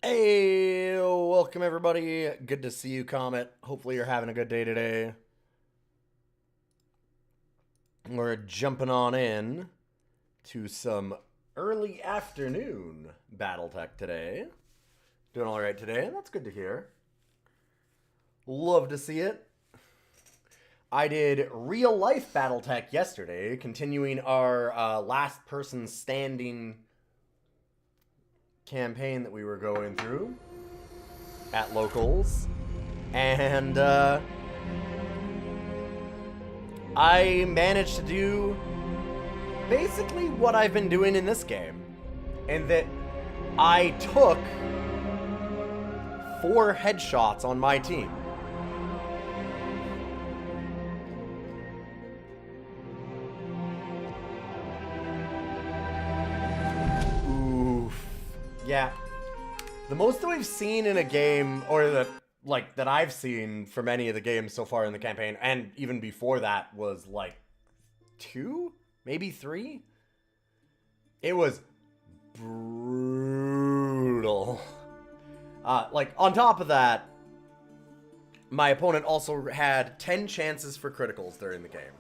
Hey, welcome everybody. Good to see you, Comet. Hopefully you're having a good day today. We're jumping on in to some early afternoon Battletech today. Doing all right today. That's good to hear. Love to see it. I did real life Battletech yesterday, continuing our last person standing campaign that we were going through at locals, and I managed to do basically what I've been doing in this game, in that I took 4 headshots on my team. Yeah. The most that we've seen in a game, or that I've seen from any of the games so far in the campaign, and even before that, was like 2? Maybe 3? It was brutal. On top of that, my opponent also had 10 chances for criticals during the game.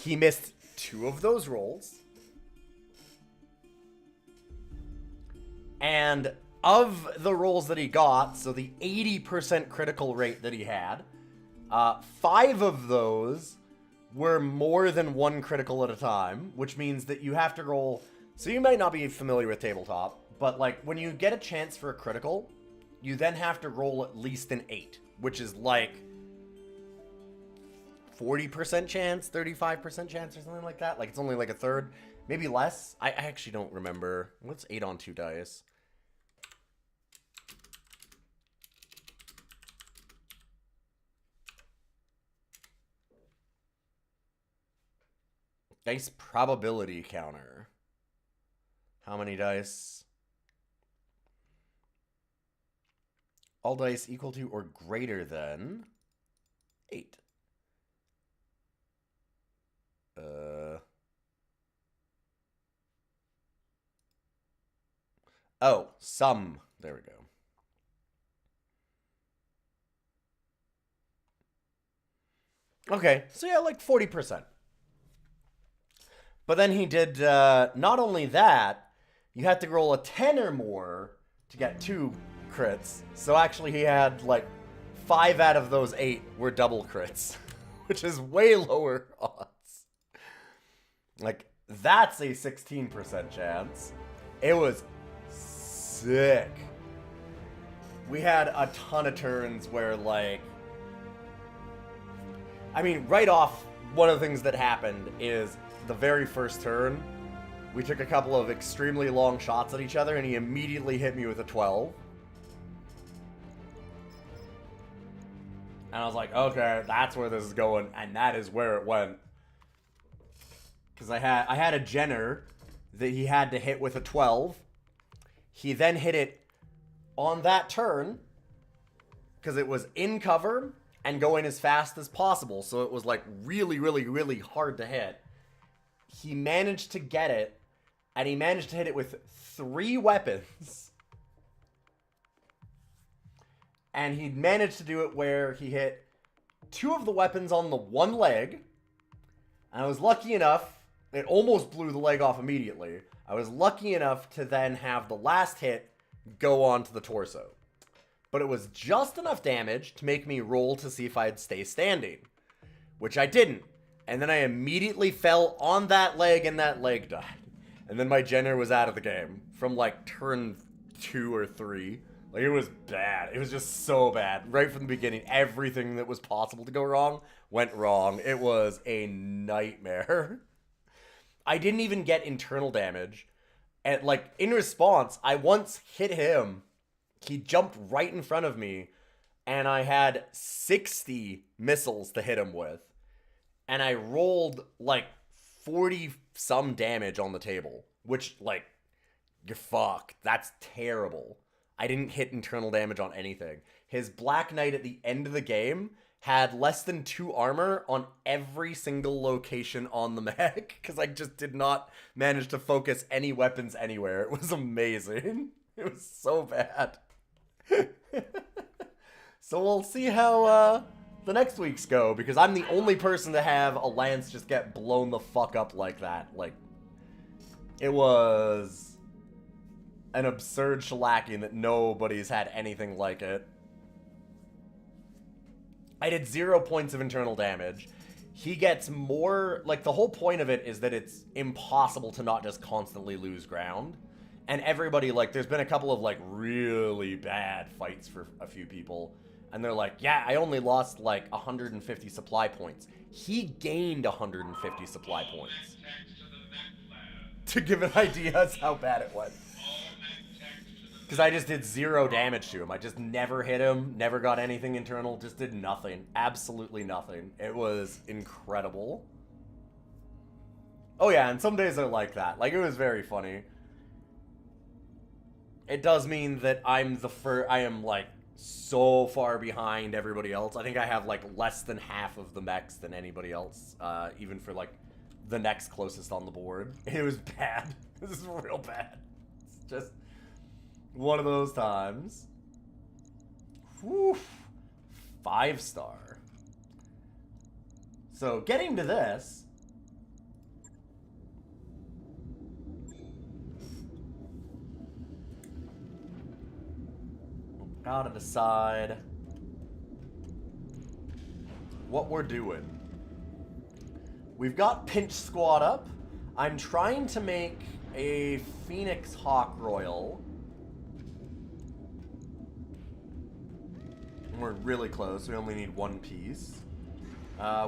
He missed 2 of those rolls. And of the rolls that he got, so the 80% critical rate that he had, 5 of those were more than 1 critical at a time, which means that you have to roll. So you might not be familiar with tabletop, but like when you get a chance for a critical, you then have to roll at least an 8, which is like 40% chance, 35% chance, or something like that. Like it's only like a third, maybe less. I actually don't remember. What's 8 on 2 dice? Dice probability counter. How many dice? All dice equal to or greater than 8. Oh, some. There we go. Okay, so yeah, like 40%. But then he did, not only that, you had to roll a 10 or more to get 2 crits. So actually he had, like, 5 out of those 8 were double crits, which is way lower odds. Like, that's a 16% chance. It was sick. We had a ton of turns where, like... I mean, right off, one of the things that happened is... the very first turn, we took a couple of extremely long shots at each other, and he immediately hit me with a 12. And I was like, okay, that's where this is going, and that is where it went. Because I had a Jenner that he had to hit with a 12. He then hit it on that turn, because it was in cover and going as fast as possible, so it was like really, really, really hard to hit. He managed to get it, and he managed to hit it with 3 weapons. And he managed to do it where he hit 2 of the weapons on the one leg. And I was lucky enough, it almost blew the leg off immediately. I was lucky enough to then have the last hit go on to the torso. But it was just enough damage to make me roll to see if I'd stay standing, which I didn't. And then I immediately fell on that leg, and that leg died. And then my Jenner was out of the game from, like, turn 2 or 3. Like, it was bad. It was just so bad. Right from the beginning, everything that was possible to go wrong went wrong. It was a nightmare. I didn't even get internal damage. And, like, in response, I once hit him. He jumped right in front of me, and I had 60 missiles to hit him with. And I rolled, like, 40-some damage on the table. Which, like, you're fucked. That's terrible. I didn't hit internal damage on anything. His Black Knight at the end of the game had less than 2 armor on every single location on the mech. Because I just did not manage to focus any weapons anywhere. It was amazing. It was so bad. So we'll see how the next weeks go, because I'm the only person to have a lance just get blown the fuck up like that. Like, it was an absurd shellacking that nobody's had anything like it. I did 0 points of internal damage. He gets more, like, the whole point of it is that it's impossible to not just constantly lose ground. And everybody, like, there's been a couple of, like, really bad fights for a few people. And they're like, yeah, I only lost, like, 150 supply points. He gained 150 supply points. To give an idea as how bad it was. Because I just did 0 damage to him. I just never hit him, never got anything internal, just did nothing. Absolutely nothing. It was incredible. Oh yeah, and some days are like that. Like, it was very funny. It does mean that I am, like, so far behind everybody else. I think I have, like, less than half of the mechs than anybody else, even for, like, the next closest on the board. It was bad. This is real bad. It's just one of those times. Whew. 5-star. So, getting to this. Gotta decide what we're doing. We've got Pinch Squad up. I'm trying to make a Phoenix Hawk Royal. We're really close. We only need 1 piece.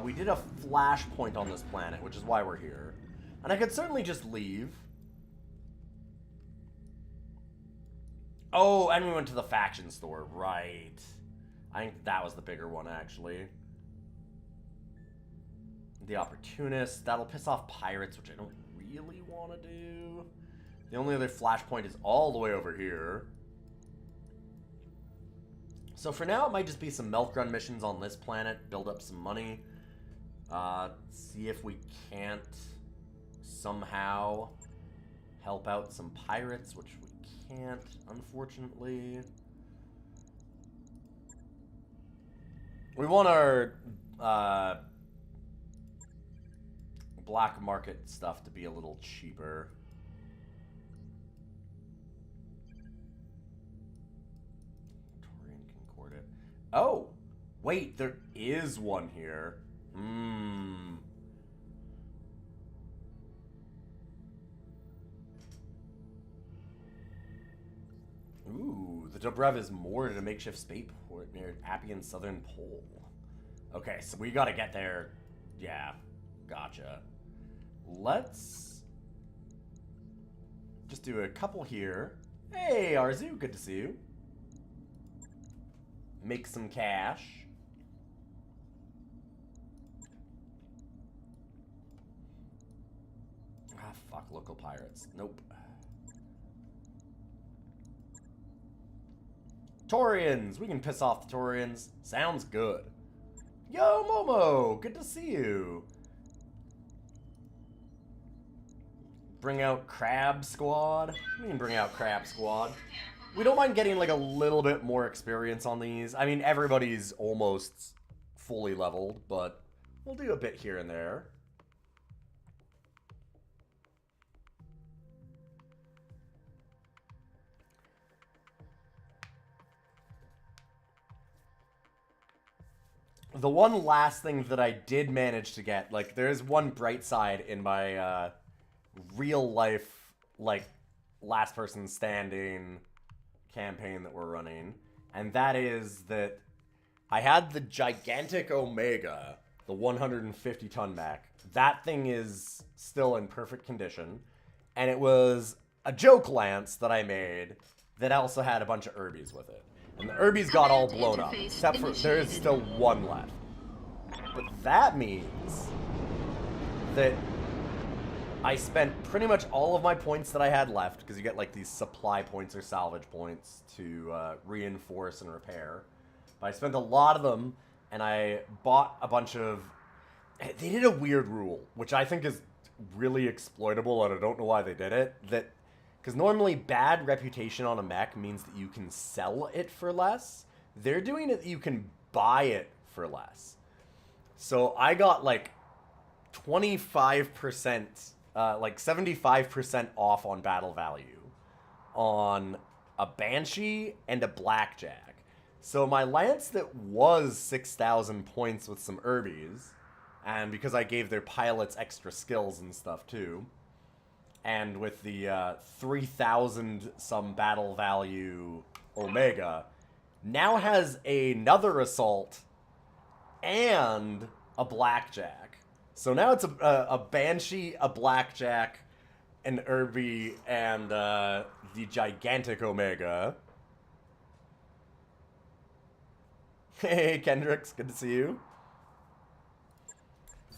We did a flashpoint on this planet, which is why we're here. And I could certainly just leave. Oh, and we went to the faction store. Right. I think that was the bigger one, actually. The Opportunist. That'll piss off pirates, which I don't really want to do. The only other flashpoint is all the way over here. So for now, it might just be some milk run missions on this planet. Build up some money. See if we can't somehow help out some pirates, which we can't, unfortunately. We want our black market stuff to be a little cheaper. Torian Concordat. Oh! Wait, there is one here. Ooh, the Dobrev is moored at a makeshift spaceport near Appian's southern pole. Okay, so we gotta get there. Yeah, gotcha. Let's just do a couple here. Hey, Arzu, good to see you. Make some cash. Ah, fuck, local pirates. Nope. Torians! We can piss off the Torians. Sounds good. Yo, Momo! Good to see you. Bring out Crab Squad. We can bring out Crab Squad. We don't mind getting like a little bit more experience on these. I mean, everybody's almost fully leveled, but we'll do a bit here and there. The one last thing that I did manage to get, like, there's one bright side in my real life, like, last person standing campaign that we're running, and that is that I had the gigantic Omega, the 150-ton mech. That thing is still in perfect condition, and it was a joke lance that I made that also had a bunch of Urbies with it. And the Urbies got all blown up, except for there is still one left. But that means that I spent pretty much all of my points that I had left, because you get like these supply points or salvage points to reinforce and repair. But I spent a lot of them, and I bought a bunch of... They did a weird rule, which I think is really exploitable, and I don't know why they did it, that Because normally bad reputation on a mech means that you can sell it for less. They're doing it that you can buy it for less. So I got like 25%, like 75% off on battle value on a Banshee and a Blackjack. So my lance that was 6,000 points with some Urbies, and because I gave their pilots extra skills and stuff too, and with the 3,000 some battle value Omega, now has another assault and a Blackjack. So now it's a Banshee, a Blackjack, an Urbie, and the gigantic Omega. Hey, Kendricks, good to see you.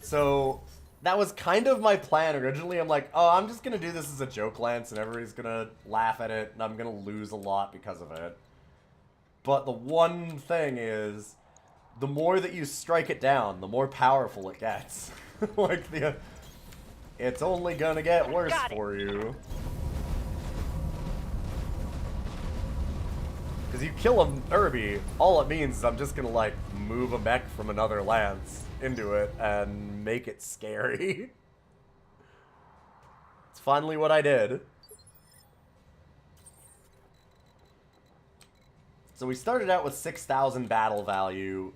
So that was kind of my plan originally. I'm like, oh, I'm just going to do this as a joke lance, and everybody's going to laugh at it, and I'm going to lose a lot because of it. But the one thing is, the more that you strike it down, the more powerful it gets. Like, it's only going to get worse for you. Because you kill a Urbie, all it means is I'm just going to, like, move a mech from another lance into it and make it scary. It's finally what I did. So we started out with 6,000 battle value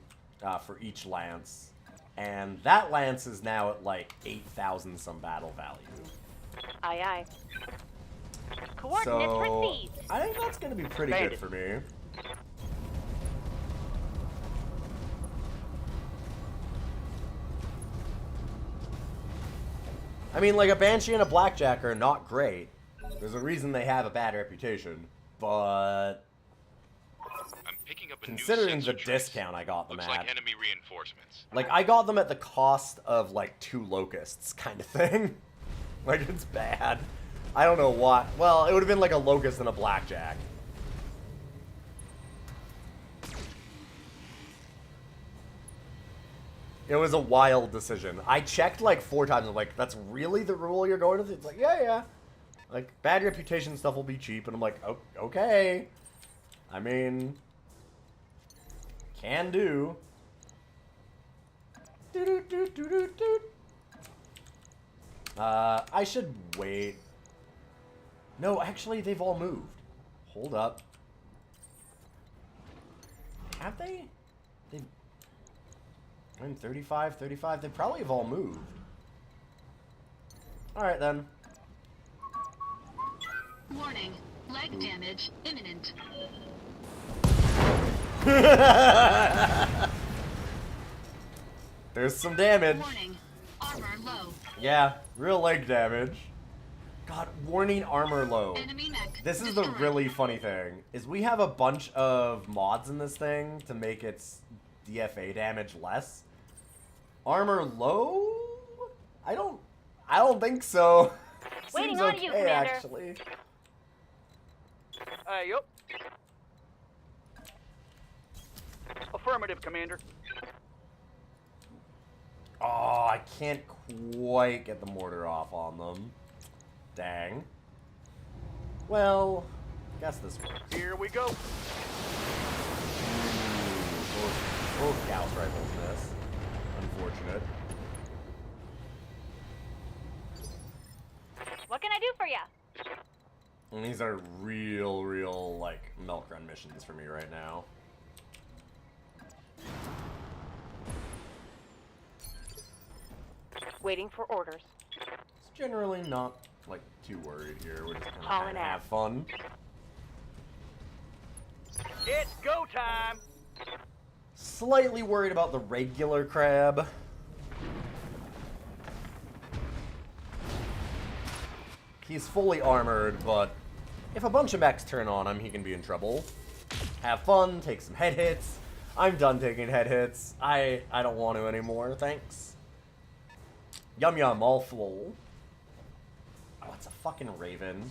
for each lance. And that lance is now at, like, 8,000 some battle value. Aye, aye. Coordinates received. I think that's going to be pretty good for me. I mean, like, a Banshee and a Blackjack are not great. There's a reason they have a bad reputation, but I'm picking up a considering new the discount I got them Looks at, like enemy reinforcements. like, I got them at the cost of, like, 2 Locusts kind of thing. Like, it's bad. I don't know what. Well, it would have been like a Locust and a Blackjack. It was a wild decision. I checked like 4 times. I'm like, that's really the rule you're going with? It's like, yeah. Like, bad reputation stuff will be cheap. And I'm like, oh, okay. I mean, can do. I should wait. No, actually, they've all moved. Hold up. Have they? They've... I'm 35, 35. They probably have all moved. Alright, then. Warning. Leg damage imminent. There's some damage. Warning. Armor low. Yeah, real leg damage. God, warning, armor low. Enemy mech This is the destroyed. really funny thing, is we have a bunch of mods in this thing to make its DFA damage less. Armor low? I don't think so. Waiting Seems on okay, you, Commander. actually. Yup. Affirmative, Commander. Oh, I can't quite get the mortar off on them. Dang. Well, guess this works. Here we go. Both Gauss rifles miss. Unfortunate. What can I do for you? And these are real, like, milk run missions for me right now. Waiting for orders. It's generally not, like, too worried here. We're just gonna Hauling have ass. fun. It's go time. Slightly worried about the regular crab. He's fully armored, but if a bunch of mechs turn on him, he can be in trouble. Have fun, take some head hits. I'm done taking head hits. I don't want to anymore, thanks. Yum yum, all full. Oh, it's a fucking raven.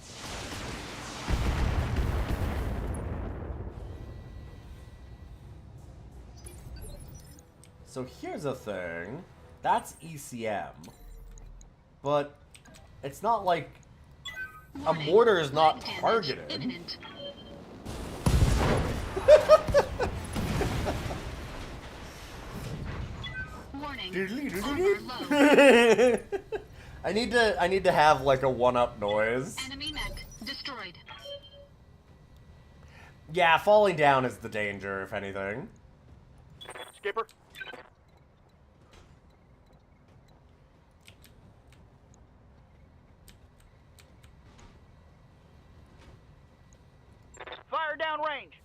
So here's a thing. That's ECM. But it's not like Warning, mortar is not leg damage targeted. Imminent. Warning, armor low. I need to have like a one-up noise. Enemy mech destroyed. Yeah, falling down is the danger, if anything. Skipper. Fire down range.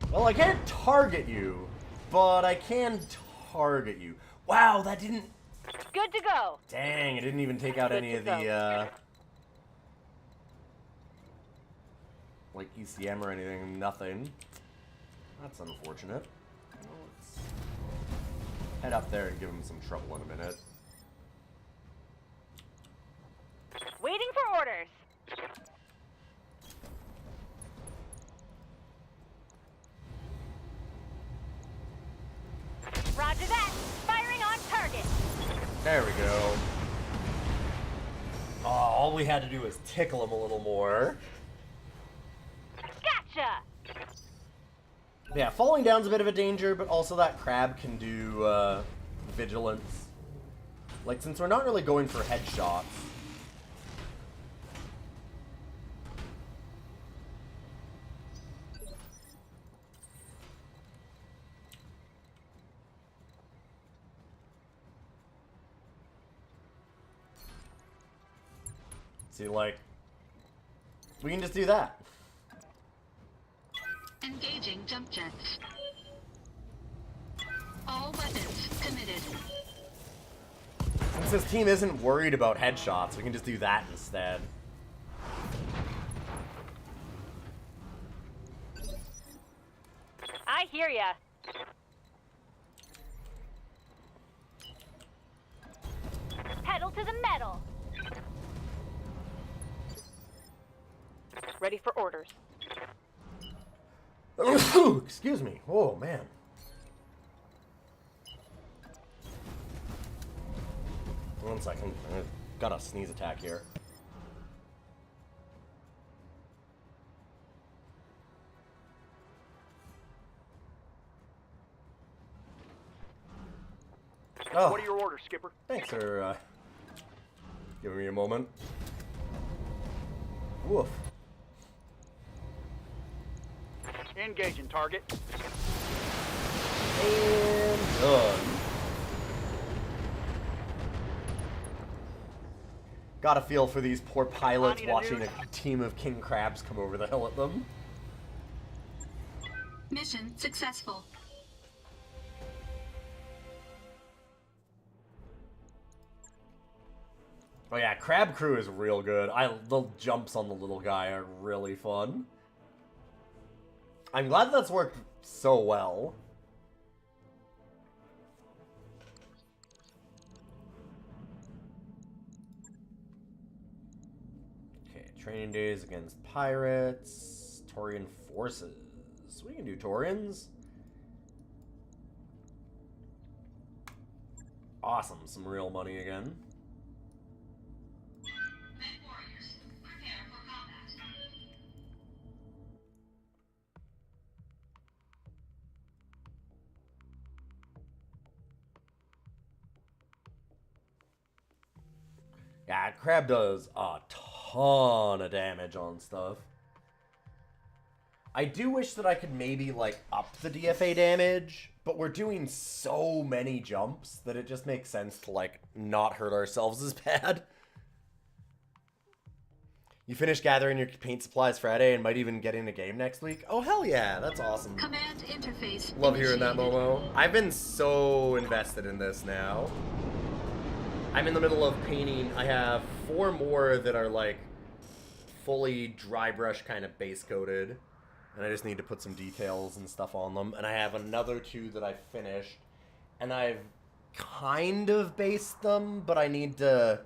Well, I can't target you, but I can target you. Wow, that didn't... Good to go. Dang, it didn't even take out Good any to of the, like, ECM or anything. Nothing. That's unfortunate. Well, let's head up there and give him some trouble in a minute. Waiting for orders. Roger that. Firing on target. There we go. Oh, all we had to do was tickle him a little more. Gotcha. Yeah, falling down's a bit of a danger, but also that crab can do, vigilance. Like, since we're not really going for headshots. See, like, we can just do that. Engaging jump jets. All weapons committed. Since this team isn't worried about headshots, we can just do that instead. I hear ya. Pedal to the metal. Ready for orders. Excuse me. Oh, man. One second. I've got a sneeze attack here. Oh, What are your orders, Skipper? thanks for giving me a moment. Woof. Engaging target. And done. Got a feel for these poor pilots I need a watching new- a team of king crabs come over the hill at them. Mission successful. Oh yeah, Crab Crew is real good. The jumps on the little guy are really fun. I'm glad that's worked so well. Okay, training days against pirates. Taurian forces. We can do Taurians. Awesome, some real money again. Warriors, prepare for combat. Yeah, Crab does a ton of damage on stuff. I do wish that I could maybe, like, up the DFA damage, but we're doing so many jumps that it just makes sense to, like, not hurt ourselves as bad. You finish gathering your paint supplies Friday and might even get in a game next week? Oh, hell yeah, that's awesome. Command interface. Love hearing that, initiated. Momo. I've been so invested in this now. I'm in the middle of painting. I have 4 more that are, like, fully dry brush kind of base coated. And I just need to put some details and stuff on them. And I have another 2 that I finished. And I've kind of based them, but I need to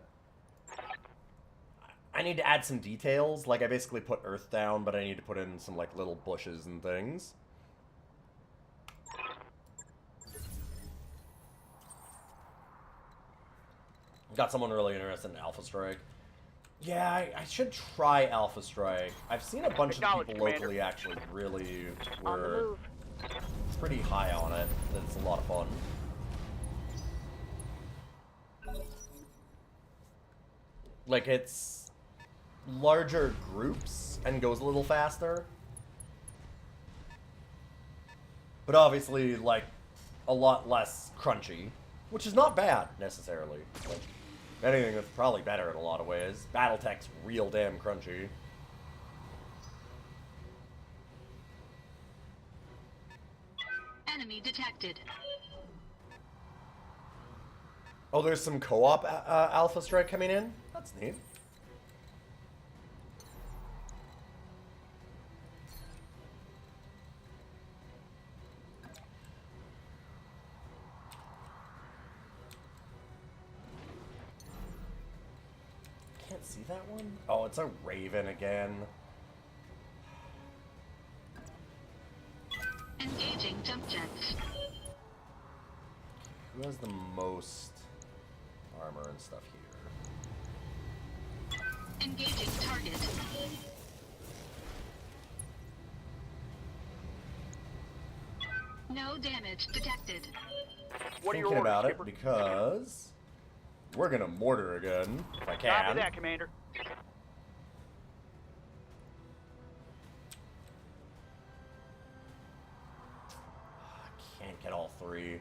add some details. Like, I basically put earth down, but I need to put in some, like, little bushes and things. Got someone really interested in Alpha Strike. Yeah, I should try Alpha Strike. I've seen a bunch of Acknowledged, people Commander. locally actually really On the were move. pretty high on it. That it's a lot of fun. Like, it's larger groups and goes a little faster. But obviously, like, a lot less crunchy. Which is not bad, necessarily. Like, if anything, that's probably better in a lot of ways. Battletech's real damn crunchy. Enemy detected. Oh, there's some co-op Alpha Strike coming in? That's neat. Can't see that one? Oh, it's a Raven again. Engaging jump jets. Who has the most armor and stuff here? Engaging target. No damage detected. What are your Thinking orders, about it Skipper? because we're gonna mortar again if I Copy can. that, Commander. I can't get all three.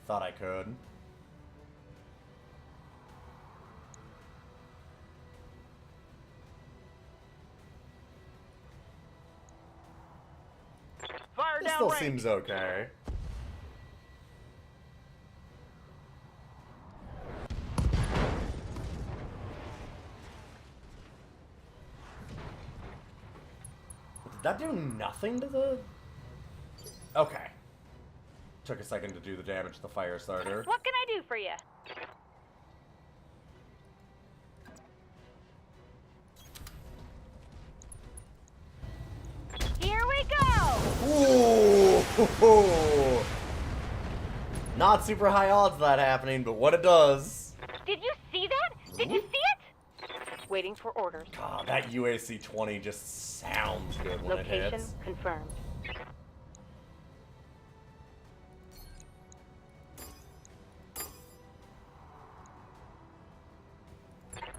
Thought I could. Fire This down still range. seems okay. Did that do nothing to the... Okay. Took a second to do the damage to the fire starter. What can I do for you? Here we go! Ooh! Not super high odds of that happening, but what it does. Did you see that? Did you see it? Waiting for orders. God, that UAC 20 just sounds good when it Location hits. confirmed.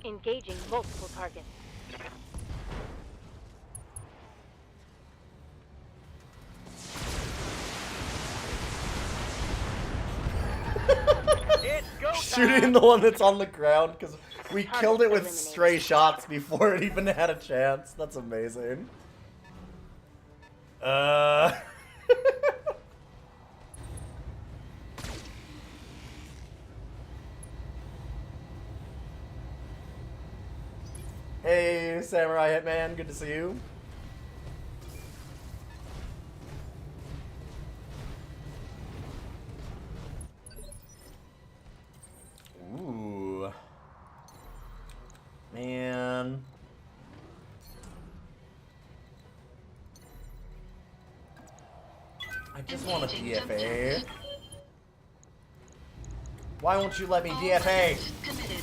Engaging multiple targets. It's go time. Shooting the one that's on the ground because we Target killed it with eliminated. stray shots before it even had a chance. That's amazing. Hey, Samurai Hitman, good to see you. Ooh. Man. I just want a Engaging jump DFA. jets. Why won't you let me All DFA? weapons committed.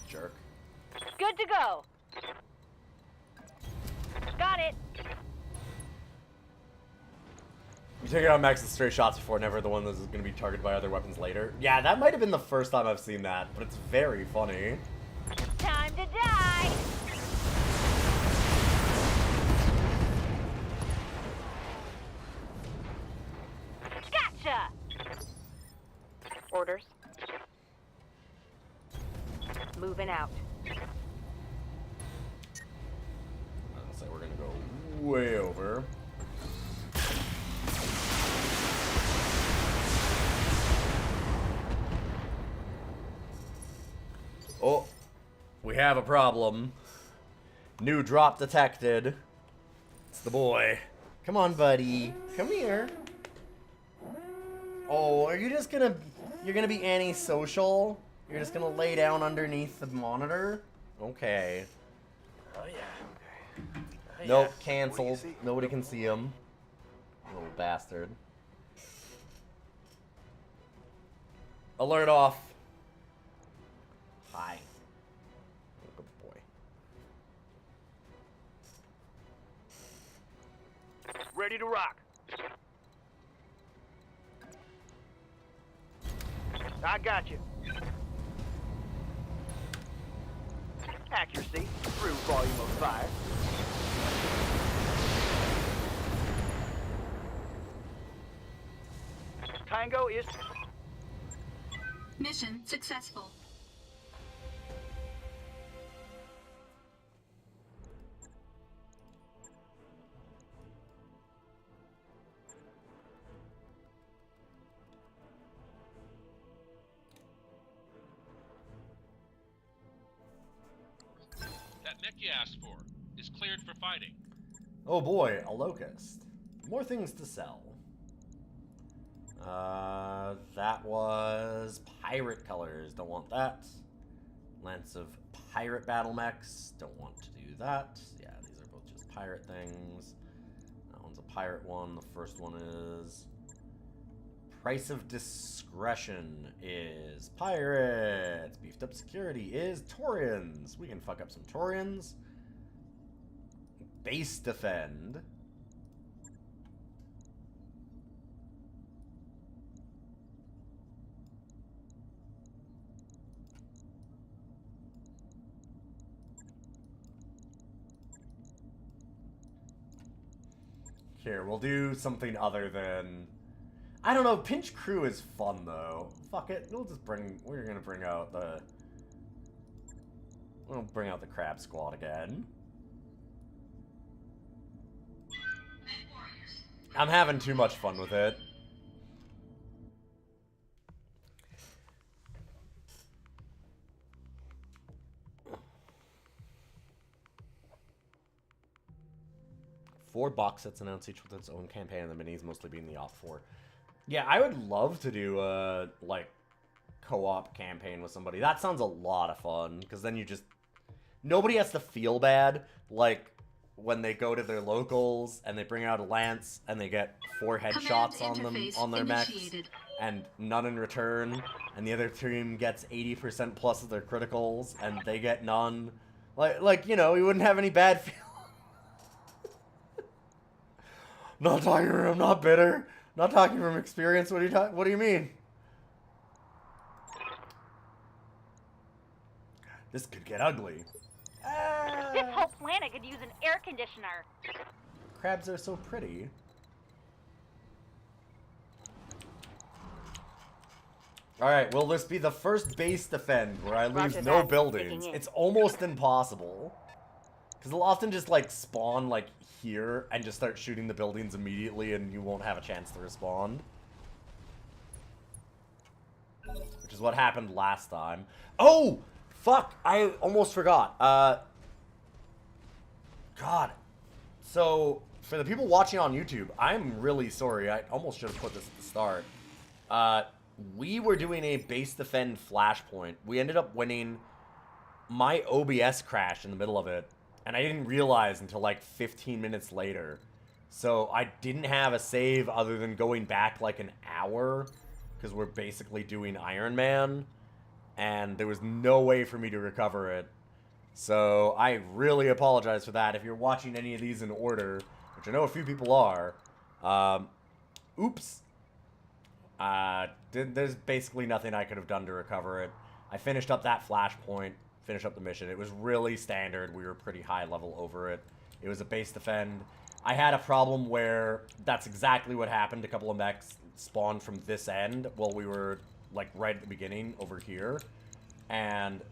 Jerk. Good to go. Got it. You take it out max the straight shots before, never the one that's going to be targeted by other weapons later. Yeah, that might have been the first time I've seen that, but it's very funny. Time to die. Gotcha. Orders. Moving out. I'll say we're going to go way over. Oh, we have a problem. New drop detected. It's the boy. Come on, buddy. Come here. Oh, are you just gonna... You're gonna be antisocial? You're just gonna lay down underneath the monitor? Okay. Oh yeah, okay. Oh, Nope, yeah. What do canceled. you see? Nobody can see him. Little bastard. Alert off. Hi. Oh, good boy. Ready to rock. I got you. Accuracy through volume of fire. Tango is... Mission successful. That mech you asked for is cleared for fighting. Oh boy, a locust. More things to sell. That was pirate colors. Don't want that. Lance of pirate battle mechs. Don't want to do that. Yeah, these are both just pirate things. That one's a pirate one. The first one is... Price of discretion is pirates. Beefed up security is Taurians. We can fuck up some Taurians. Base defend. Here, we'll do something other than... I don't know, Pinch Crew is fun, though. Fuck it, we're gonna bring out the... We'll bring out the Crab Squad again. I'm having too much fun with it. Four box sets announced each with its own campaign, and the minis mostly being the off for. Yeah, I would love to do a, like, co-op campaign with somebody. That sounds a lot of fun, because then you just... Nobody has to feel bad, like, when they go to their locals, and they bring out a lance, and they get 4 headshots on them, on their mechs, and none in return, and the other team gets 80% plus of their criticals, and they get none. Like, you know, you wouldn't have any bad feelings. Not talking from, not bitter. Not talking from experience. What do you mean? This could get ugly. This whole planet could use an air conditioner. Crabs are so pretty. Alright, will this be the first base defend where I lose Roger no that. buildings? Taking in. It's almost impossible. Because they'll often just, like, spawn, like, here and just start shooting the buildings immediately and you won't have a chance to respond. Which is what happened last time. Oh! Fuck! I almost forgot. God. So, for the people watching on YouTube, I'm really sorry. I almost should have put this at the start. We were doing a base defend flashpoint. We ended up winning. My OBS crashed in the middle of it. And I didn't realize until like 15 minutes later. So I didn't have a save other than going back like an hour. Because we're basically doing Iron Man. And there was no way for me to recover it. So I really apologize for that. If you're watching any of these in order, which I know a few people are. Oops. There's basically nothing I could have done to recover it. I finished up that flashpoint. Finish up the mission. It was really standard. We were pretty high level over it. It was a base defend. I had a problem where that's exactly what happened. A couple of mechs spawned from this end while we were like right at the beginning over here. And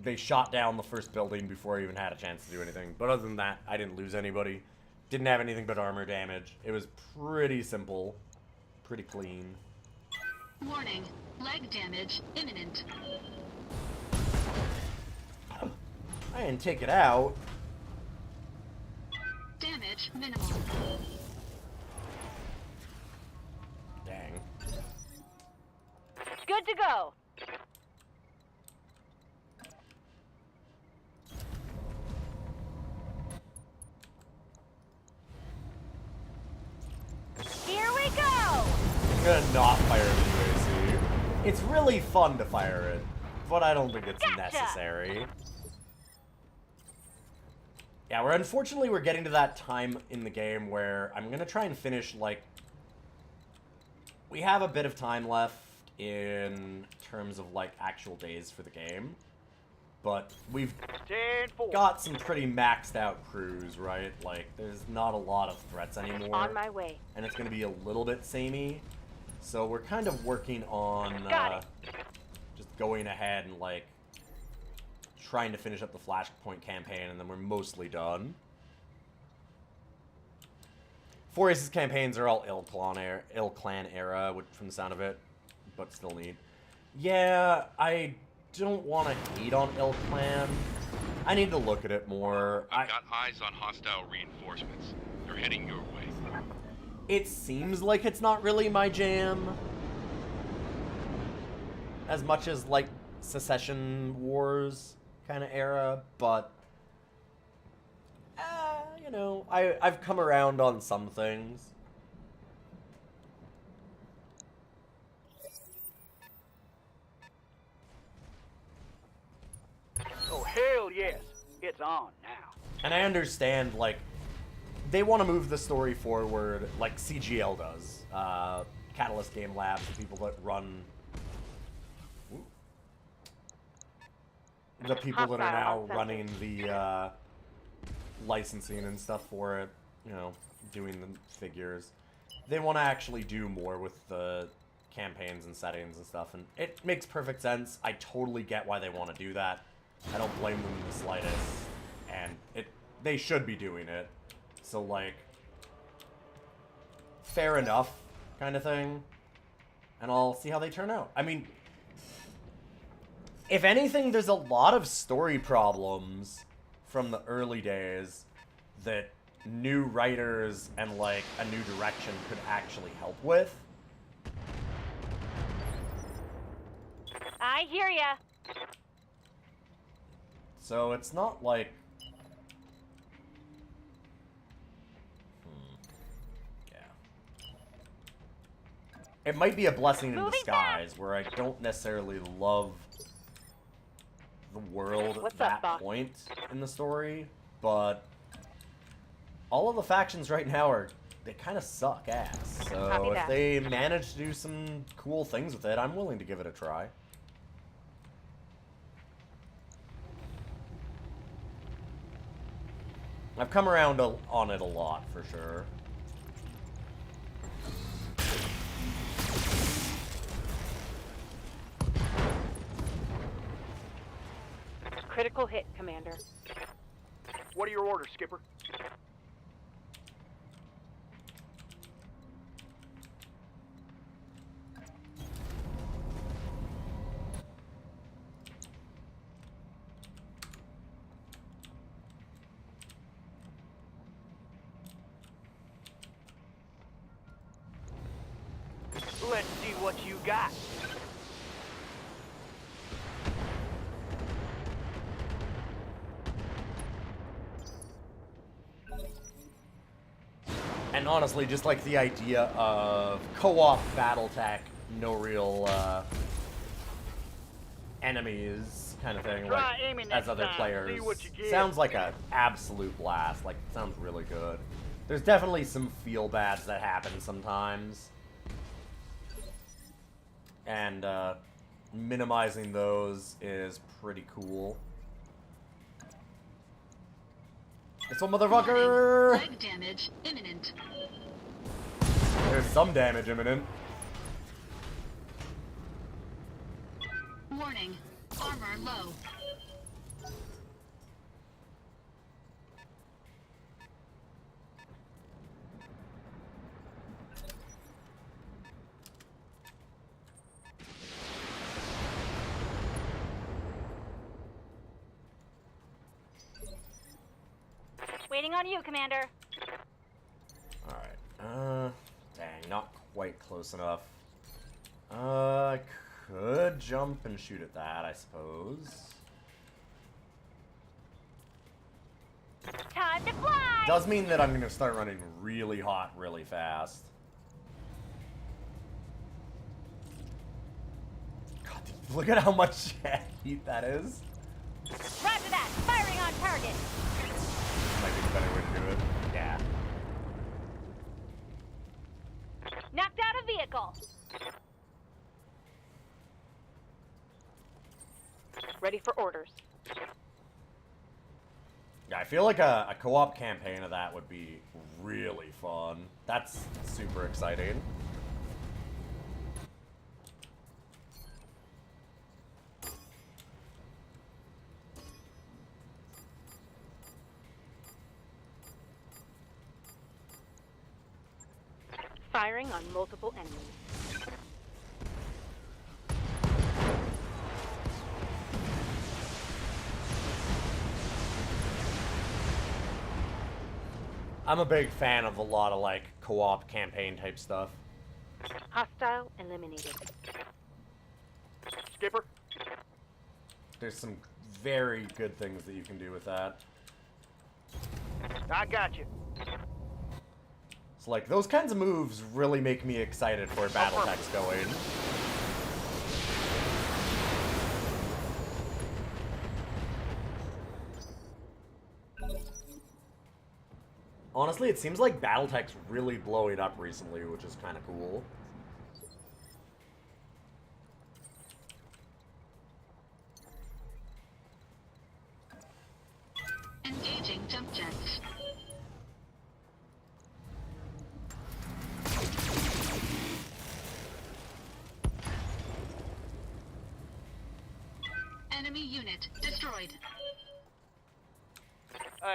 they shot down the first building before I even had a chance to do anything. But other than that, I didn't lose anybody. Didn't have anything but armor damage. It was pretty simple. Pretty clean. Warning. Leg damage imminent. I didn't take it out. Damage minimal. Dang. Good to go. Here we go. I'm gonna not fire the UAC. It's really fun to fire it, but I don't think it's Gotcha. necessary. Yeah, unfortunately we're getting to that time in the game where I'm gonna try and finish, like... We have a bit of time left in terms of, like, actual days for the game. But we've 10-4. got some pretty maxed out crews, right? Like, there's not a lot of threats anymore. On my way. And it's going to be a little bit samey. So we're kind of working on Got just going ahead and, like, trying to finish up the Flashpoint campaign, and then we're mostly done. 4Ace's campaigns are all Ill Clan era, from the sound of it, but still neat. Yeah, I don't want to hate on Ill Clan. I need to look at it more. I've got eyes on hostile reinforcements. They're heading your way. It seems like it's not really my jam. As much as, like, Secession Wars kind of era, but... you know, I've come around on some things. Oh, hell yes. It's on now. And I understand, like, they want to move the story forward like CGL does. Catalyst Game Labs, the people that run... The people that are now running the licensing and stuff for it, you know, doing the figures. They want to actually do more with the campaigns and settings and stuff, and it makes perfect sense. I totally get why they want to do that. I don't blame them in the slightest, and they should be doing it. So, like, fair enough kind of thing, and I'll see how they turn out. I mean, if anything, there's a lot of story problems from the early days that new writers and, like, a new direction could actually help with. I hear ya. So it's not like... Yeah. It might be a blessing in Moving disguise, where I don't necessarily love the world What's at that up, boss? point in the story, but all of the factions right now they kind of suck ass. So Copy if that. they manage to do some cool things with it, I'm willing to give it a try. I've come around on it a lot, for sure. Critical hit, Commander. What are your orders, Skipper? Let's see what you got. And honestly, just like the idea of co-op BattleTech, no real enemies kind of thing, Try like aiming as next other time, players, see what you get. sounds like an absolute blast. Like, it sounds really good. There's definitely some feel-bads that happen sometimes. And minimizing those is pretty cool. It's a motherfucker! Leg damage imminent. There's some damage imminent. Warning. Armor low. Waiting on you, Commander. Alright, dang, not quite close enough. I could jump and shoot at that, I suppose. Time to fly! Does mean that I'm gonna start running really hot really fast. Look at how much heat that is. Roger that. Firing on target. Might be the better way to do it. Yeah. Knocked out a vehicle. Ready for orders. Yeah, I feel like a co-op campaign of that would be really fun. That's super exciting. Firing on multiple enemies. I'm a big fan of a lot of like co-op campaign type stuff. Hostile eliminated. Skipper? There's some very good things that you can do with that. I got you. So like those kinds of moves really make me excited for Battletech's going. Honestly, it seems like Battletech's really blowing up recently, which is kind of cool. Engaging jump jets. Enemy unit destroyed.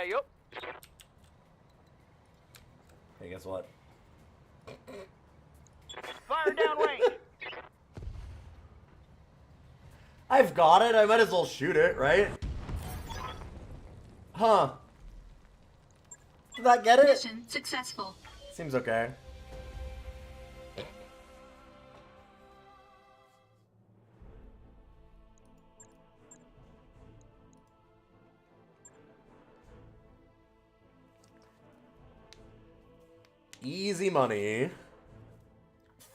Yup. Hey, guess what? Fire downrange. I've got it. I might as well shoot it, right? Huh. Did that get it? Mission successful. Seems okay. Easy money.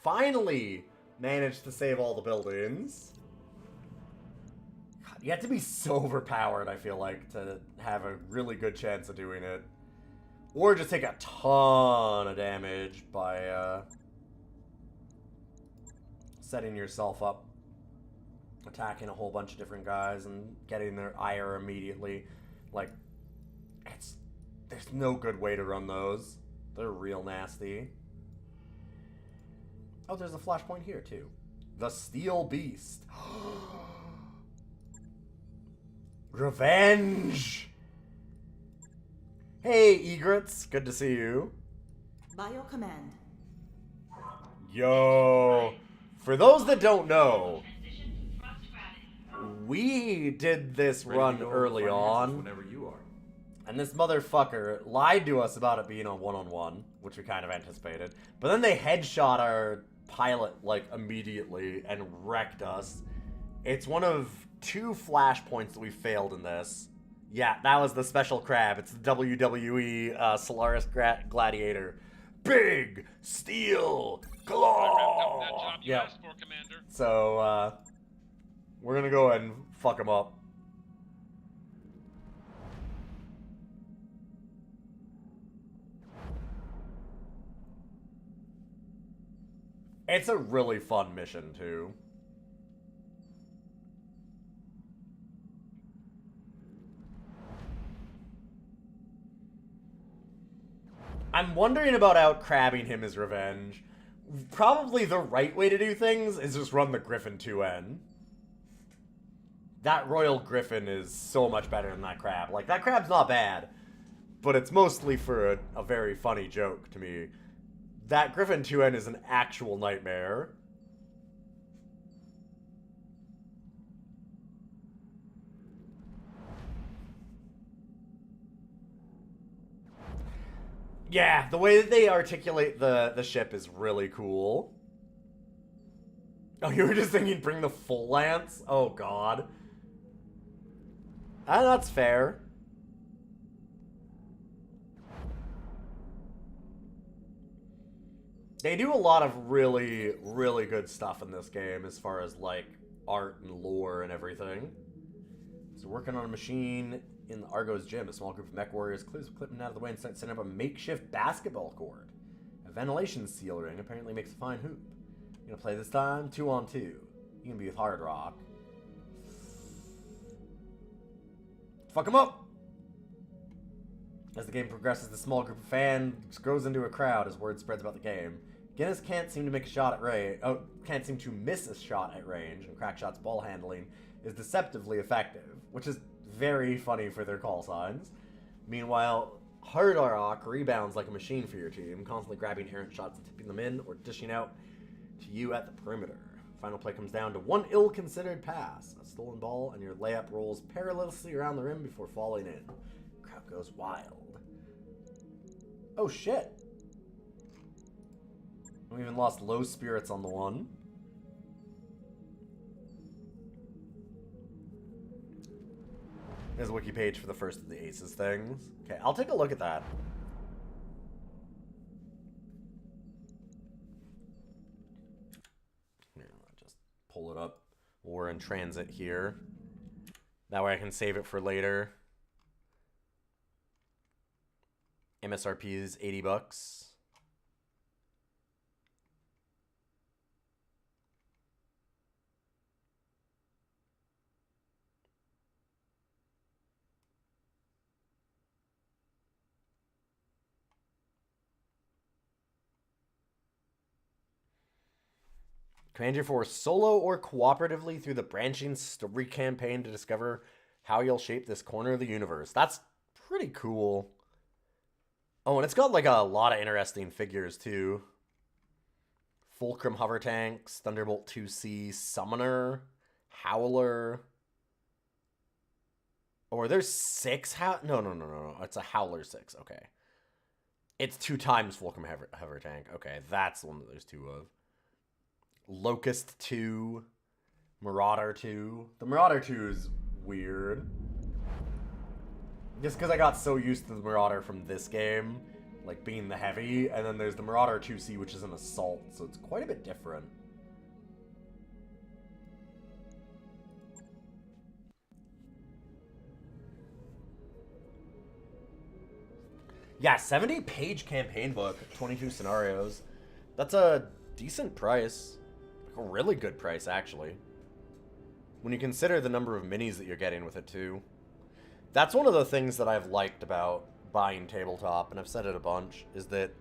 Finally managed to save all the buildings. God, you have to be so overpowered, I feel like, to have a really good chance of doing it. Or just take a ton of damage by setting yourself up, attacking a whole bunch of different guys and getting their ire immediately. Like, there's no good way to run those. They're real nasty. Oh, there's a flashpoint here, too. The Steel Beast. Revenge! Hey, Egrets. Good to see you. By your command. Yo. For those that don't know, we did this run early on. Whenever you are. And this motherfucker lied to us about it being a one-on-one, which we kind of anticipated. But then they headshot our pilot, like, immediately and wrecked us. It's one of 2 flashpoints that we failed in this. Yeah, that was the special crab. It's the WWE Solaris Gladiator. Big Steel Claw! That job you asked for, Commander. So, we're gonna go ahead and fuck him up. It's a really fun mission, too. I'm wondering about out-crabbing him as revenge. Probably the right way to do things is just run the Griffin 2N. That Royal Griffin is so much better than that crab. Like, that crab's not bad, but it's mostly for a very funny joke to me. That Griffin 2N is an actual nightmare. Yeah, the way that they articulate the ship is really cool. Oh, you were just thinking bring the full lance? Oh, God. That's fair. They do a lot of really, really good stuff in this game as far as, like, art and lore and everything. So working on a machine in the Argo's gym. A small group of mech warriors clears equipment out of the way and starts setting up a makeshift basketball court. A ventilation seal ring apparently makes a fine hoop. You gonna play this time? 2-on-2. You can be with Hard Rock. Fuck him up! As the game progresses, the small group of fans grows into a crowd as word spreads about the game. Guinness can't seem to make a shot at range. Oh, can't seem to miss a shot at range, and Crackshot's ball handling is deceptively effective, which is very funny for their call signs. Meanwhile, Hard Rock rebounds like a machine for your team, constantly grabbing errant shots and tipping them in or dishing out to you at the perimeter. Final play comes down to one ill-considered pass, a stolen ball, and your layup rolls perilously around the rim before falling in. The crowd goes wild. Oh shit! We even lost low spirits on the one. There's a wiki page for the first of the Aces things. Okay, I'll take a look at that. Here, I'll just pull it up. We're in transit here. That way I can save it for later. MSRP is $80. Command your force solo or cooperatively through the branching story campaign to discover how you'll shape this corner of the universe. That's pretty cool. Oh, and it's got like a lot of interesting figures too. Fulcrum hover tanks, Thunderbolt 2C, Summoner, Howler. Or there's 6 No. It's a Howler 6. Okay. It's 2 times Fulcrum hover tank. Okay, that's the one that there's 2 of. Locust 2, Marauder 2. The Marauder 2 is weird. Just because I got so used to the Marauder from this game, like being the heavy, and then there's the Marauder 2C, which is an assault, so it's quite a bit different. Yeah, 70-page campaign book, 22 scenarios. That's a decent price. A really good price, actually. When you consider the number of minis that you're getting with it, too. That's one of the things that I've liked about buying tabletop, and I've said it a bunch, is that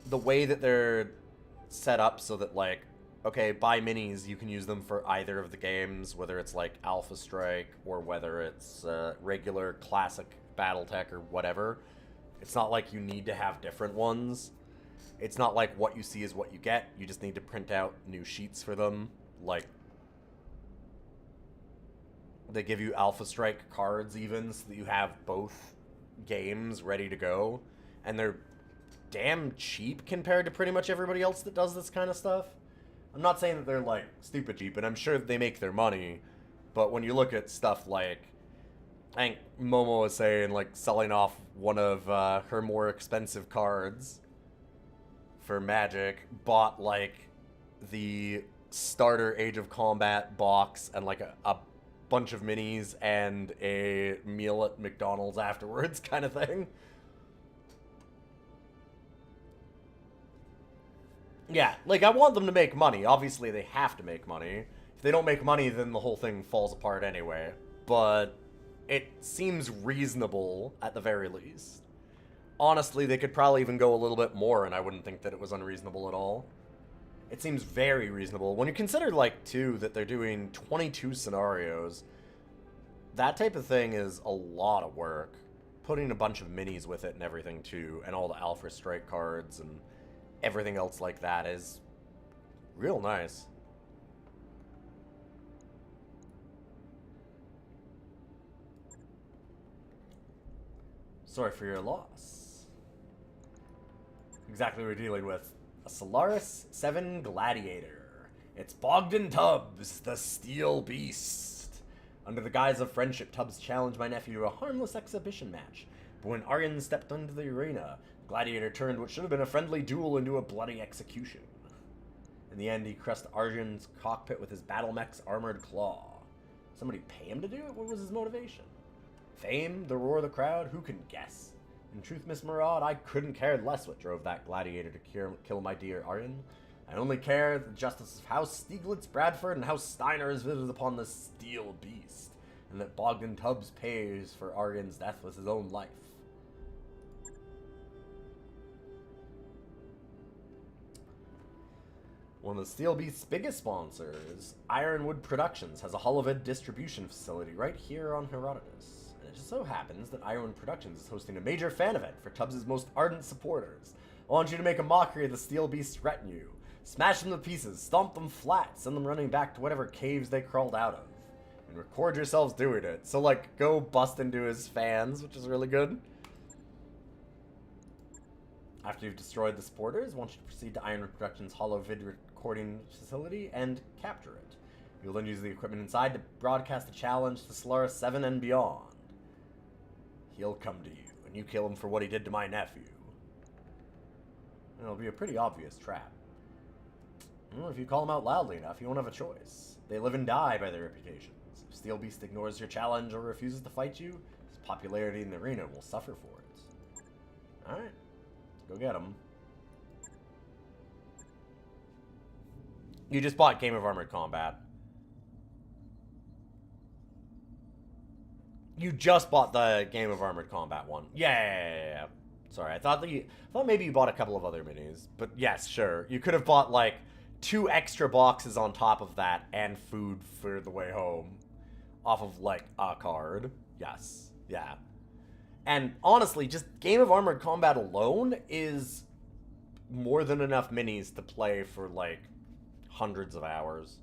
the way that they're set up so that, like, okay, buy minis, you can use them for either of the games, whether it's, like, Alpha Strike, or whether it's regular, classic Battletech, or whatever. It's not like you need to have different ones. It's not like what you see is what you get. You just need to print out new sheets for them. Like, they give you Alpha Strike cards even, so that you have both games ready to go. And they're damn cheap compared to pretty much everybody else that does this kind of stuff. I'm not saying that they're, like, stupid cheap, and I'm sure they make their money. But when you look at stuff like, I think Momo was saying, like, selling off one of her more expensive cards for Magic, bought, like, the starter Age of Combat box and, like, a bunch of minis and a meal at McDonald's afterwards kind of thing. Yeah, like, I want them to make money. Obviously, they have to make money. If they don't make money, then the whole thing falls apart anyway. But it seems reasonable, at the very least. Honestly, they could probably even go a little bit more, and I wouldn't think that it was unreasonable at all. It seems very reasonable. When you consider, like, too, that they're doing 22 scenarios, that type of thing is a lot of work. Putting a bunch of minis with it and everything, too, and all the Alpha Strike cards and everything else like that is real nice. Sorry for your loss. Exactly what we're dealing with. A Solaris 7 Gladiator. It's Bogdan Tubbs, the Steel Beast. Under the guise of friendship, Tubbs challenged my nephew to a harmless exhibition match. But when Aryan stepped into the arena, Gladiator turned what should have been a friendly duel into a bloody execution. In the end, he crushed Arjun's cockpit with his battle mech's armored claw. Somebody pay him to do it? What was his motivation? Fame? The roar of the crowd? Who can guess? In truth, Miss Murad, I couldn't care less what drove that gladiator to kill my dear Arjun. I only care the justice of House Stieglitz, Bradford, and House Steiner is visited upon the steel beast, and that Bogdan Tubbs pays for Arjun's death with his own life. One of the Steel Beast's biggest sponsors, Ironwood Productions, has a holovid distribution facility right here on Herodotus. And it just so happens that Ironwood Productions is hosting a major fan event for Tubbs' most ardent supporters. I want you to make a mockery of the Steel Beast's retinue. Smash them to pieces, stomp them flat, send them running back to whatever caves they crawled out of. And record yourselves doing it. So, like, go bust into his fans, which is really good. After you've destroyed the supporters, I want you to proceed to Ironwood Productions' holovid recording facility and capture it. You'll then use the equipment inside to broadcast the challenge to Solaris 7 and beyond. He'll come to you, and you kill him for what he did to my nephew. It'll be a pretty obvious trap. Well, if you call them out loudly enough, you won't have a choice. They live and die by their reputations. If Steel Beast ignores your challenge or refuses to fight you, his popularity in the arena will suffer for it. Alright, go get him. You just bought Game of Armored Combat. You just bought the Game of Armored Combat one. Yeah. Sorry, I thought maybe you bought a couple of other minis. But yes, sure. You could have bought, like, 2 extra boxes on top of that and food for the way home. Off of, like, a card. Yes. Yeah. And honestly, just Game of Armored Combat alone is more than enough minis to play for, like, hundreds of hours.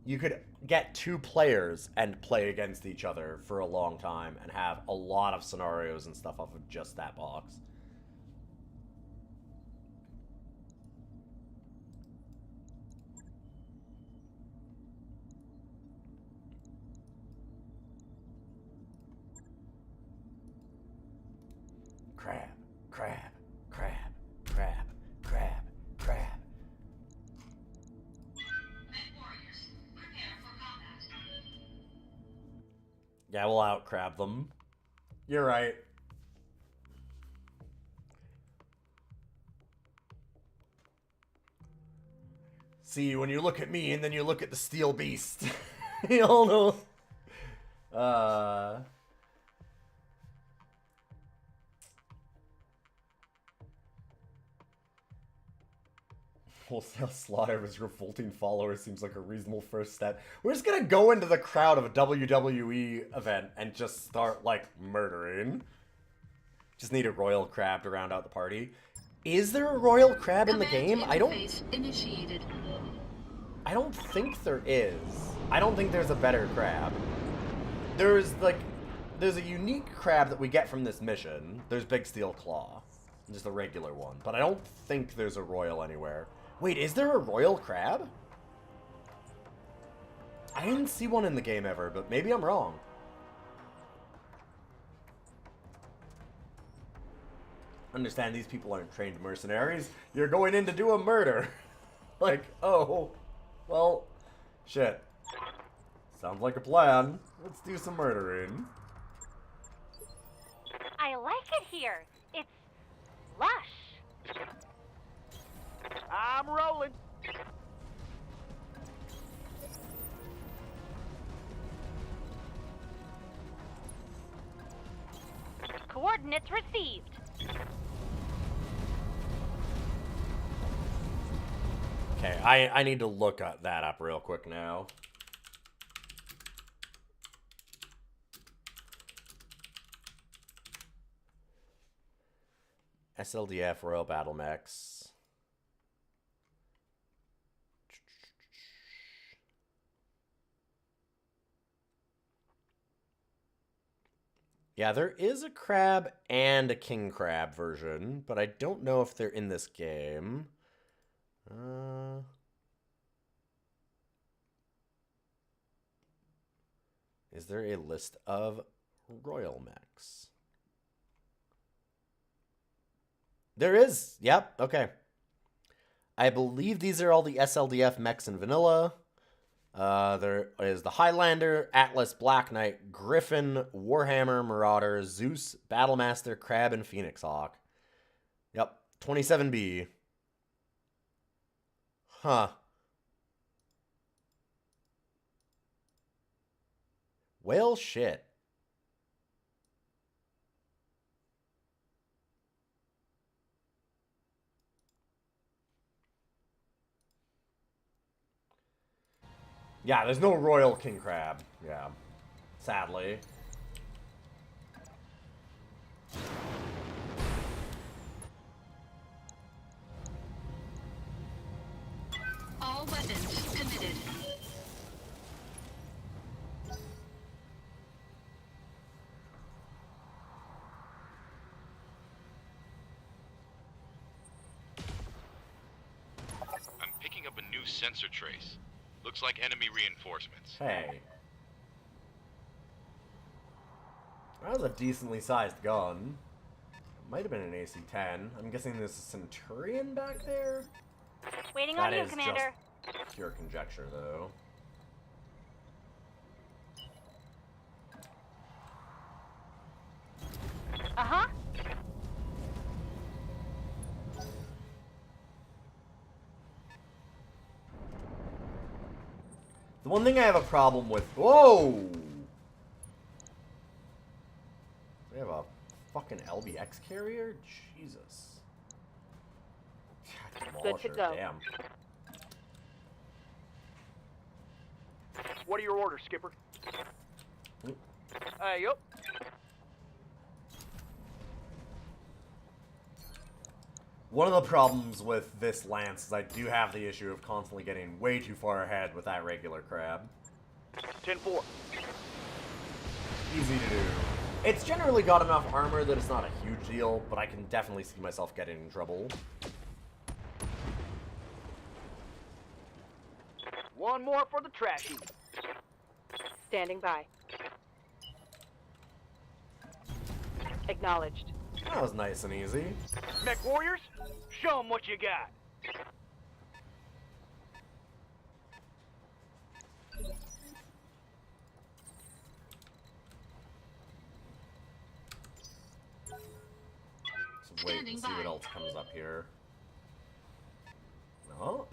You could get 2 players and play against each other for a long time and have a lot of scenarios and stuff off of just that box. Crab, crab, crab, crab, crab, crab. Men warriors, prepare for combat. Yeah, we'll out-crab them. You're right. See, when you look at me and then you look at the Steel Beast, you all know. Wholesale slaughter of his revolting followers seems like a reasonable first step. We're just gonna go into the crowd of a WWE event and just start, like, murdering. Just need a royal crab to round out the party. Is there a royal crab in the game? I don't think there is. I don't think there's a better crab. There's a unique crab that we get from this mission. There's Big Steel Claw. Just a regular one. But I don't think there's a royal anywhere. Wait, is there a royal crab? I didn't see one in the game ever, but maybe I'm wrong. Understand these people aren't trained mercenaries. You're going in to do a murder. Like, oh, well, shit. Sounds like a plan. Let's do some murdering. I like it here. It's lush. I'm rolling. Coordinates received. Okay, I need to look at that up real quick now. SLDF Royal Battle Mechs. Yeah, there is a crab and a king crab version, but I don't know if they're in this game. Is there a list of royal mechs? There is. Yep. Okay. I believe these are all the SLDF mechs in vanilla. There is the Highlander, Atlas, Black Knight, Griffin, Warhammer, Marauder, Zeus, Battlemaster, Crab, and Phoenix Hawk. Yep, 27B. Huh. Well, shit. Yeah, there's no Royal King Crab. Yeah. Sadly. All weapons committed. I'm picking up a new sensor trace. Looks like enemy reinforcements. Hey. That was a decently sized gun. Might have been an AC-10. I'm guessing there's a Centurion back there? Waiting That on you, is Commander. just pure conjecture, though. Uh-huh. The one thing I have a problem with... Whoa! We have a fucking LBX carrier? Jesus. Good to Demolisher, go. damn. What are your orders, Skipper? Yup. One of the problems with this lance is I do have the issue of constantly getting way too far ahead with that regular crab. 10-4. Easy to do. It's generally got enough armor that it's not a huge deal, but I can definitely see myself getting in trouble. One more for the trash heap. Standing by. Acknowledged. That was nice and easy. Mech warriors, show 'em what you got. Let's wait and see what else comes up here. No?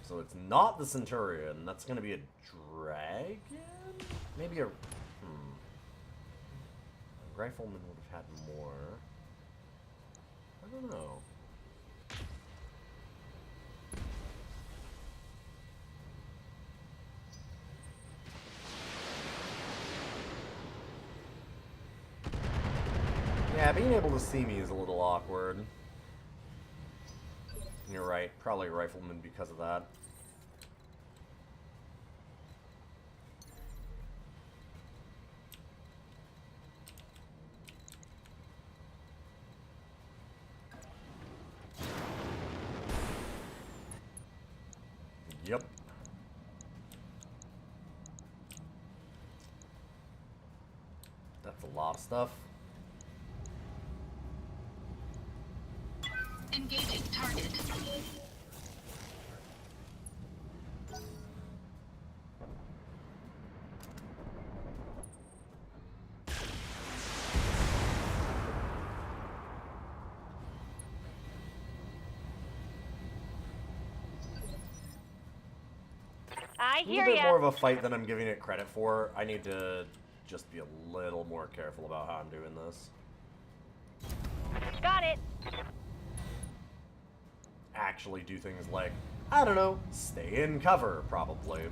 So it's not the Centurion. That's going to be a dragon? Maybe a... A rifleman would have had more. I don't know. Yeah, being able to see me is a little awkward. You're right, probably a rifleman because of that. Yep. That's a lot of stuff. Engaging target. I A hear little bit ya. more of a fight than I'm giving it credit for. I need to just be a little more careful about how I'm doing this. Got it. Actually do things like, I don't know, stay in cover, probably.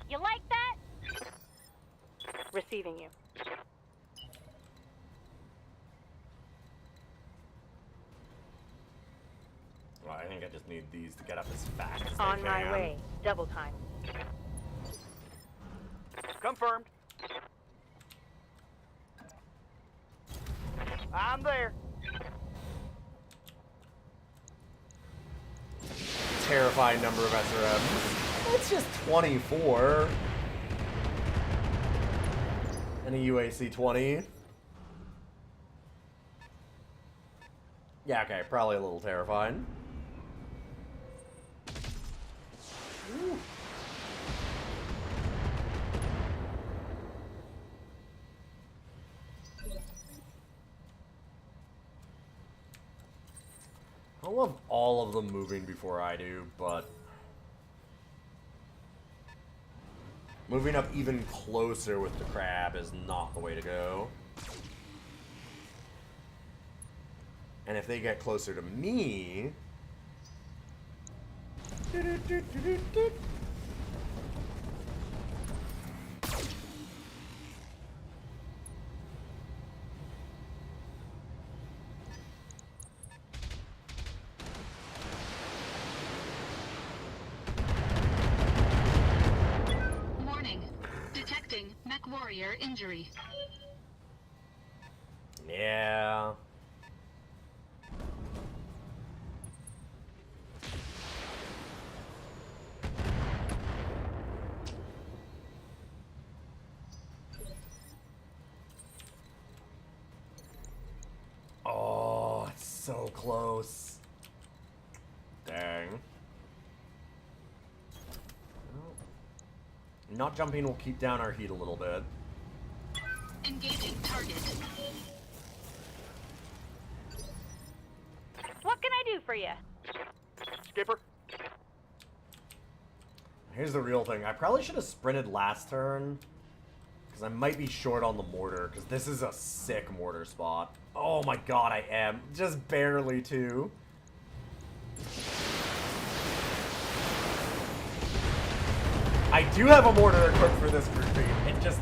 You like that? Receiving you. Well, I think I just need these to get up as fast as On they my can. way. Double time. Confirmed. I'm there. Terrifying number of SRMs. It's just 24. And a UAC-20. Yeah, okay, probably a little terrifying. Ooh. I love all of them moving before I do, but moving up even closer with the crab is not the way to go. And if they get closer to me... Warning. Detecting mech warrior injury. Yeah. Oh, it's so close. Dang. Not jumping will keep down our heat a little bit. Engaging target. What can I do for you? Skipper, Here's the real thing. I probably should have sprinted last turn. Because I might be short on the mortar. Because this is a sick mortar spot. Oh my god, I am. Just barely, too. I do have a mortar equipped for this grouping. It just...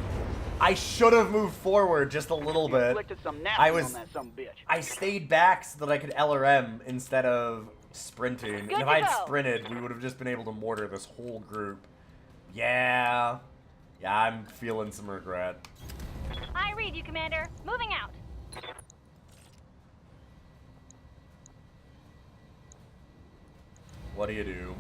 I should have moved forward just a little you bit. inflicted some Uh, I nasty was- on that son of a bitch. I stayed back so that I could LRM instead of sprinting. And Good if to I had go. sprinted, we would have just been able to mortar this whole group. Yeah. Yeah, I'm feeling some regret. I read you, Commander. Moving out. What do you do?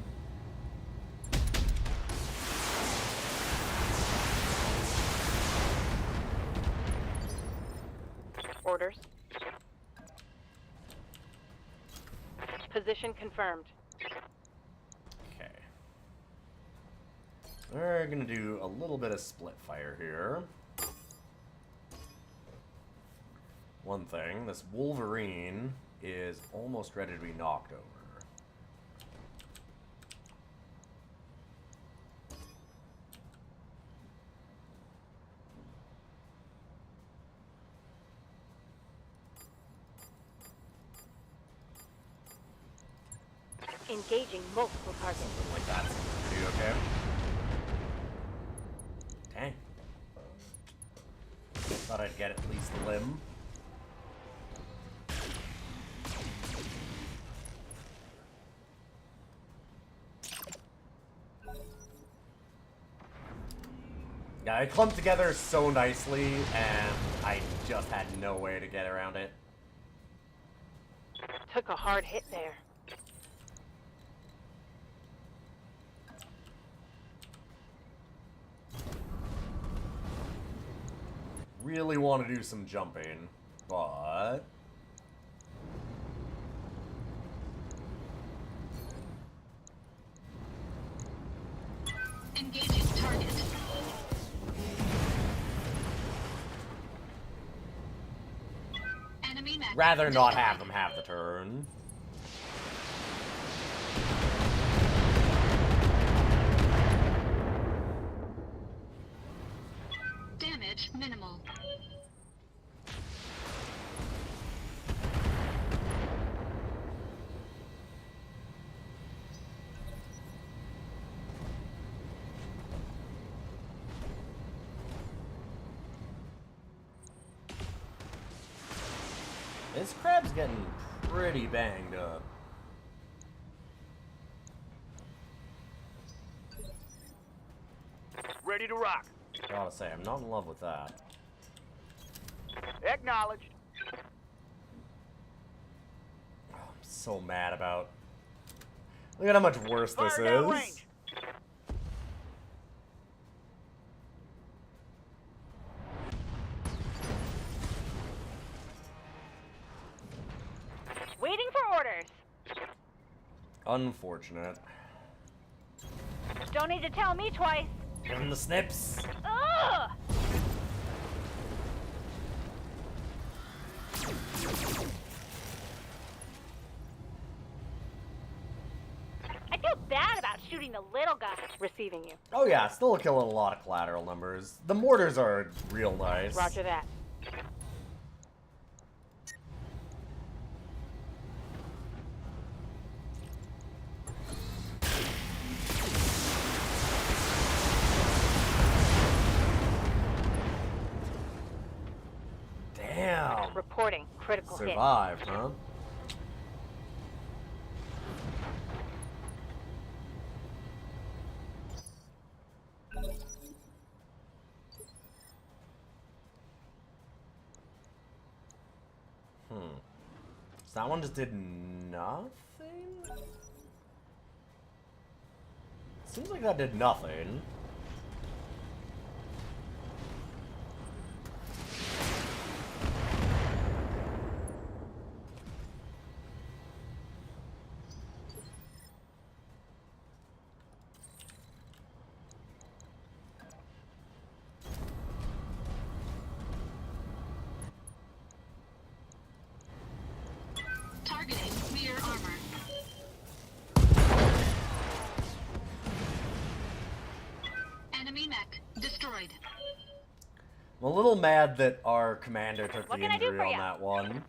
Orders. Position confirmed. Okay. We're gonna do a little bit of split fire here. One thing, this Wolverine is almost ready to be knocked over. Engaging multiple targets. Something like that seems pretty okay. Dang. Thought I'd get at least a limb. Yeah, it clumped together so nicely, and I just had no way to get around it. Took a hard hit there. Really want to do some jumping, but... Engaging target. Enemy mech. rather not have them have the turn. Damage minimal. This crab's getting pretty banged up. Ready to rock. Gotta say, I'm not in love with that. Acknowledged. Oh, I'm so mad about... Look at how much worse this Fire down is. range. Unfortunate. Don't need to tell me twice. Give him the snips. Ugh! I feel bad about shooting the little guy. Receiving you. Oh yeah, still killing a lot of collateral numbers. The mortars are real nice. Roger that. Damn. Reporting. Critical hit. Survived, huh? So that one just did nothing? Seems like that did nothing. Targeting rear armor. Enemy mech destroyed. I'm a little mad that our commander took What the can I do injury for on ya? that one.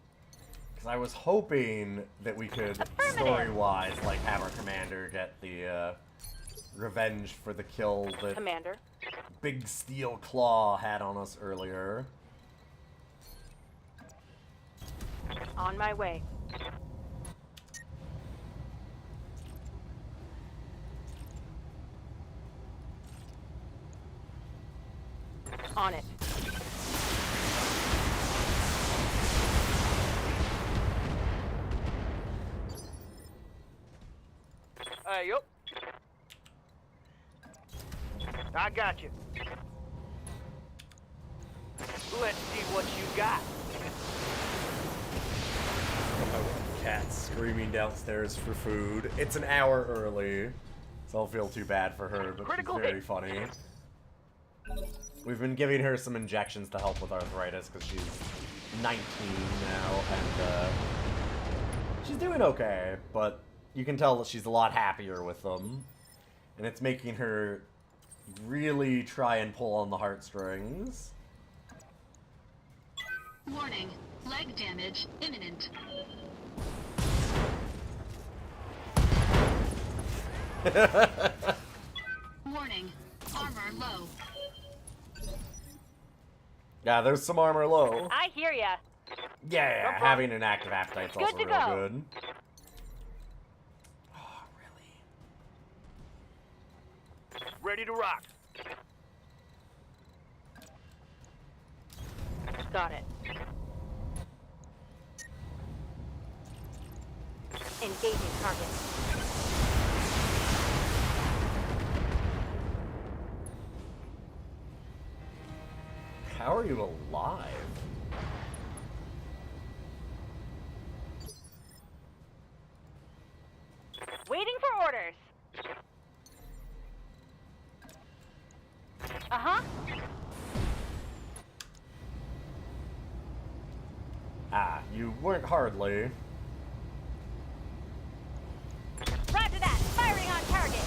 Because I was hoping that we could, Affirmative. story-wise, like, have our commander get the, revenge for the kill that Commander. Big Steel Claw had on us earlier. On my way. On it. Yup. I got you. Let's see what you got. Cat's screaming downstairs for food. It's an hour early, so I'll feel too bad for her, but Critical she's very hit. funny. We've been giving her some injections to help with arthritis because she's 19 now, and she's doing okay, but you can tell that she's a lot happier with them, and it's making her really try and pull on the heartstrings. Warning. Leg damage imminent. Warning. Armor low. Yeah, there's some armor low. I hear ya. Yeah, having an active appetite's Good also to real go. good. Oh, really? Ready to rock. Got it. Engaging target. How are you alive? Waiting for orders. Uh-huh. Ah, you weren't hardly. Roger that. Firing on target.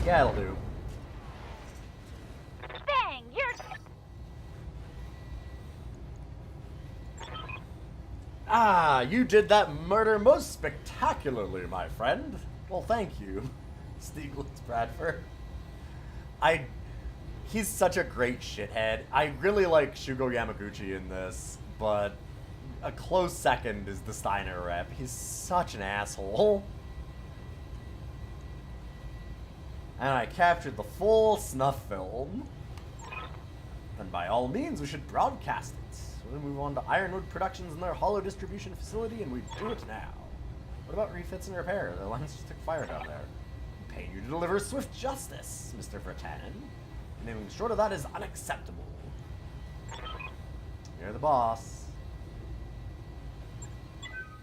Yeah, it'll do. Bang! You're... Ah, you did that murder most spectacularly, my friend. Well, thank you, Stieglitz Bradford. He's such a great shithead. I really like Shugo Yamaguchi in this, but a close second is the Steiner rep. He's such an asshole. And I captured the full snuff film. Then by all means, we should broadcast it. So we move on to Ironwood Productions and their hollow distribution facility, and we do it now. What about refits and repair? The lines just took fire down there. I'm paying you to deliver swift justice, Mr. Vertanen. Anything short of that is unacceptable. You're the boss.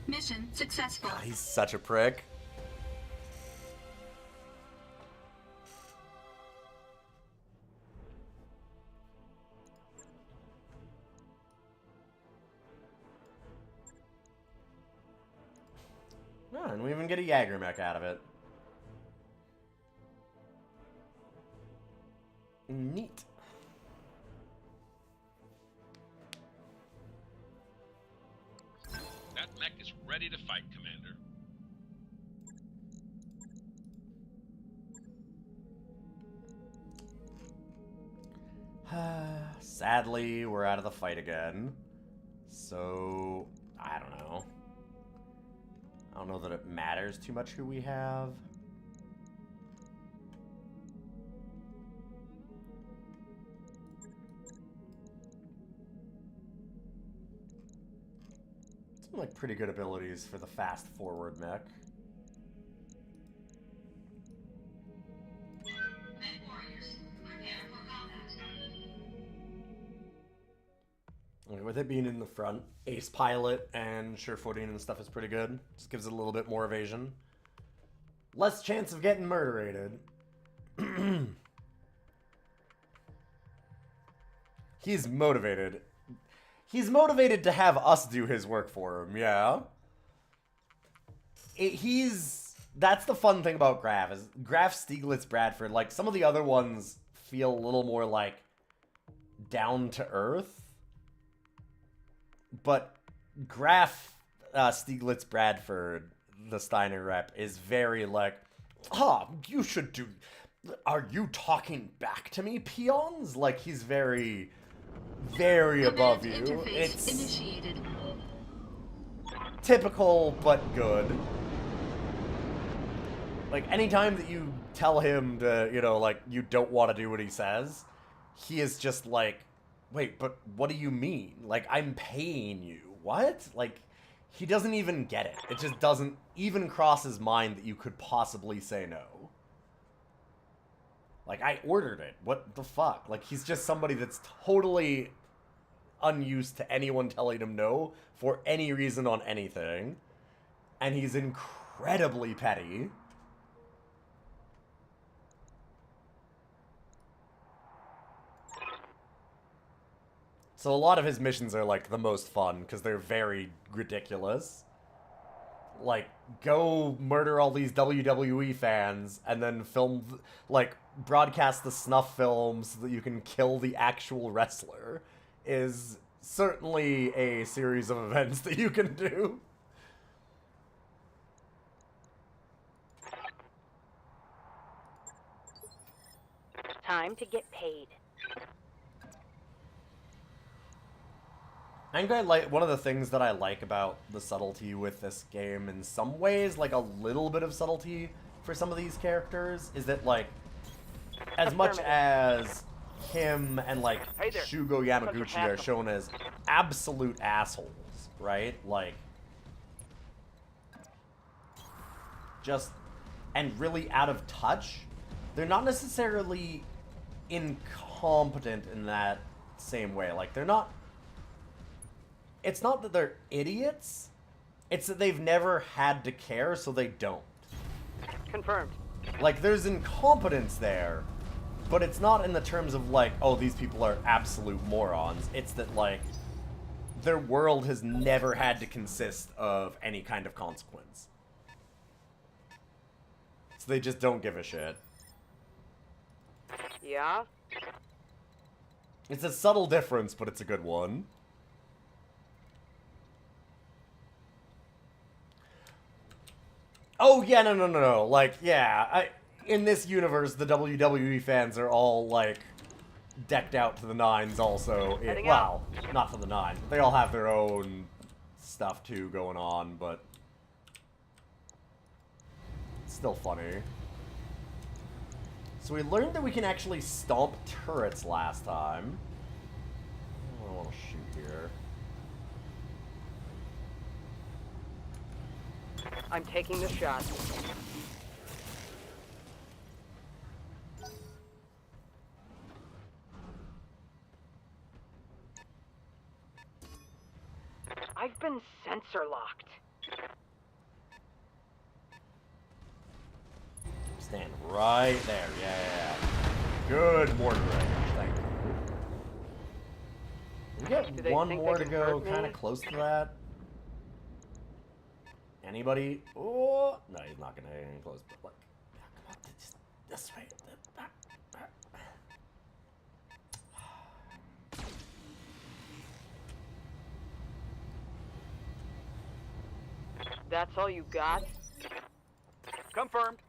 Mission successful. God, he's such a prick. Oh, and we even get a Jaeger mech out of it. Neat. That mech is ready to fight, Commander. Sadly, we're out of the fight again. So, I don't know. I don't know that it matters too much who we have. Some like pretty good abilities for the fast forward mech. With it being in the front, ace pilot and sure footing and stuff is pretty good. Just gives it a little bit more evasion. Less chance of getting murderated. He's motivated. He's motivated to have us do his work for him, yeah. That's the fun thing about Graf, is Graf, Stieglitz, Bradford, like, some of the other ones feel a little more, like, down to earth. But Graf, Stieglitz, Bradford, the Steiner rep, is very like, you should do... Are you talking back to me, peons? Like, he's very, very above you. It's initiated. Typical, but good. Like, anytime that you tell him to, you know, like, you don't want to do what he says, he is just like, wait, but what do you mean? Like, I'm paying you. What? Like, he doesn't even get it. It just doesn't even cross his mind that you could possibly say no. Like, I ordered it. What the fuck? Like, he's just somebody that's totally unused to anyone telling him no for any reason on anything. And he's incredibly petty. So a lot of his missions are, like, the most fun, because they're very ridiculous. Like, go murder all these WWE fans, and then film, like, broadcast the snuff films so that you can kill the actual wrestler, is certainly a series of events that you can do. Time to get paid. I think I like one of the things that I like about the subtlety with this game in some ways, like a little bit of subtlety for some of these characters, is that like as much as him and like Hey there. Shugo Yamaguchi are shown as absolute assholes, right? Like just and really out of touch, they're not necessarily incompetent in that same way. Like they're not. It's not that they're idiots, it's that they've never had to care, so they don't. Confirmed. Like, there's incompetence there, but it's not in the terms of, like, oh, these people are absolute morons. It's that, like, their world has never had to consist of any kind of consequence. So they just don't give a shit. Yeah? It's a subtle difference, but it's a good one. Oh, yeah, no. Like, yeah, in this universe, the WWE fans are all, like, decked out to the nines also. Heading Well, not to the nines, but they all have their own stuff, too, going on, but it's still funny. So we learned that we can actually stomp turrets last time. I don't want to shoot here. I'm taking the shot. I've been sensor locked. Stand right there. Yeah. Good mortar range. Thank you. We Do get they one think more they to can go hurt me? kind of close to that. Anybody? Oh, no, he's not gonna get any close. But look, come on, just this way. That's all you got? Confirmed.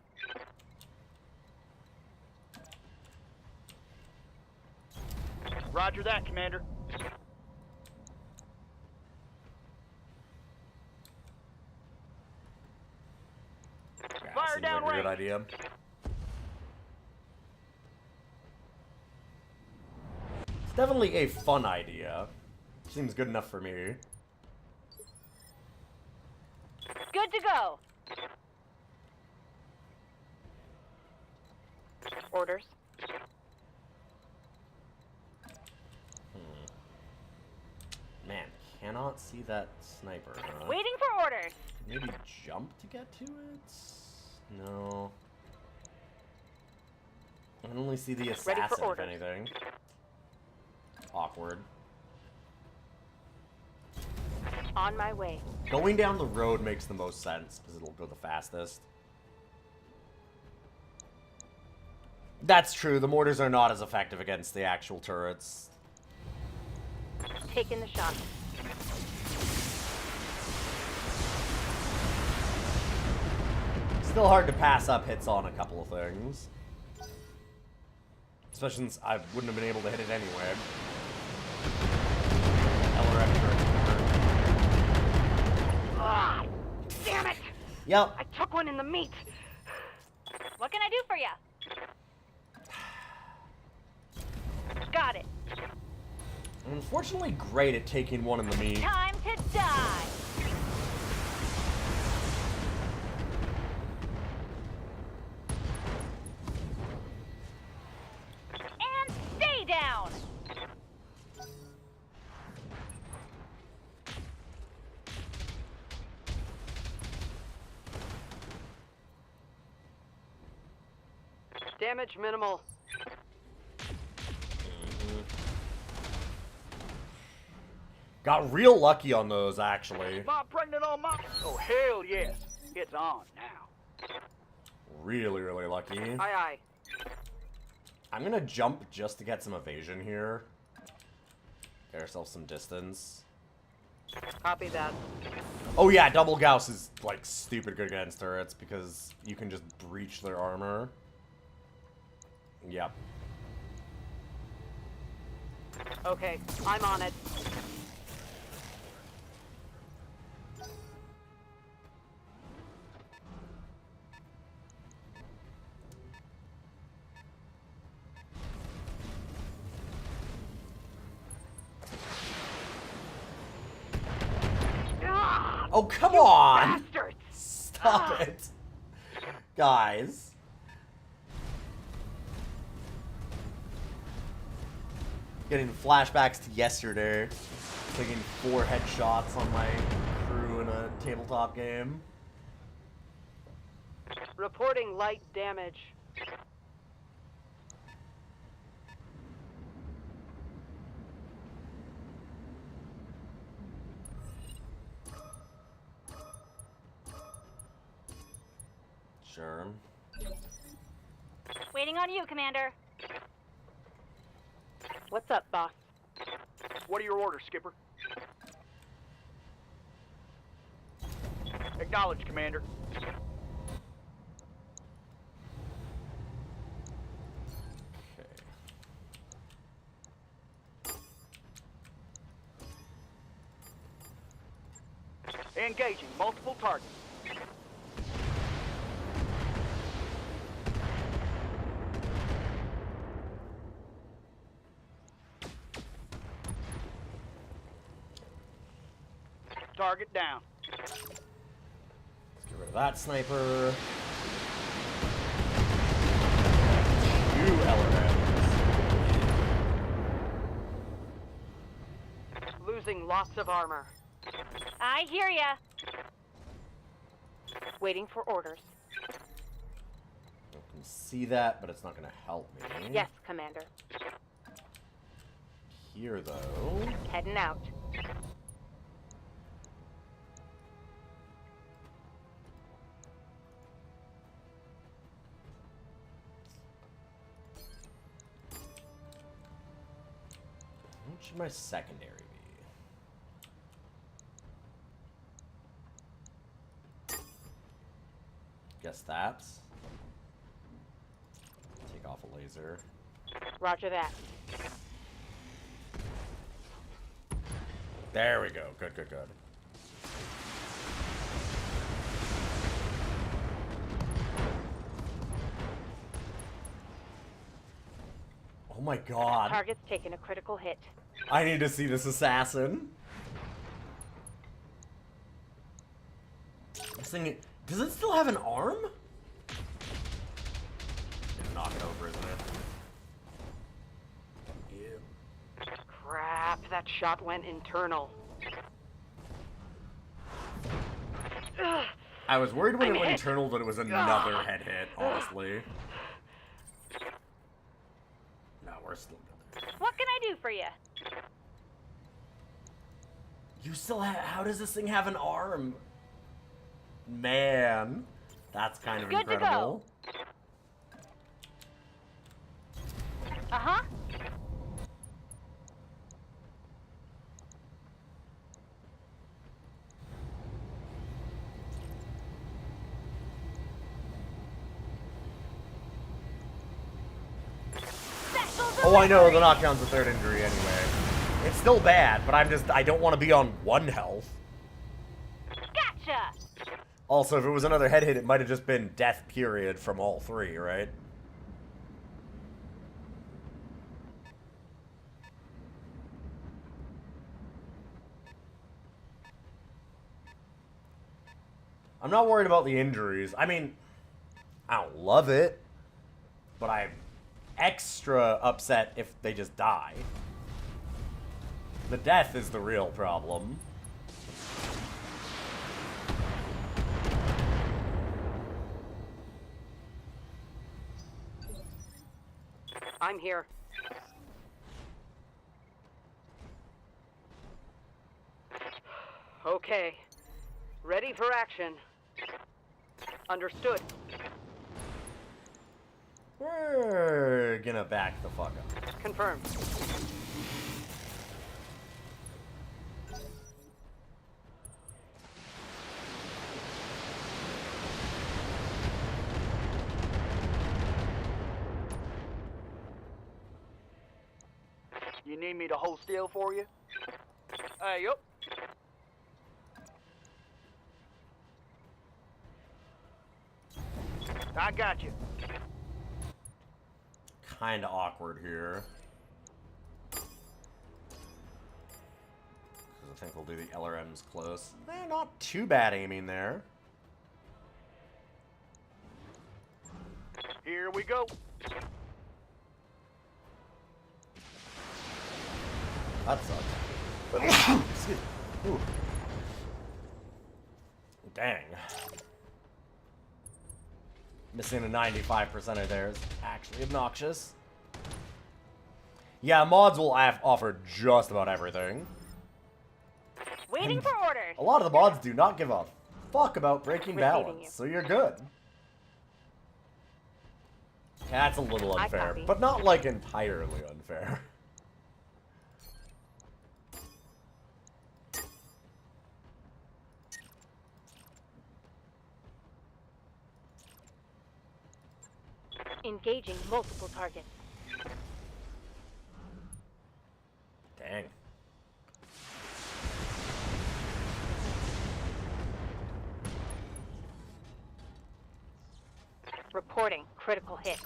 Roger that, Commander. Yeah, Fire seems like a downrange. good idea. It's definitely a fun idea. Seems good enough for me. Good to go. Orders. Man, cannot see that sniper, huh? Waiting for orders. Maybe jump to get to it? No. I can only see the for assassin, if orders. anything. Awkward. On my way. Going down the road makes the most sense, because it'll go the fastest. That's true, the mortars are not as effective against the actual turrets. Taking the shot. Still hard to pass up hits on a couple of things. Especially since I wouldn't have been able to hit it anyway. LRF turret. Ah, damn it! Yep. I took one in the meat. What can I do for you? Got it. I'm unfortunately great at taking one in the meat. Time to die. And stay down. Damage minimal. Got real lucky on those, actually. Mom pregnant on mom? Oh, hell yes. It's on now. Really, really lucky. Aye, aye. I'm gonna jump just to get some evasion here. Get ourselves some distance. Copy that. Oh yeah, double Gauss is, like, stupid good against turrets because you can just breach their armor. Yep. Okay, I'm on it. Ah, Oh, come on! bastards! Stop it. Guys. Getting flashbacks to yesterday. Taking 4 headshots on my crew in a tabletop game. Reporting light damage. Sure. Waiting on you, Commander. What's up, boss? What are your orders, Skipper? Acknowledge, Commander. Engaging multiple targets. Target down. Let's get rid of that sniper. 2 LRMs. Losing lots of armor. I hear ya. Waiting for orders. You can see that, but it's not gonna help me. Yes, Commander. Here, though. Heading out. What should my secondary be? Guess that's. Take off a laser. Roger that. There we go. Good, good, good. Oh my god. Target's taken a critical hit. I need to see this assassin. This thing, does it still have an arm? It's knock it over, isn't it? Ew. Crap, that shot went internal. I was worried when I'm it went hit. internal that it was another head hit, honestly. No, we're still good. What can I do for you? You still have, how does this thing have an arm? Man, that's kind of Good to incredible. Uh-huh. Oh, I know, the knockdown's a third injury anyway. It's still bad, but I don't want to be on 1 health. Gotcha! Also, if it was another head hit, it might have just been death period from all 3, right? I'm not worried about the injuries. I mean, I don't love it, but I'm extra upset if they just die. The death is the real problem. I'm here. Okay. Ready for action. Understood. We're gonna back the fuck up. Confirmed. You need me to hold still for you? Yup. I got you. Kinda awkward here. 'Cause I think we'll do the LRMs close. Not too bad aiming there. Here we go. That sucks. Excuse me. Ooh. Dang. Missing a 95% there is actually obnoxious. Yeah, mods will offer just about everything. Waiting for orders. A lot of the mods do not give a fuck about breaking Receiving balance, you. so you're good. That's a little I unfair, copy. but not like entirely unfair. Engaging multiple targets. Dang. Reporting critical hit.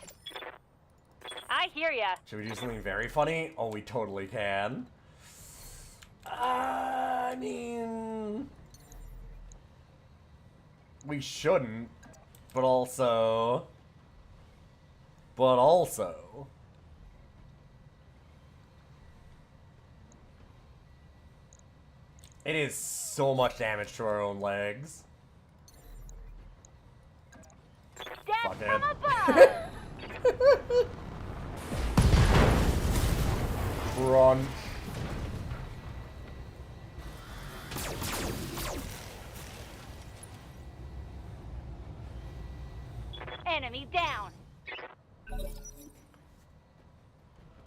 I hear ya. Should we do something very funny? Oh, we totally can. I mean... We shouldn't, but also... But also... It is so much damage to our own legs. Death Fuck from it. above. Brunch. Enemy down.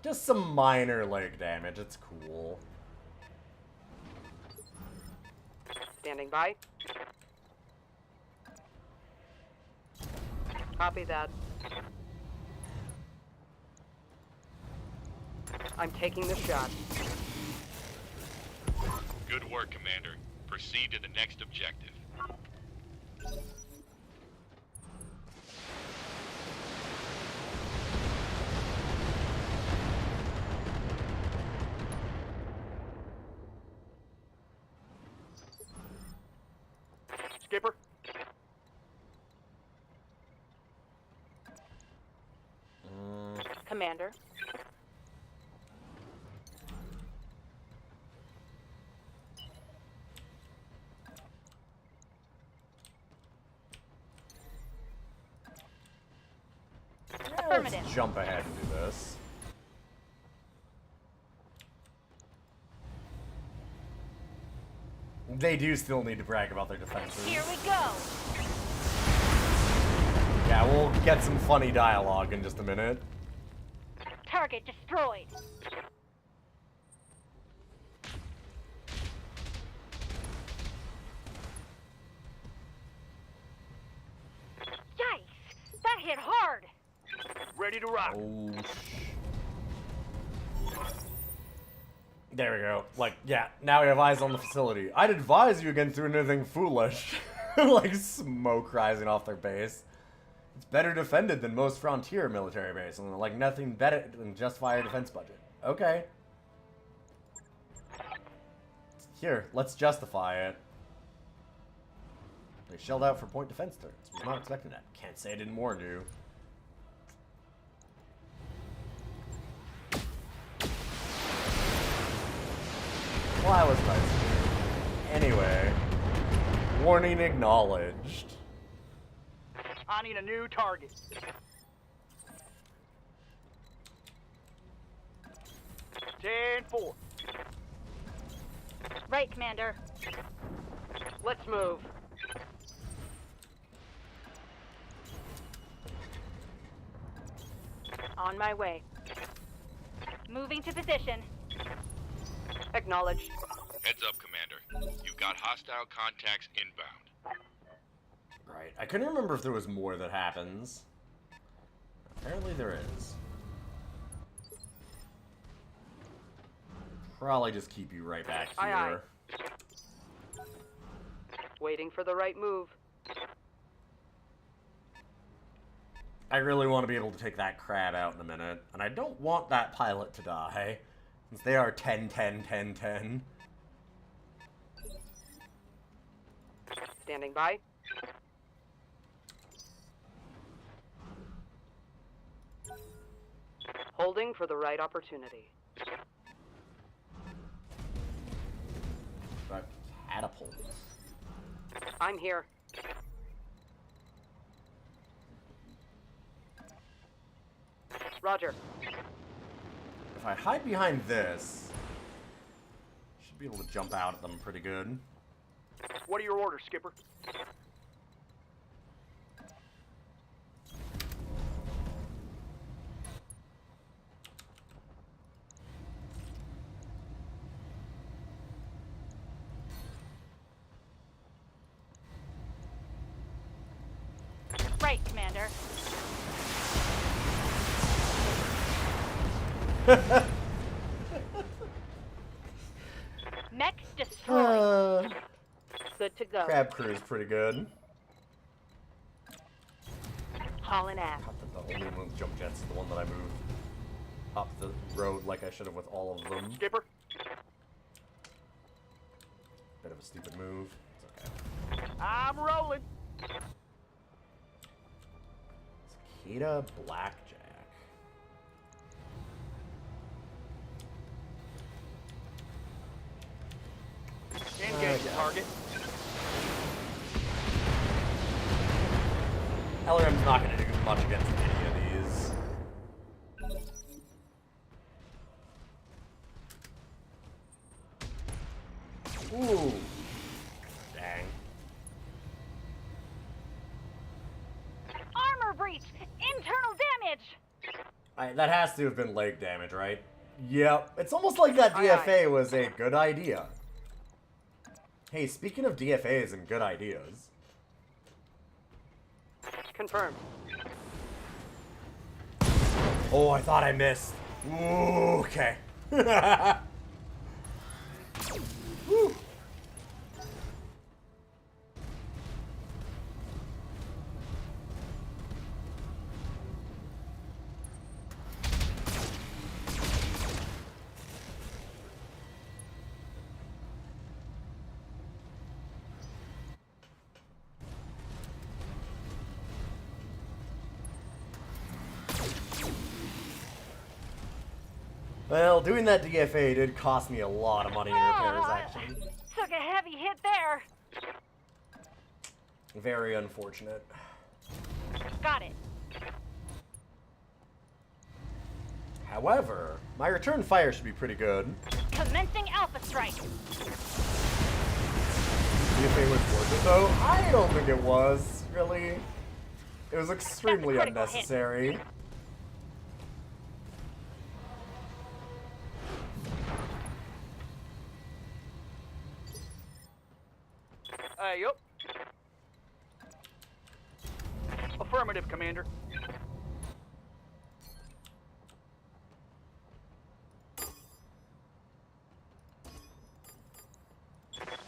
Just some minor leg damage. It's cool. Standing by. Copy that. I'm taking the shot. Good work, Commander. Proceed to the next objective. Skipper? Commander. Affirmative. Let's jump ahead and do this. They do still need to brag about their defenses. Here we go. Yeah, we'll get some funny dialogue in just a minute. Target destroyed. Yikes! That hit hard. Ready to rock. Oh, there we go. Like, yeah, now we have eyes on the facility. I'd advise you against doing anything foolish. Like, smoke rising off their base. It's better defended than most frontier military bases, and like nothing better than justify our defense budget. Okay. Here, let's justify it. They shelled out for point defense turns. Was not expecting that. Can't say I didn't warn you. Well, that was nice. Anyway, warning acknowledged. I need a new target. Ten four. Right, Commander. Let's move. On my way. Moving to position. Acknowledged. Heads up, Commander. You've got hostile contacts inbound. Right. I couldn't remember if there was more that happens. Apparently there is. Probably just keep you right back here. Aye, aye. Waiting for the right move. I really want to be able to take that crab out in a minute. And I don't want that pilot to die. Since they are 10, 10, 10, 10. Standing by. Holding for the right opportunity. But catapult. I'm here. Roger. If I hide behind this, I should be able to jump out at them pretty good. What are your orders, Skipper? Right, Commander. Mech destroyed. Good to go. Crab crew is pretty good. Hauling ass. The only one with jump jets is the one that I moved up the road like I should have with all of them. Skipper? Bit of a stupid move. It's okay. I'm rolling. Cicada Blackjack. Engage target. LRM's not going to do much against any of these. Ooh. Dang. Armor breach! Internal damage! That has to have been leg damage, right? Yep. It's almost like that DFA was a good idea. Hey, speaking of DFAs and good ideas. Confirmed. Oh, I thought I missed. Ooh, okay. Woo. Well, doing that DFA did cost me a lot of money in repairs, actually. Took a heavy hit there. Very unfortunate. Got it. However, my return fire should be pretty good. Commencing Alpha Strike. DFA was worth it, though? I don't think it was, really. It was extremely That's a critical hit. unnecessary. Yup. Affirmative, Commander.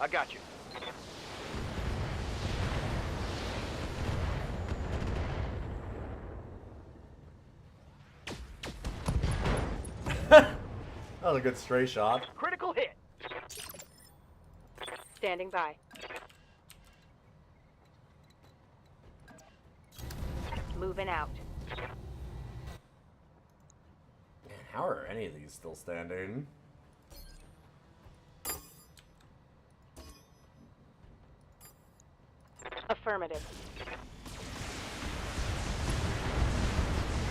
I got you. That was a good stray shot. Critical hit. Standing by. Moving out. Man, how are any of these still standing? Affirmative.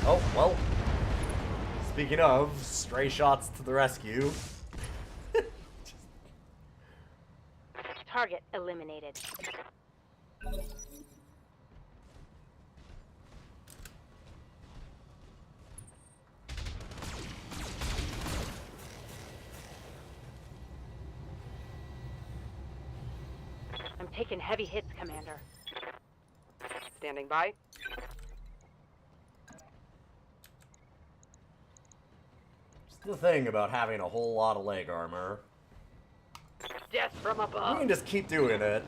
Oh, well. Speaking of, stray shots to the rescue. Target eliminated. I'm taking heavy hits, Commander. Standing by. Just the thing about having a whole lot of leg armor. Death from You above. can just keep doing it.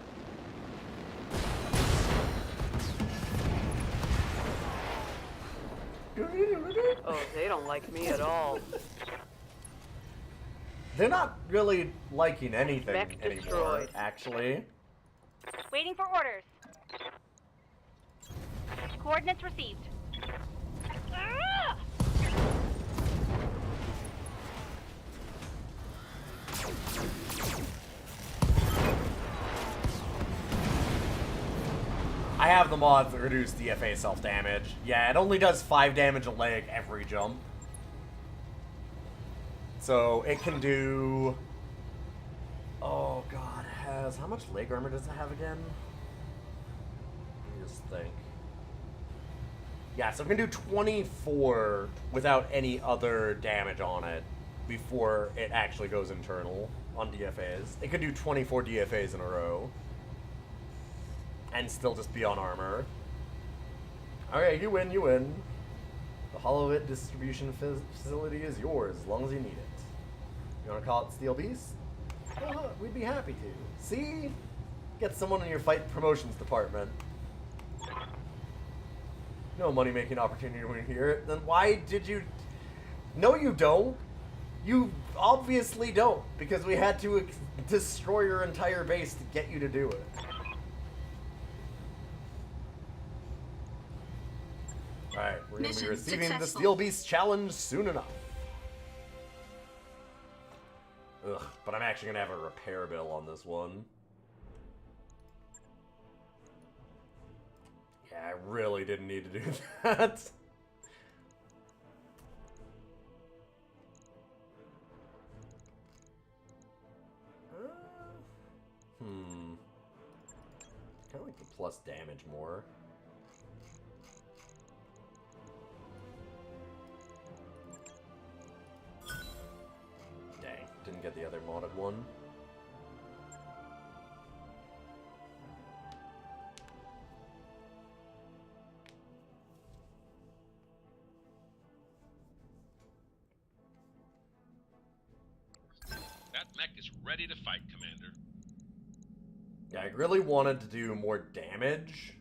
Oh, they don't like me at all. They're not really liking anything Mech anymore, destroyed. actually. Waiting for orders. Coordinates received. Ah! I have the mods that reduce DFA self-damage. Yeah, it only does 5 damage a leg every jump. So it can do... Oh god, it has... How much leg armor does it have again? Let me just think. Yeah, so it can do 24 without any other damage on it before it actually goes internal on DFAs. It could do 24 DFAs in a row. And still just be on armor. Alright, you win, you win. The Hollow It distribution facility is yours, as long as you need it. You want to call it Steel Beast? We'd be happy to. See? Get someone in your fight promotions department. No money-making opportunity when you're here. Then why did you... No, you don't. You obviously don't, because we had to destroy your entire base to get you to do it. Alright, we're going to be Mission receiving the successful. Steel Beast challenge soon enough. Ugh, but I'm actually going to have a repair bill on this one. Yeah, I really didn't need to do that. kind of like the plus damage more. Dang, didn't get the other modded one. That mech is ready to fight, Commander. Yeah, I really wanted to do more damage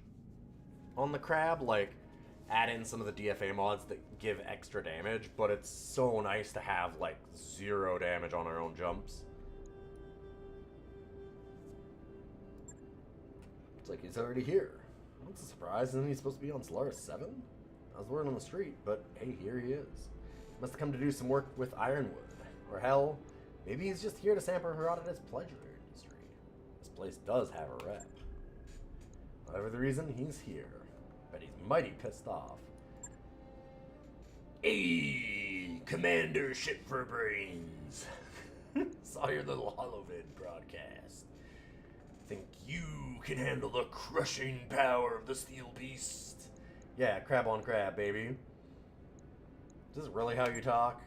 on the crab, like add in some of the DFA mods that give extra damage, but it's so nice to have like 0 damage on our own jumps. It's like he's already here. That's a surprise. Isn't he supposed to be on Solaris 7? I was word on the street, but hey, here he is. Must have come to do some work with Ironwood. Or hell, maybe he's just here to sample Herodotus' pleasure industry. This place does have a rep. Whatever the reason, he's here. Bet he's mighty pissed off. Hey, Commander Ship for Brains. Saw your little holovid broadcast. Think you can handle the crushing power of the Steel Beast? Yeah, crab on crab, baby. Is this really how you talk?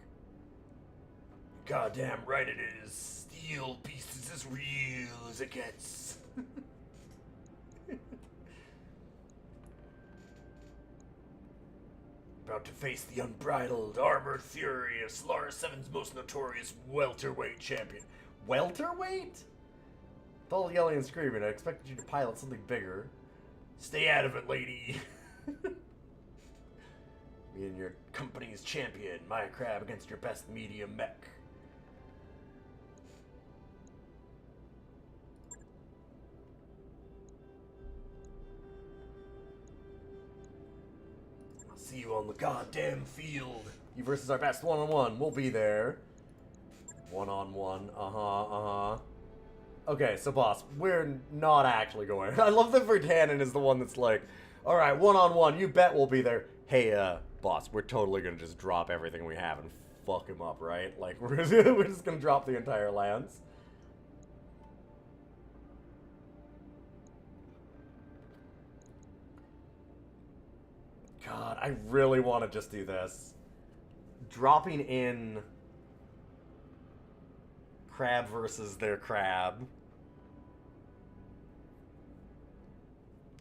Goddamn right it is. Steel Beast is as real as it gets. About to face the unbridled, armored fury of Solaris 7's most notorious welterweight champion. Welterweight? With all yelling and screaming, I expected you to pilot something bigger. Stay out of it, lady. Me and your company's champion, my crab against your best medium mech. I'll see you on the goddamn field. You versus our best one-on-one. We'll be there. One-on-one. Uh-huh. Okay, so boss, we're not actually going. I love that Vertanen is the one that's like, alright, one-on-one, you bet we'll be there. Hey, boss, we're totally gonna just drop everything we have and fuck him up, right? Like, we're just gonna drop the entire lance. God, I really want to just do this. Dropping in crab versus their crab.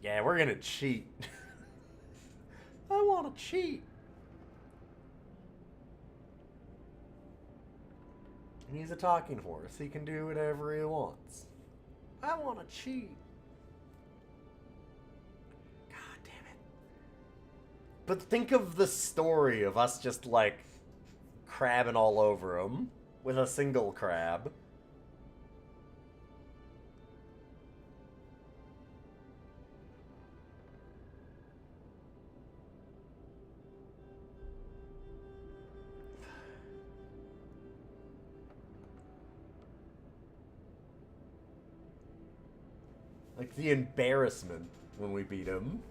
Yeah, we're gonna cheat. I want to cheat. He's a talking horse. He can do whatever he wants. I want to cheat. God damn it. But think of the story of us just, like, crabbing all over him with a single crab. Like, the embarrassment when we beat him.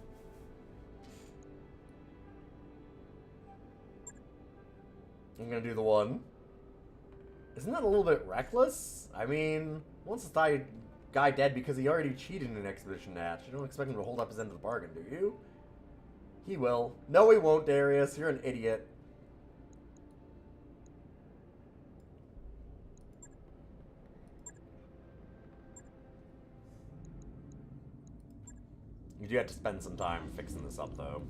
I'm gonna do the one. Isn't that a little bit reckless? I mean, once the guy dead because he already cheated in an expedition match. You don't expect him to hold up his end of the bargain, do you? He will. No, he won't, Darius. You're an idiot. You do have to spend some time fixing this up, though.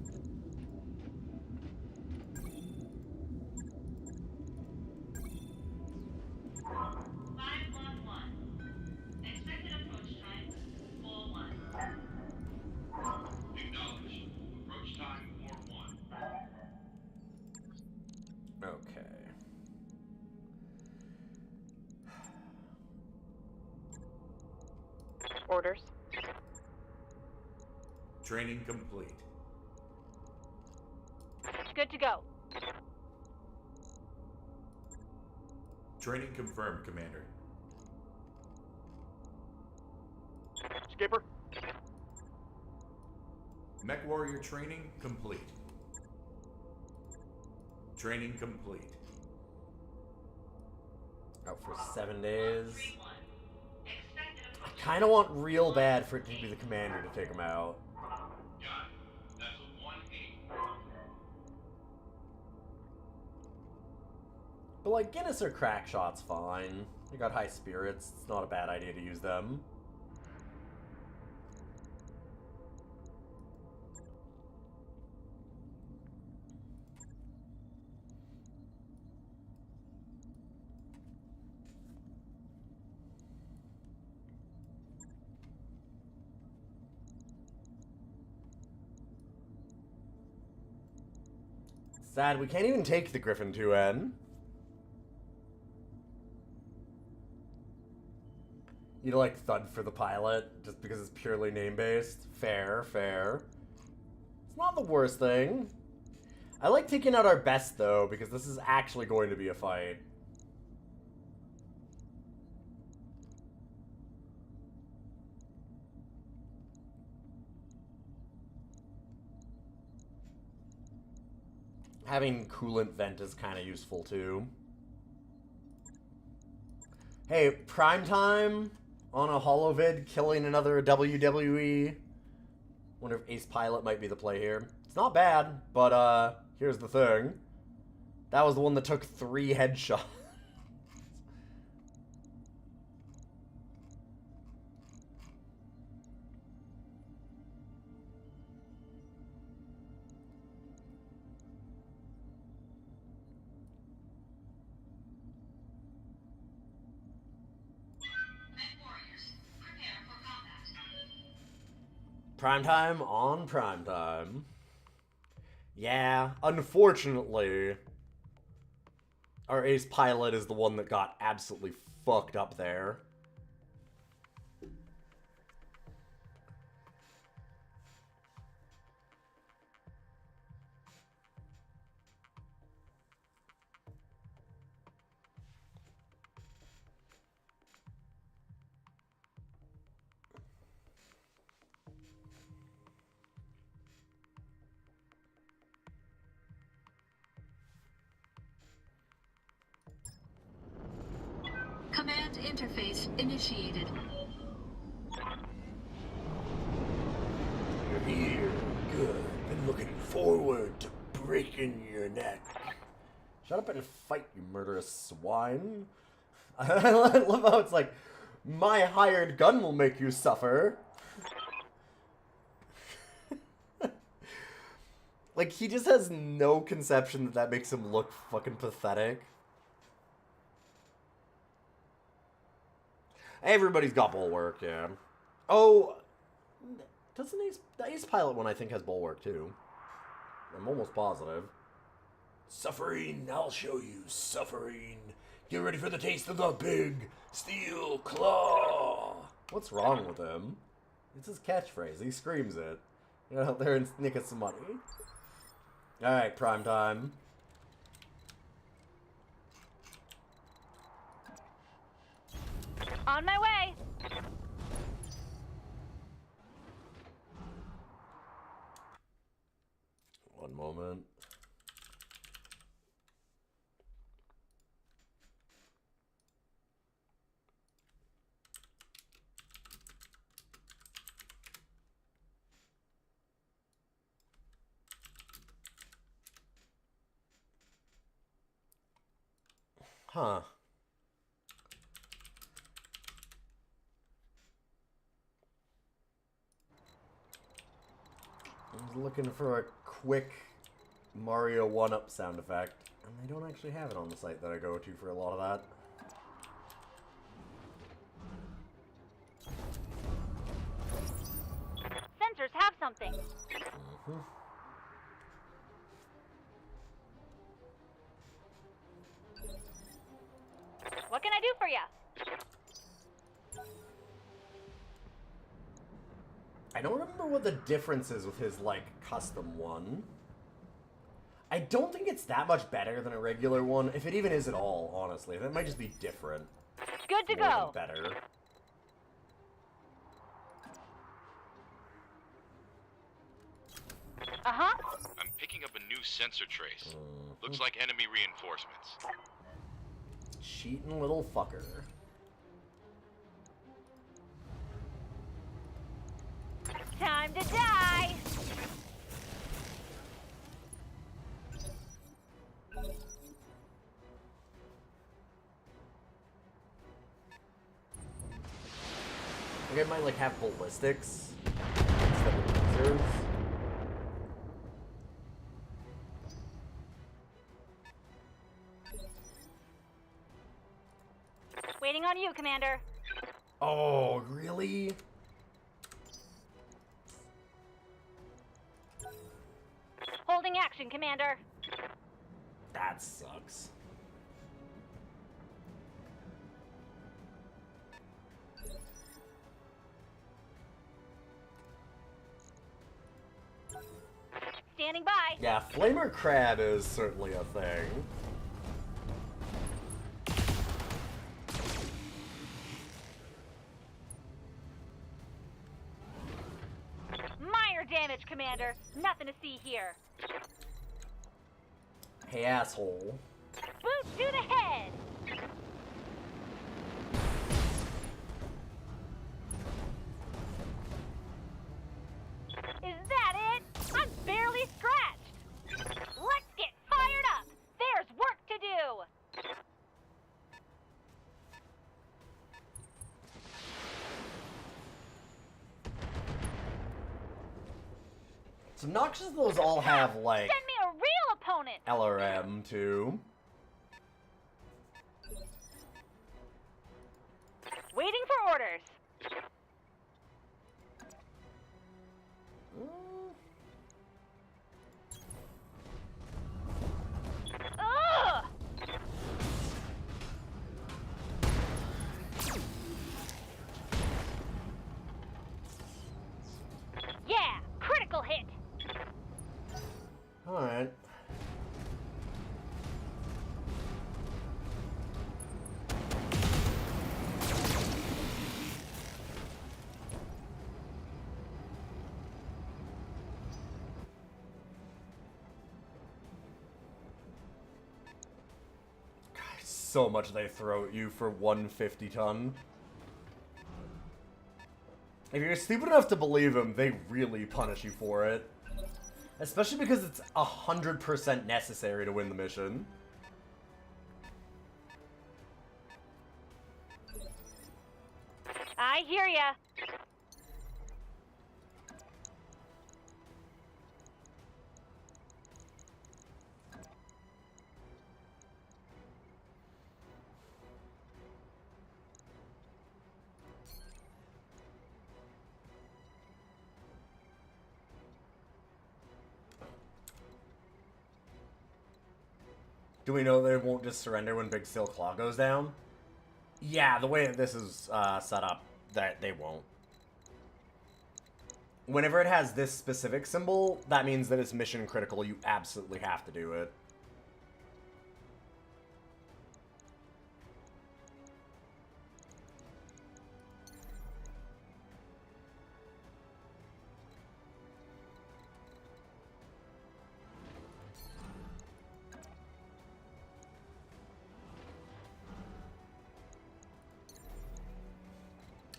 Okay. Orders. Training complete. Good to go. Training confirmed, Commander. Skipper? Mech Warrior training complete. Training complete. Out for 7 days. I kind of want real bad for it to be the commander to take him out. But like Guinness or Crackshot's fine. They got high spirits. It's not a bad idea to use them. Sad, we can't even take the Griffin 2N. You like Thud for the pilot, just because it's purely name-based. Fair, fair. It's not the worst thing. I like taking out our best, though, because this is actually going to be a fight. Having coolant vent is kind of useful, too. Hey, Primetime on a holovid killing another WWE. Wonder if Ace Pilot might be the play here. It's not bad, but here's the thing. That was the one that took 3 headshots. Primetime on Primetime. Yeah, unfortunately, our Ace Pilot is the one that got absolutely fucked up there. Command interface initiated. You're here. Good. Been looking forward to breaking your neck. Shut up and fight, you murderous swine. I love how it's like, my hired gun will make you suffer. Like, he just has no conception that that makes him look fucking pathetic. Everybody's got bulwark, yeah. Oh, doesn't the Ace Pilot one, I think, has bulwark, too. I'm almost positive. Suffering, I'll show you suffering. Get ready for the taste of the big steel claw. What's wrong with him? It's his catchphrase. He screams it. Get out there and sneak us some money. Alright, Primetime. On my way. One moment. Huh. I was looking for a quick Mario 1-up sound effect, and they don't actually have it on the site that I go to for a lot of that. Sensors have something. Mm-hmm. What can I do for you? I don't remember what the difference is with his, like, custom one. I don't think it's that much better than a regular one, if it even is at all, honestly. That might just be different. Good to more go. than better. Uh-huh. I'm picking up a new sensor trace. Looks like enemy reinforcements. Cheating little fucker. Time to die! I think I might like have ballistics instead of lasers. Waiting on you, Commander. Oh, really? Holding action, Commander. That sucks. Standing by. Yeah, Flamer Crab is certainly a thing. Minor damage, Commander. Nothing to see here. Hey, asshole. Boot to the head. Is that it? I'm barely scratched. Let's get fired up. There's work to do. It's obnoxious those all have, like, Send me a real opponent. LRM, too. Waiting for orders. Ugh! Yeah, critical hit. Alright. God, so much they throw at you for 150 ton. If you're stupid enough to believe them, they really punish you for it. Especially because it's 100% necessary to win the mission. I hear ya. Do we know they won't just surrender when Big Steel Claw goes down? Yeah, the way that this is set up, that they won't. Whenever it has this specific symbol, that means that it's mission critical. You absolutely have to do it.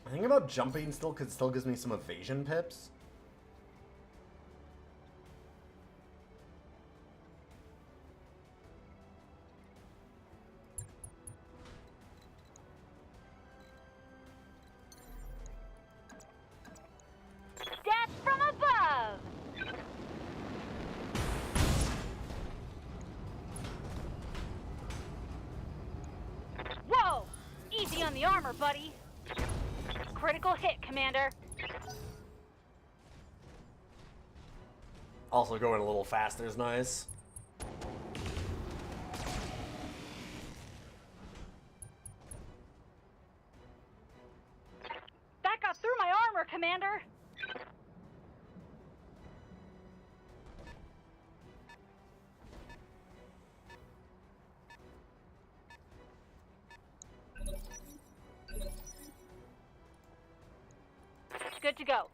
I think about jumping still, because it still gives me some evasion pips. Death from above. Whoa! Easy on the armor, buddy. Critical hit, Commander. Also going a little faster is nice. That got through my armor, Commander. Good to go.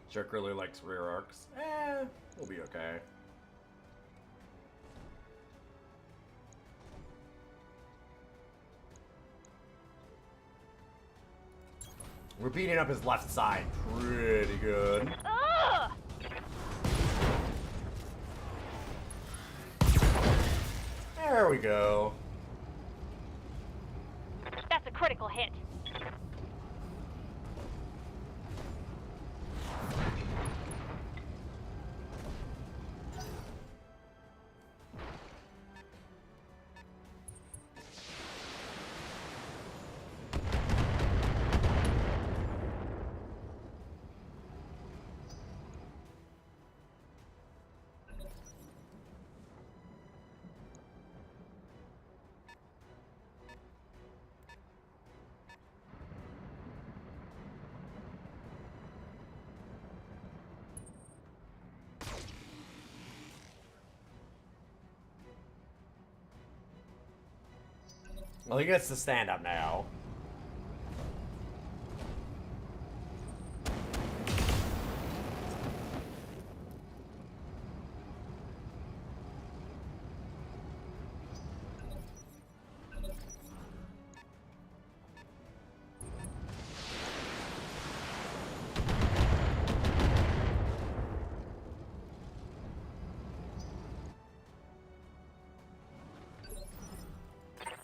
Jerk really likes rear arcs. We'll be okay. We're beating up his left side pretty good. Ugh! There we go. That's a critical hit. Well, he gets to stand up now.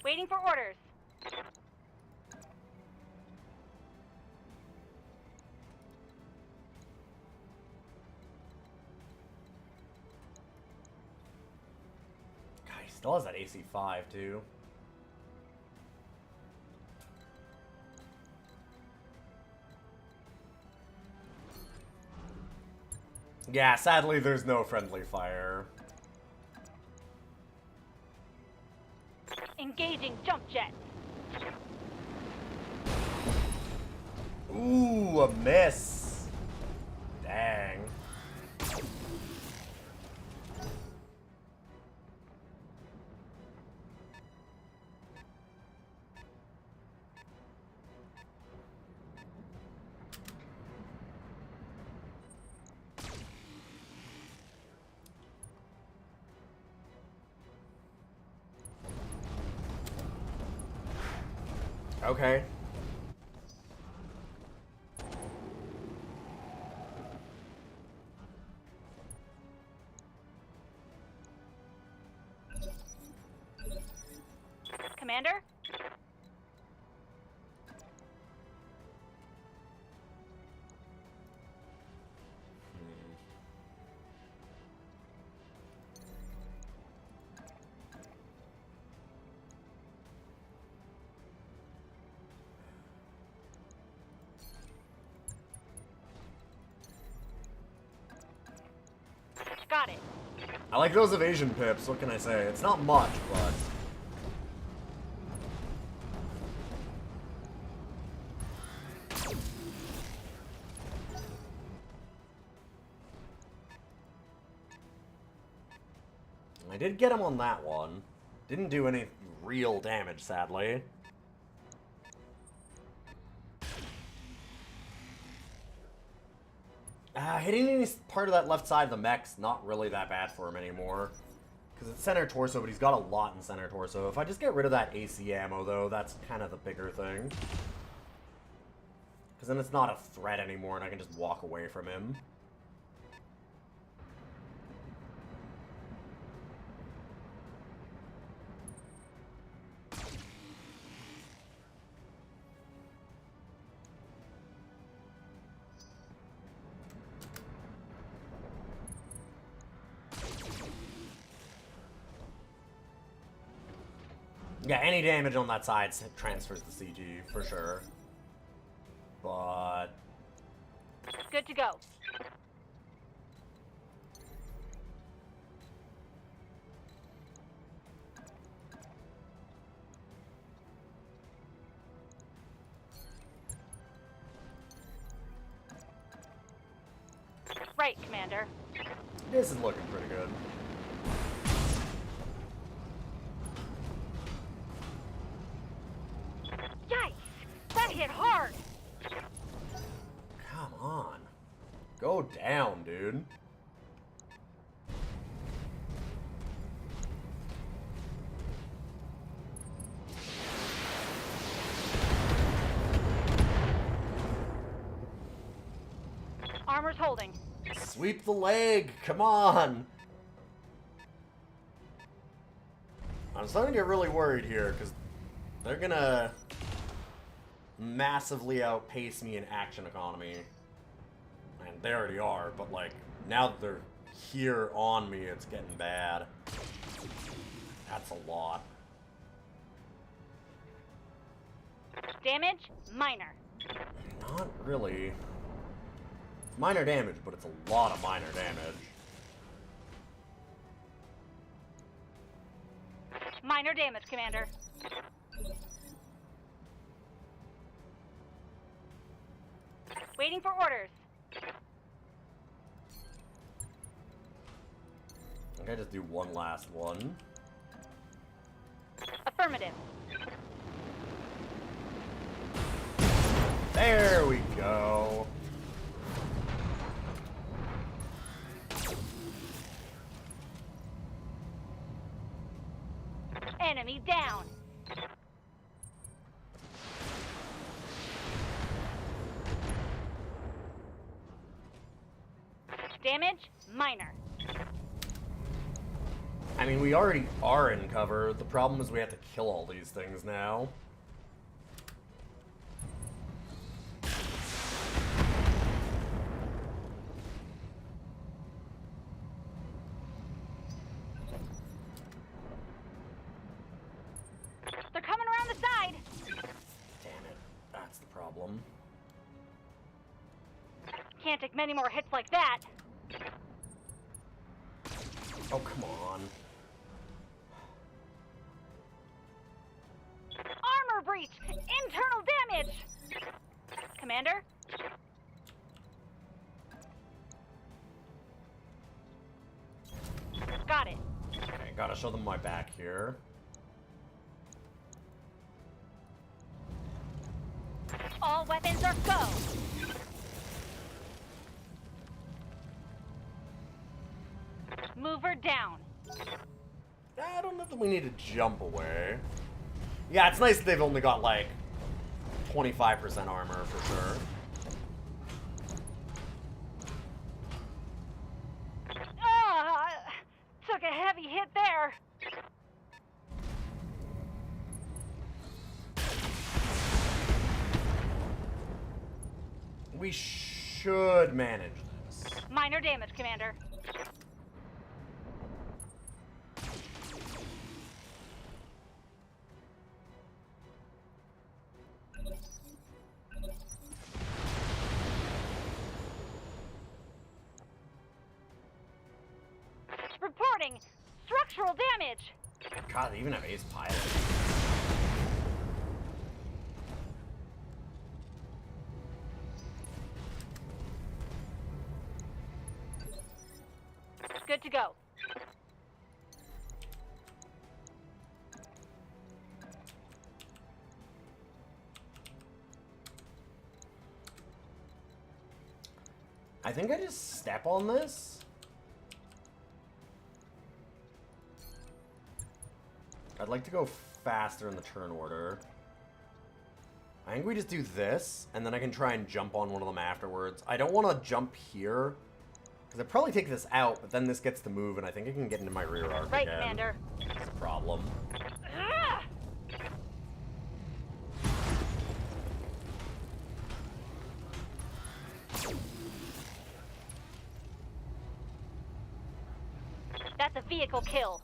Waiting for orders. God, he still has that AC5 too. Yeah, sadly there's no friendly fire. Engaging jump jets. Ooh, a miss. Dang. Okay. Commander? Got it. I like those evasion pips, what can I say? It's not much, but... I did get him on that one. Didn't do any real damage, sadly. Hitting any part of that left side of the mech's not really that bad for him anymore. Because it's center torso, but he's got a lot in center torso. If I just get rid of that AC ammo, though, that's kind of the bigger thing. Because then it's not a threat anymore, and I can just walk away from him. Yeah, any damage on that side transfers the CG, for sure. But... Good to go. Right, Commander. this is looking pretty good. Yikes! That hit hard! Come on. Go down, dude. holding. Sweep the leg! Come on! I'm starting to get really worried here, because they're gonna massively outpace me in action economy. And they already are, but like, now that they're here on me, it's getting bad. That's a lot. Damage, minor. Not really. Minor damage, but it's a lot of minor damage. Minor damage, Commander. Waiting for orders. I think I just do one last one. Affirmative. There we go. Enemy down. Damage, minor. I mean, we already are in cover. The problem is we have to kill all these things now. They're coming around the side. Damn it. That's the problem. Can't take many more hits like that. Oh, come on. Armor breach! Internal damage! Commander? Got it. Okay, gotta show them my back here. All weapons are go! Mover down. I don't know that we need to jump away. Yeah, it's nice that they've only got, like, 25% armor for sure. Took a heavy hit there. We should manage this. Minor damage, Commander. Reporting structural damage. God, they even have ace pilot. Good to go. I think I just step on this. I'd like to go faster in the turn order. I think we just do this, and then I can try and jump on one of them afterwards. I don't want to jump here, because I'd probably take this out, but then this gets to move, and I think I can get into my rear arc Right, again. Commander. That's a problem. Ah! That's a vehicle kill.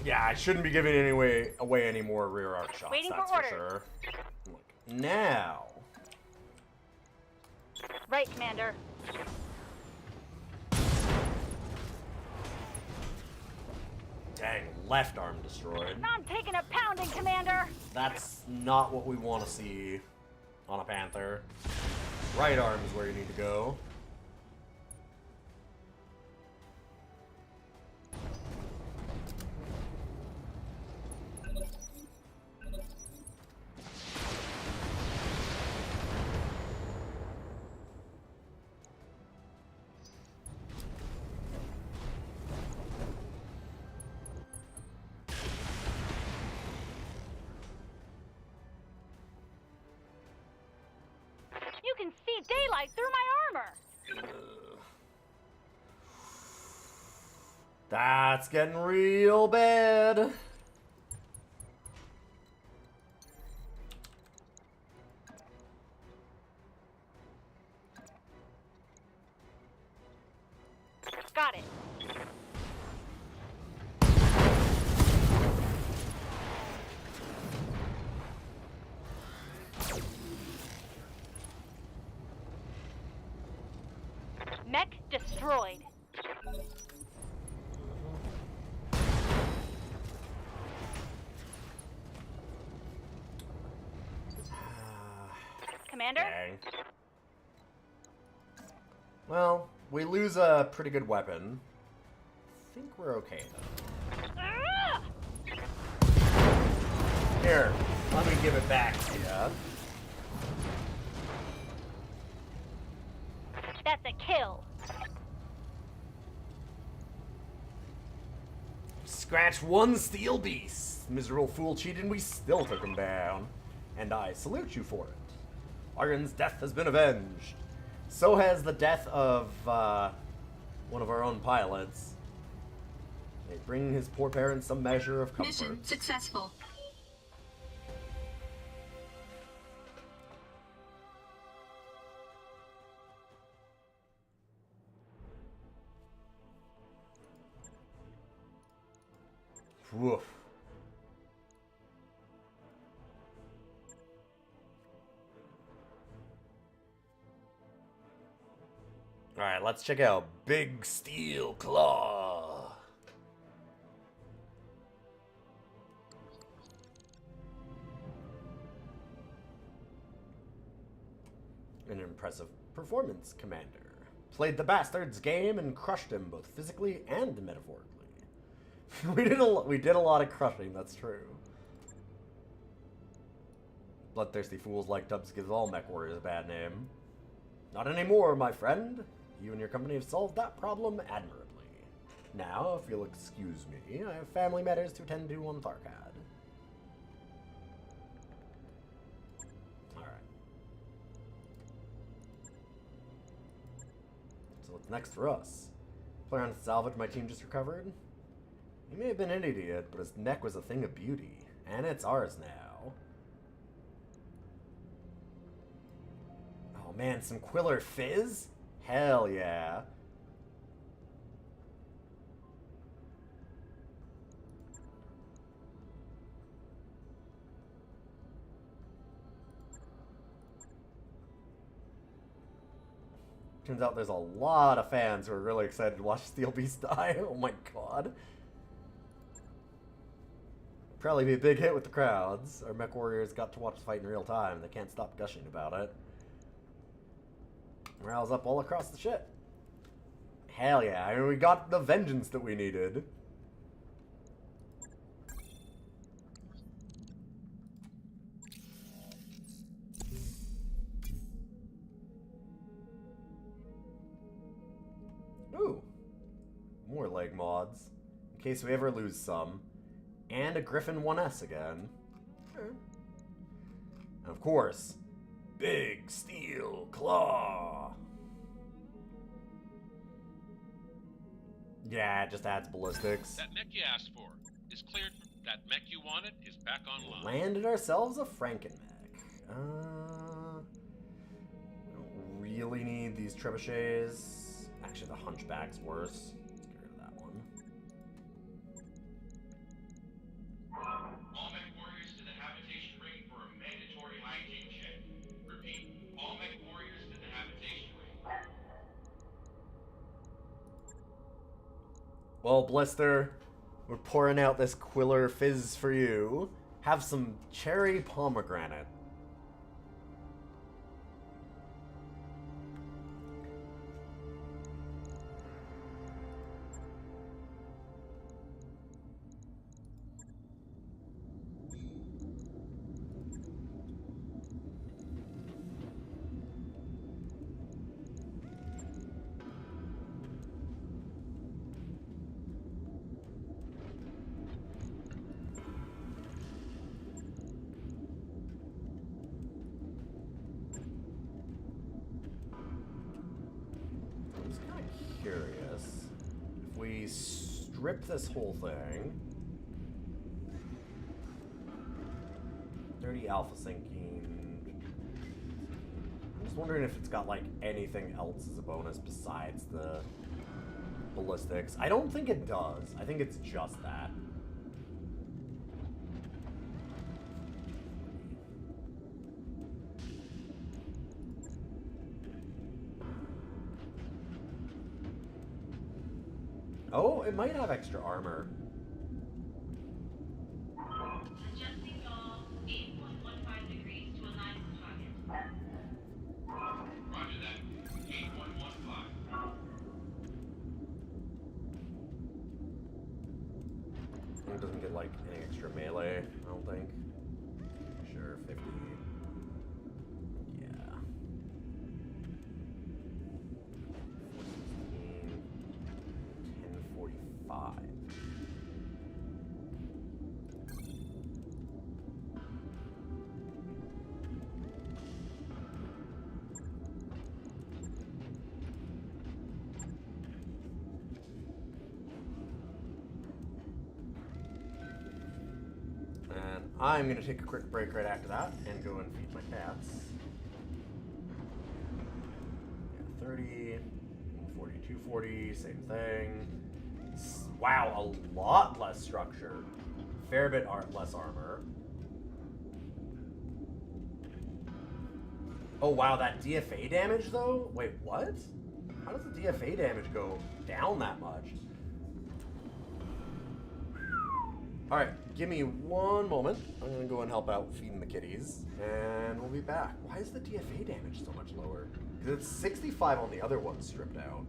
Yeah, I shouldn't be giving away any more rear arc shots, Waiting for that's for orders. sure. Look, now. Right, Commander. Dang, left arm destroyed. I'm taking a pounding, Commander. That's not what we want to see on a Panther. Right arm is where you need to go. can see daylight through my armor. That's getting real bad. Got it. Mech destroyed. Commander? Dang. Well, we lose a pretty good weapon. I think we're okay, though. Ah! Here, let me give it back to you. That's a kill. Scratch one steel beast. Miserable fool cheated and we still took him down. And I salute you for it. Argon's death has been avenged. So has the death of one of our own pilots. They bring his poor parents some measure of comfort. Mission successful. Woof. Alright, let's check out Big Steel Claw. An impressive performance, Commander. Played the bastard's game and crushed him both physically and metaphorically. we did a lot of crushing, that's true. Bloodthirsty fools like Dubs give all mech warriors a bad name. Not anymore, my friend. You and your company have solved that problem admirably. Now, if you'll excuse me, I have family matters to attend to on Tharkad. Alright. So what's next for us? Plan on salvage my team just recovered? He may have been an idiot, but his neck was a thing of beauty. And it's ours now. Oh man, some Quiller Fizz? Hell yeah. Turns out there's a lot of fans who are really excited to watch Steel Beast die. Oh my god. Probably be a big hit with the crowds. Our mech warriors got to watch the fight in real time. They can't stop gushing about it. Morale's up all across the ship. Hell yeah. I mean, we got the vengeance that we needed. Ooh. More leg mods. In case we ever lose some. And a Griffin 1S again. And of course, Big Steel Claw. Yeah, it just adds ballistics. That mech you asked for is cleared. That mech you wanted is back online. Landed ourselves a Frankenmech. We don't really need these trebuchets. Actually, the Hunchback's worse. Let's get rid of that one. All mech warriors to the habitation ring for a mandatory hygiene check. Repeat, all mech warriors to the habitation ring. Well, Blister, we're pouring out this Quiller Fizz for you. Have some cherry pomegranate. we strip this whole thing. 30 alpha syncing. I'm just wondering if it's got like anything else as a bonus besides the ballistics. I don't think it does. I think it's just that. Oh, it might have extra armor. Adjusting yaw 8.15 degrees to align with target. Roger that. 8.15. It doesn't get like any extra melee, I don't think. Sure, 50. Yeah. 1045. And I'm going to take a quick break right after that and go and feed my cats. Yeah, 30, 42, 40, same thing. Wow, a lot less structure. Fair bit less armor. Oh wow, that DFA damage though? Wait, what? How does the DFA damage go down that much? Alright, give me one moment. I'm gonna go and help out feeding the kitties, and we'll be back. Why is the DFA damage so much lower? Because it's 65 on the other one stripped out.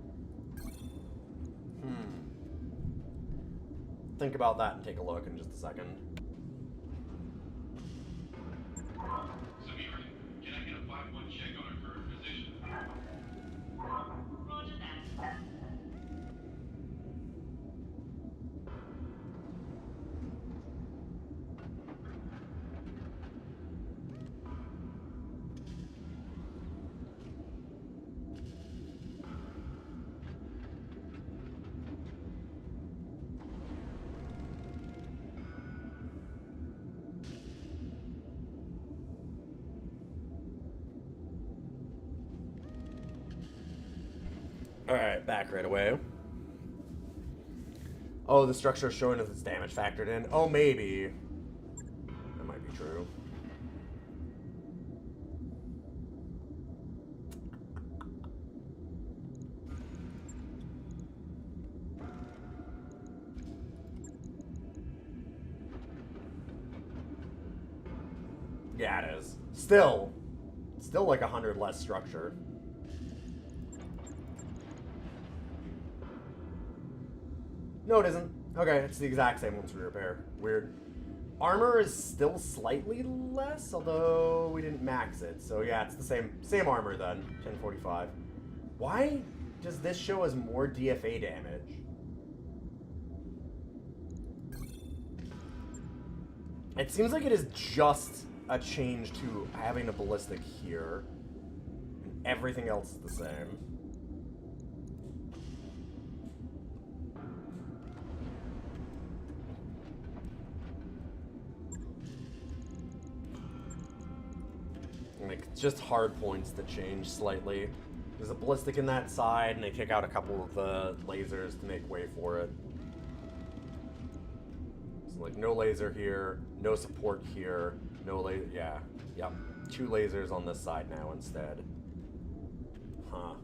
Think about that and take a look in just a second. Samira, can I get a 5-1 check on our current position? Roger that. Alright, back right away. Oh, the structure is showing us its damage factored in. Oh, maybe. That might be true. Yeah, it is. Still like 100 less structure. No, it isn't. Okay, it's the exact same once we repair. Weird. Armor is still slightly less, although we didn't max it. So yeah, it's the same armor then. 1045. Why does this show us more DFA damage? It seems like it is just a change to having a ballistic here. And everything else is the same. Like, it's just hard points that change slightly. There's a ballistic in that side, and they take out a couple of the lasers to make way for it. So, like, no laser here, no support here, no laser. Yeah, yep. 2 lasers on this side now instead. Huh.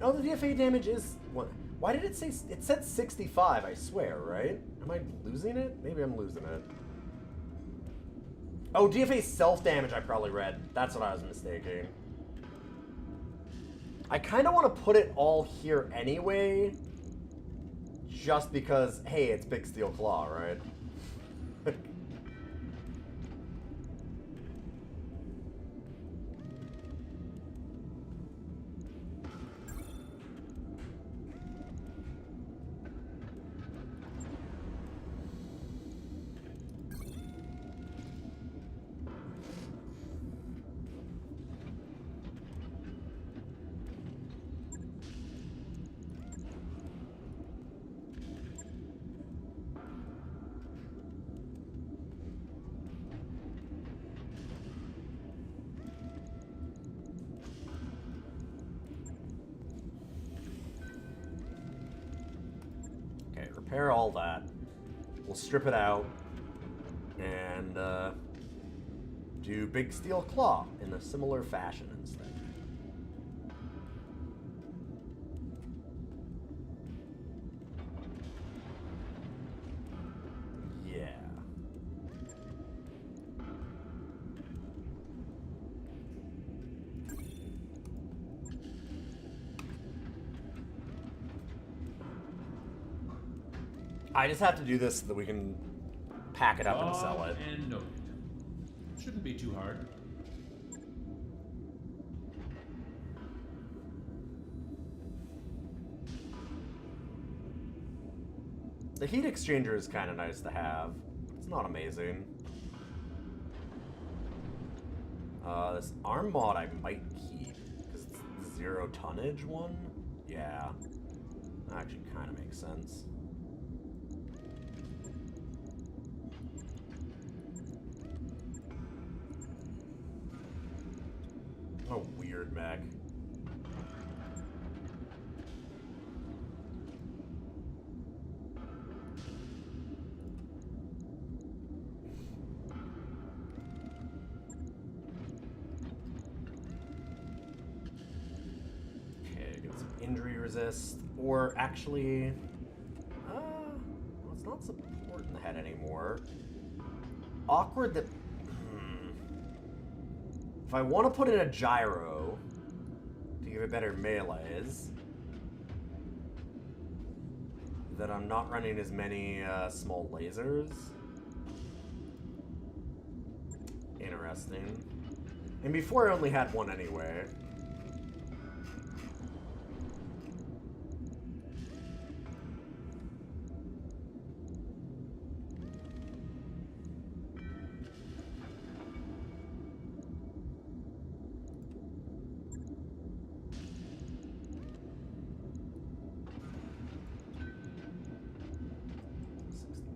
Oh, the DFA damage is... What? Why did it say... It said 65, I swear, right? Am I losing it? Maybe I'm losing it. Oh, DFA self-damage I probably read. That's what I was mistaking. I kind of want to put it all here anyway. Just because, hey, it's Big Steel Claw, right? repair all that. We'll strip it out and do Big Steel Claw in a similar fashion instead. Yeah. I just have to do this so that we can pack it up and sell it. And noted. Shouldn't be too hard. The heat exchanger is kind of nice to have. It's not amazing. This arm mod I might keep because it's the 0 tonnage one. Yeah, that actually kind of makes sense. Oh, weird mech. Okay, get some injury resist, or actually, well, it's not support in the head anymore. Awkward that. If I want to put in a gyro to give it better melees, then I'm not running as many small lasers. Interesting. And before I only had one anyway.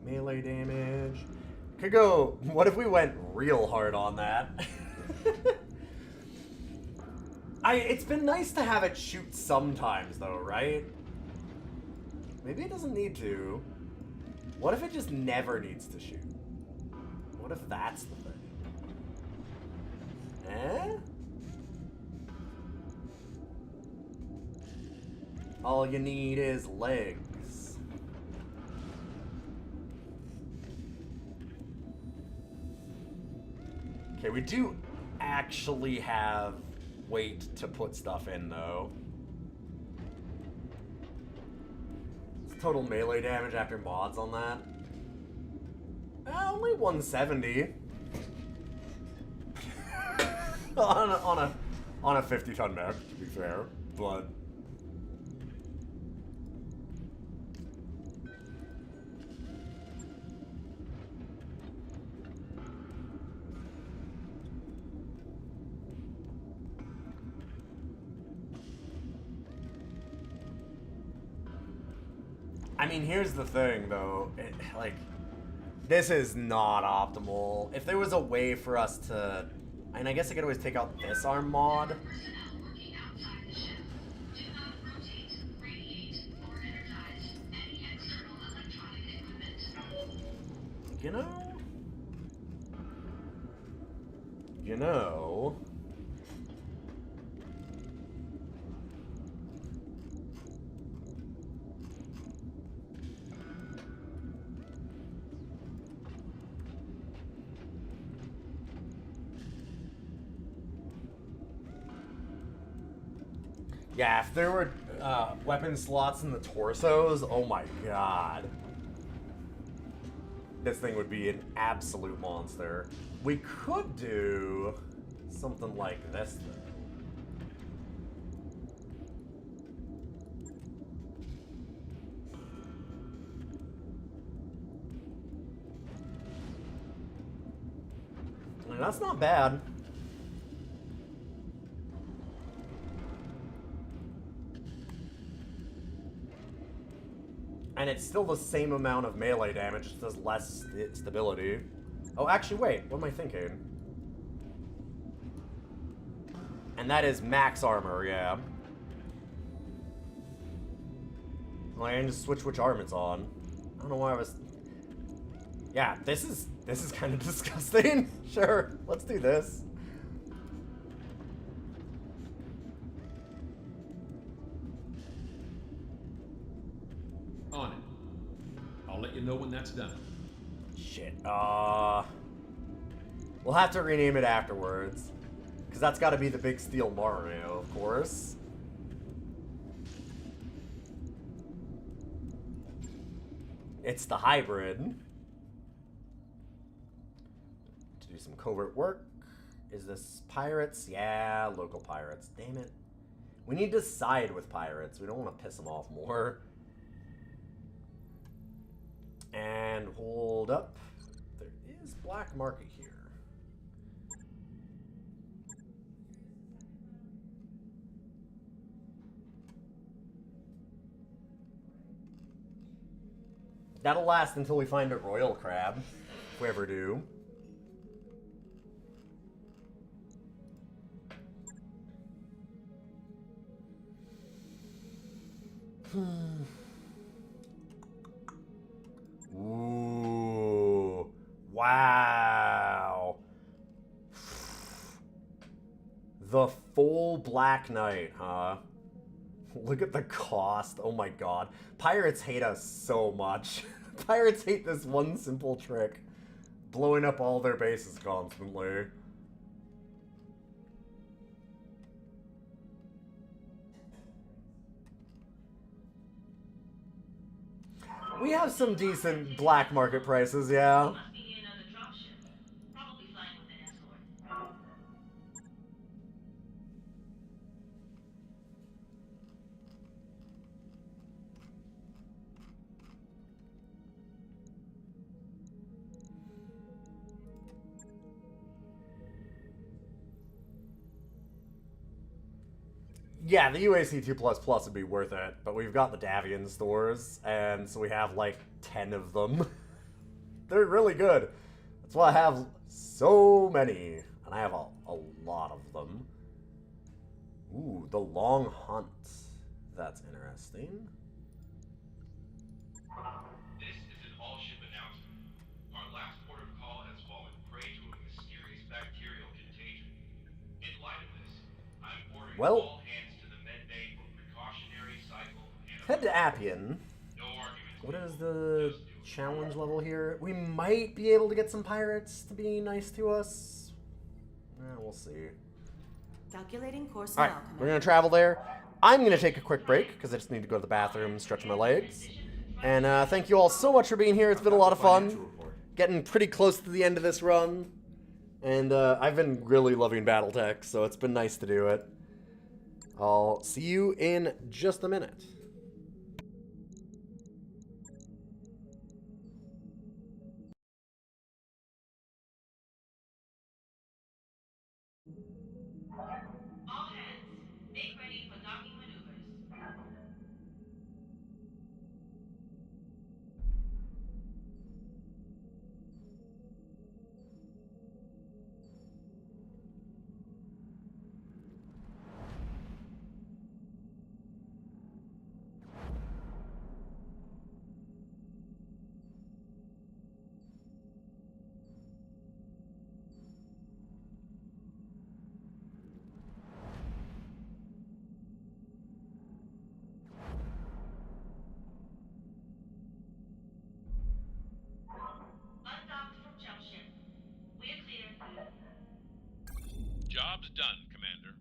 Melee damage. Could go. What if we went real hard on that? It's been nice to have it shoot sometimes, though, right? Maybe it doesn't need to. What if it just never needs to shoot? What if that's the thing? Eh? All you need is legs. Okay, we do actually have weight to put stuff in, though. What's total melee damage after mods on that? Only 170. on a 50-ton mech, to be fair, but. I mean, here's the thing, though. This is not optimal. If there was a way for us to... And I guess I could always take out this arm mod. Personnel working outside the ship. Do not rotate, radiate, or energize any external electronic equipment. You know... Yeah, if there were weapon slots in the torsos, oh my god. This thing would be an absolute monster. We could do something like this, though. And that's not bad. And it's still the same amount of melee damage, just does less stability. Oh, actually, wait, what am I thinking? And that is max armor, yeah. Well, I can just switch which arm it's on. I don't know why I was... Yeah, this is kind of disgusting. Sure, let's do this. On it. I'll let you know when that's done. Shit. We'll have to rename it afterwards. Because that's got to be the Big Steel Mario, of course. It's the hybrid. To do some covert work. Is this pirates? Yeah, local pirates. Damn it. We need to side with pirates. We don't want to piss them off more. And hold up. There is black market here. That'll last until we find a royal crab, if we ever do. Ooh. Wow. The full Black Knight, huh? Look at the cost. Oh my god. Pirates hate us so much. Pirates hate this one simple trick. Blowing up all their bases constantly. We have some decent black market prices, yeah. Must be near another dropship. Probably flying with an escort. Yeah, the UAC 2++ would be worth it, but we've got the Davian stores, and so we have like 10 of them. They're really good. That's why I have so many, and I have a lot of them. Ooh, the Long Hunt. That's interesting. This is an all-ship announcement. Our last port of call has fallen prey to a mysterious bacterial contagion. In light of this, I'm ordering all hands to the med bay for precautionary cycle and Head to Appian. no arguments. What is the challenge level here? We might be able to get some pirates to be nice to us. We'll see. Calculating course Alright, now, we're Commander. gonna travel there. I'm gonna take a quick break because I just need to go to the bathroom and stretch my legs. And thank you all so much for being here. It's been a lot of fun. Getting pretty close to the end of this run. And I've been really loving Battletech, so it's been nice to do it. I'll see you in just a minute. All hands, make ready for docking maneuvers. Undocked from jump ship. We're clear. Job's done, Commander.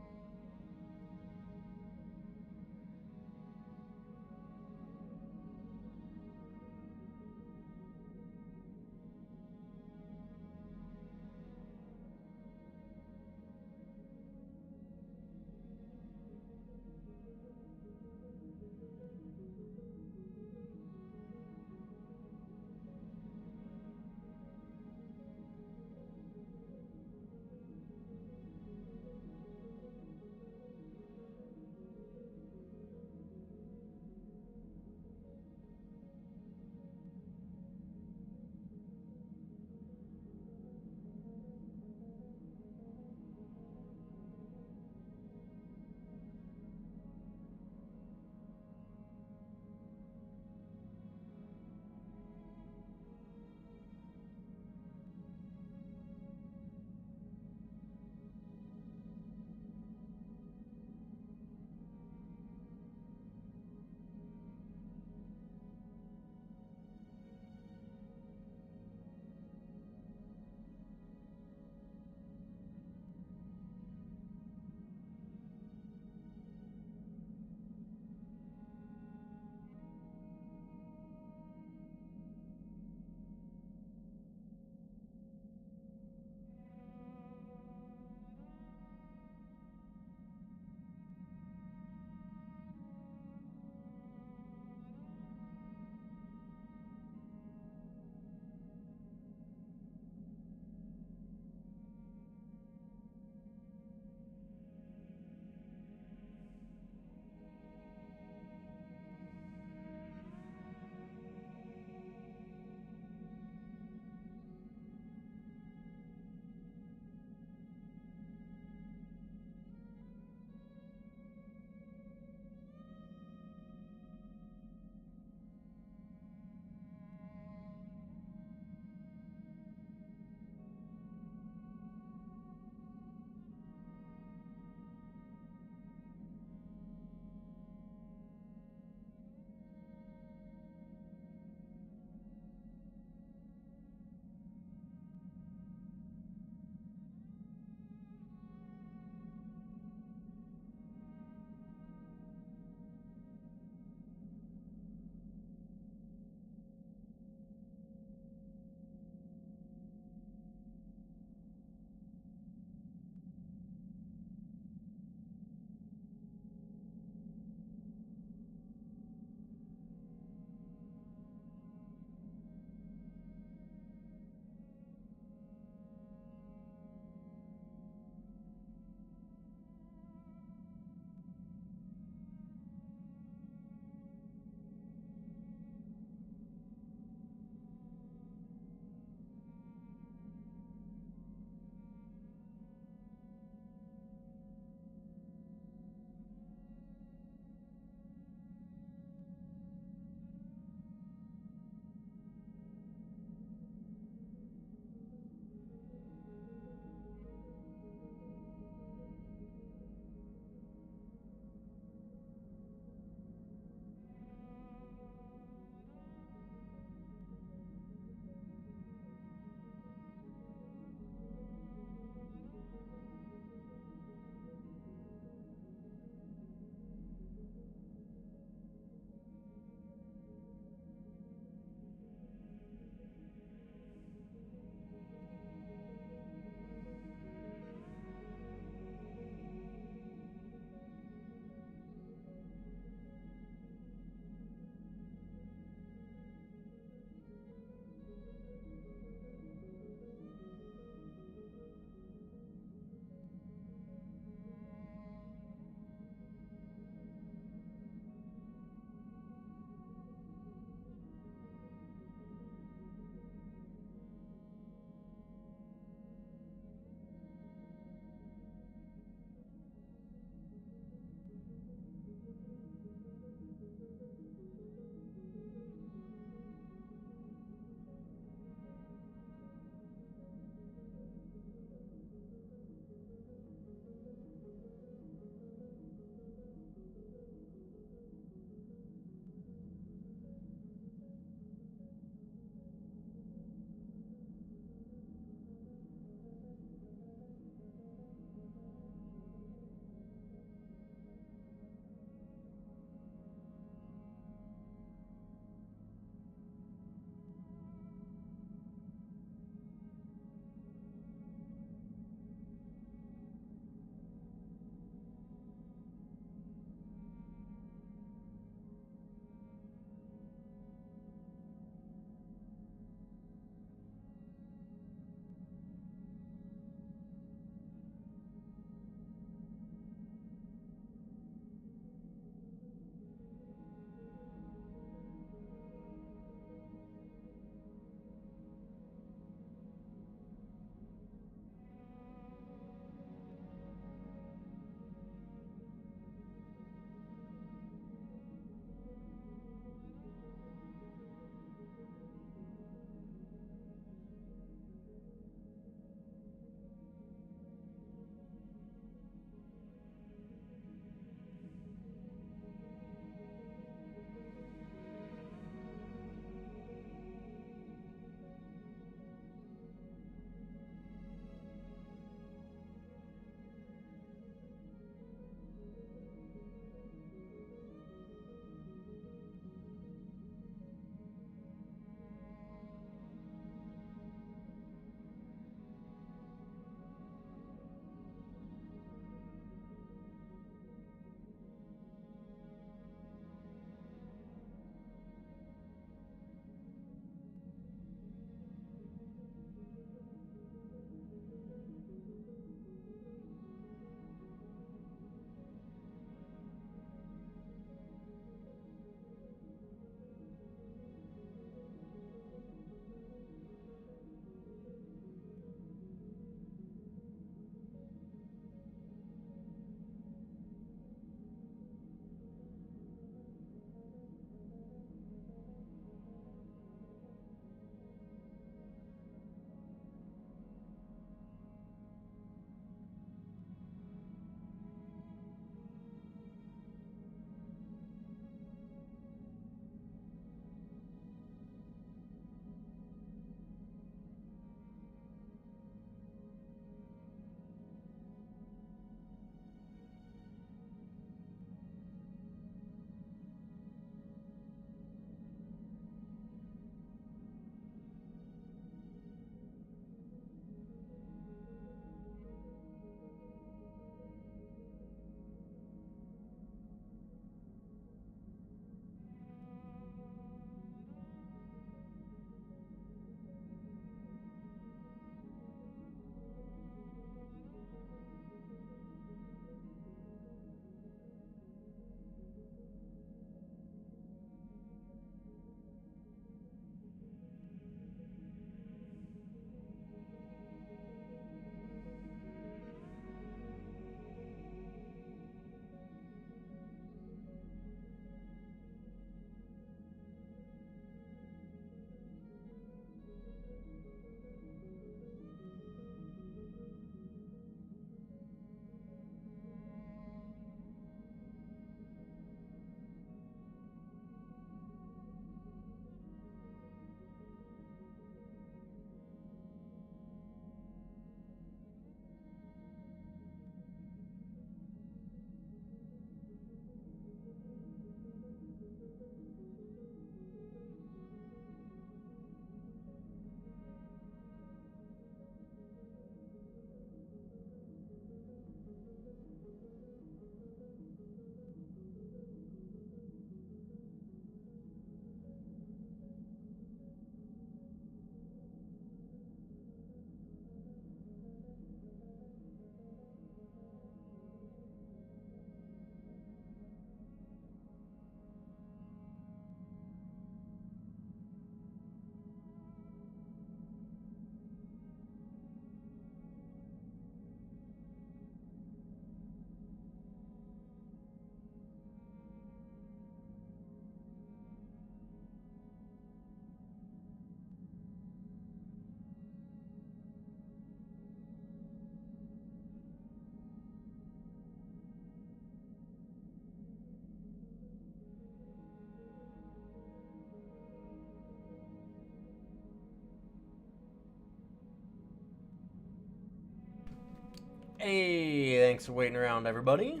Hey, thanks for waiting around, everybody.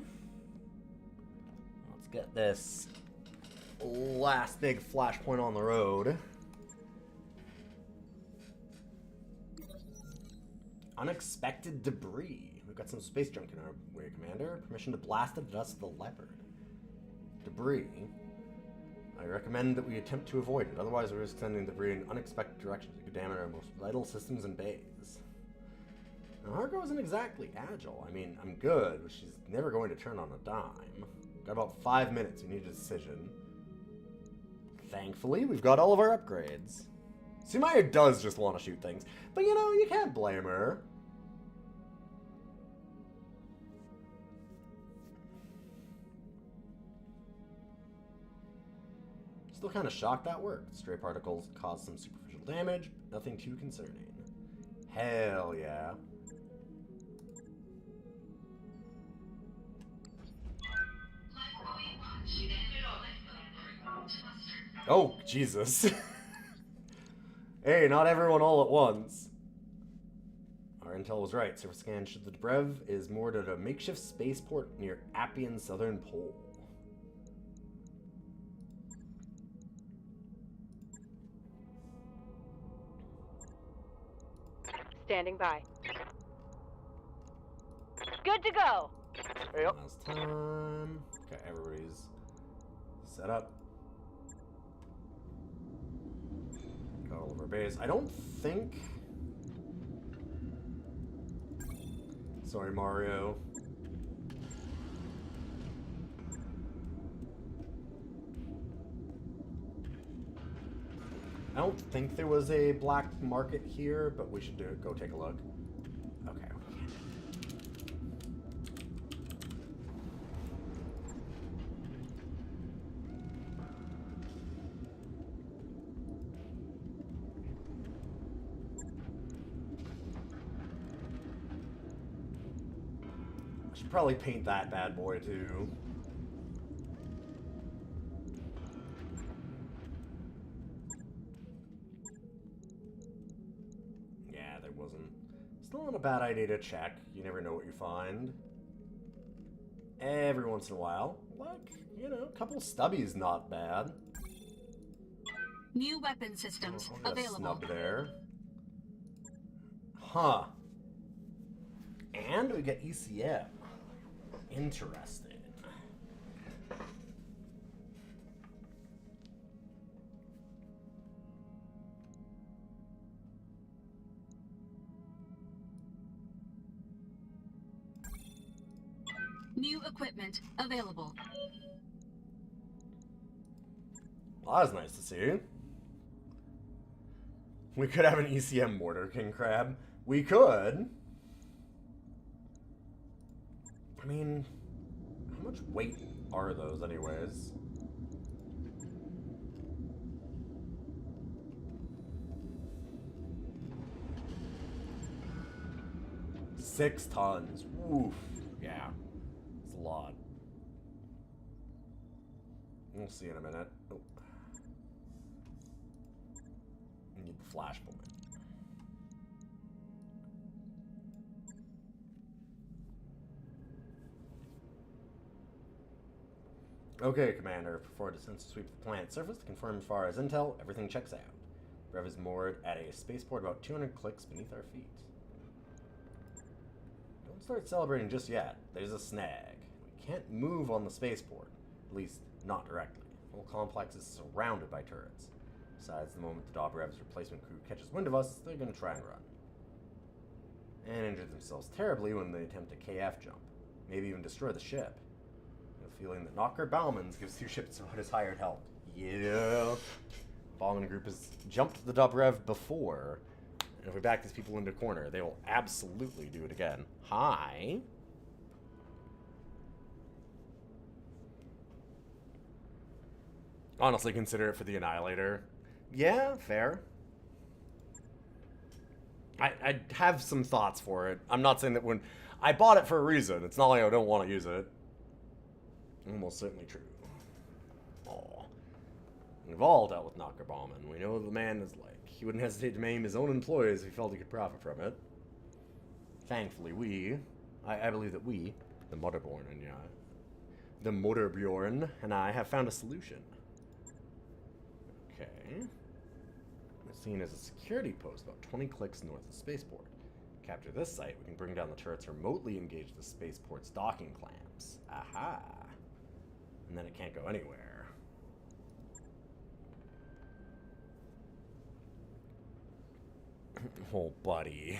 Let's get this last big flashpoint on the road. Unexpected debris. We've got some space junk in our way, Commander. Permission to blast at the dust of the leopard. Debris. I recommend that we attempt to avoid it. Otherwise, we risk sending debris in unexpected directions. It could damage our most vital systems and bays. Now, Harko isn't exactly agile. I mean, I'm good, but she's never going to turn on a dime. Got about 5 minutes. We need a decision. Thankfully, we've got all of our upgrades. Sumaya does just want to shoot things, but you know, you can't blame her. Still kind of shocked that worked. Stray particles caused some superficial damage, but nothing too concerning. Hell yeah. Oh, Jesus. Hey, not everyone all at once. Our intel was right. Surface scan shows the Dobrev is moored at a makeshift spaceport near Appian's southern pole. Standing by. Good to go. Yep. Last time. Okay, everybody's set up. Got all of our base. I don't think... Sorry, Mario. I don't think there was a black market here, but we should go take a look. Okay. I should probably paint that bad boy too. Yeah, there wasn't. Still not a bad idea to check. You never know what you find. Every once in a while. Like, you know, a couple stubbies not bad. New weapon systems Oh, got available. snubbed there. Huh. And we get ECM. Interesting. New equipment available. Well, that was nice to see. We could have an ECM mortar, King Crab. We could. I mean, how much weight are those anyways? Six tons. Oof. Yeah. It's a lot. We'll see in a minute. Oh. We need the flashpoint. Okay, Commander. Before descent to sweep the planet surface to confirm as far as intel, everything checks out. Brev is moored at a spaceport about 200 clicks beneath our feet. Don't start celebrating just yet. There's a snag. We can't move on the spaceport. At least, not directly. The whole complex is surrounded by turrets. Besides, the moment the Dobrev's replacement crew catches wind of us, they're going to try and run. And injure themselves terribly when they attempt a KF jump. Maybe even destroy the ship. Feeling that Knocker Bauman's gives two ships what his hired help. Yeah. Bauman Group has jumped the Dobrev before. And if we back these people into a corner, they will absolutely do it again. Hi. Honestly, consider it for the Annihilator. Yeah, fair. I have some thoughts for it. I'm not saying that when... I bought it for a reason. It's not like I don't want to use it. Almost certainly true. Aw. We've all dealt with Knocker Bauman. We know what the man is like. He wouldn't hesitate to maim his own employees if he felt he could profit from it. Thankfully, we I believe that we, the Motherborn and I have found a solution. Okay. The scene is a security post about 20 clicks north of the spaceport. Capture this site, we can bring down the turrets, remotely engage the spaceport's docking clamps. Aha! And then it can't go anywhere. Oh, buddy.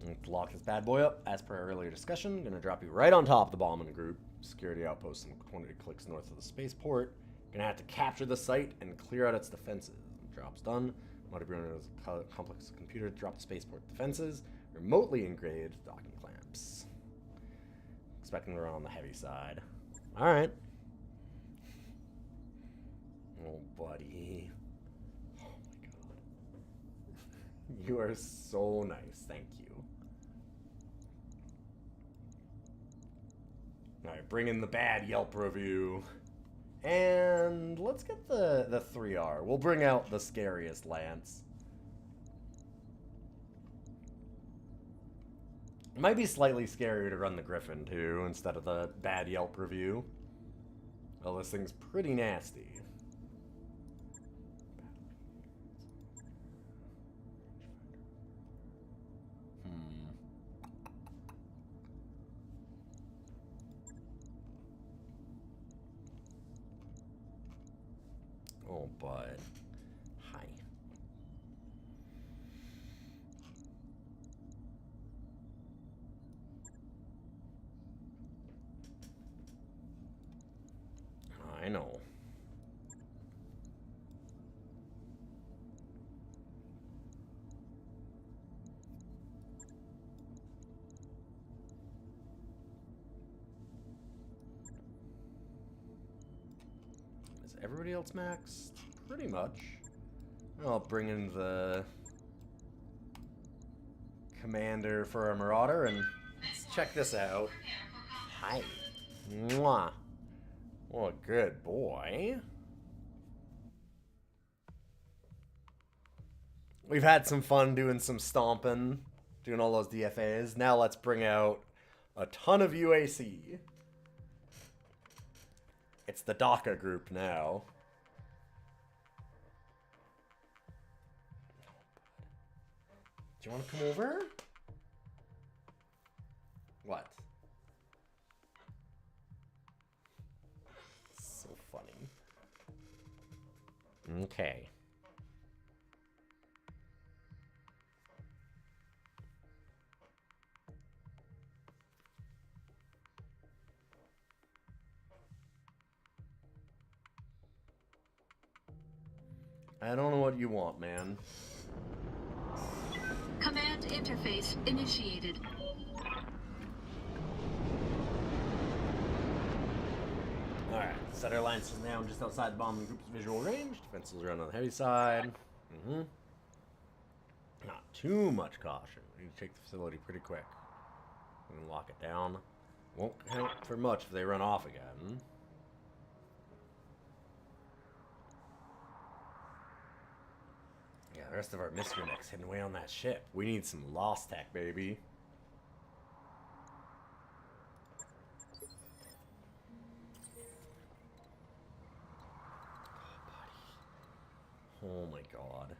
Let's lock this bad boy up. As per our earlier discussion, gonna drop you right on top of the bomb in the group. Security outpost some 20 clicks north of the spaceport. Gonna have to capture the site and clear out its defenses. Drop's done. Motherborn is a complex computer to drop the spaceport defenses. Remotely engage docking clamps. Expecting to run on the heavy side. Alright. Oh, buddy. Oh my god. You are so nice. Thank you. Alright, bring in the bad Yelp review. And let's get the 3R. We'll bring out the scariest Lance. It might be slightly scarier to run the Griffin, too, instead of the bad Yelp review. Well, this thing's pretty nasty. Oh, bud. Hi. I know. Is everybody else maxed? Pretty much. I'll bring in the commander for a Marauder and let's check this out. Hi. Mwah. What a good boy. We've had some fun doing some stomping, doing all those DFAs. Now let's bring out a ton of UAC. It's the DACA group now. Do you want to come over? What? So funny. Okay. I don't know what you want, man. Command interface initiated. Alright, set our lances now just outside the bombing group's visual range. Defenses are on the heavy side. Not too much caution. We need to take the facility pretty quick. We can lock it down. Won't count for much if they run off again. Yeah, the rest of our mystery mech's hidden away on that ship. We need some lost tech, baby. Oh my god.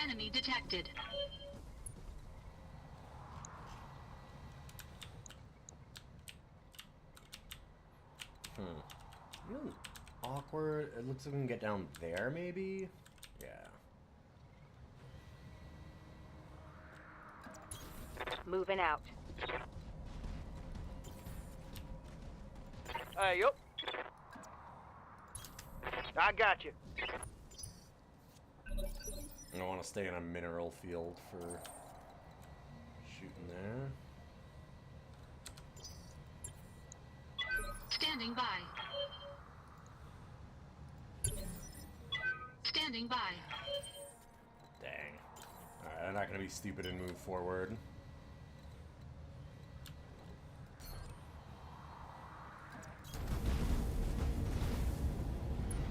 Enemy detected. Really awkward. It looks like we can get down there, maybe? Yeah. Moving out. Hey, yup. I got you. I want to stay in a mineral field for shooting there. Standing by. Standing by. I'm not gonna be stupid and move forward.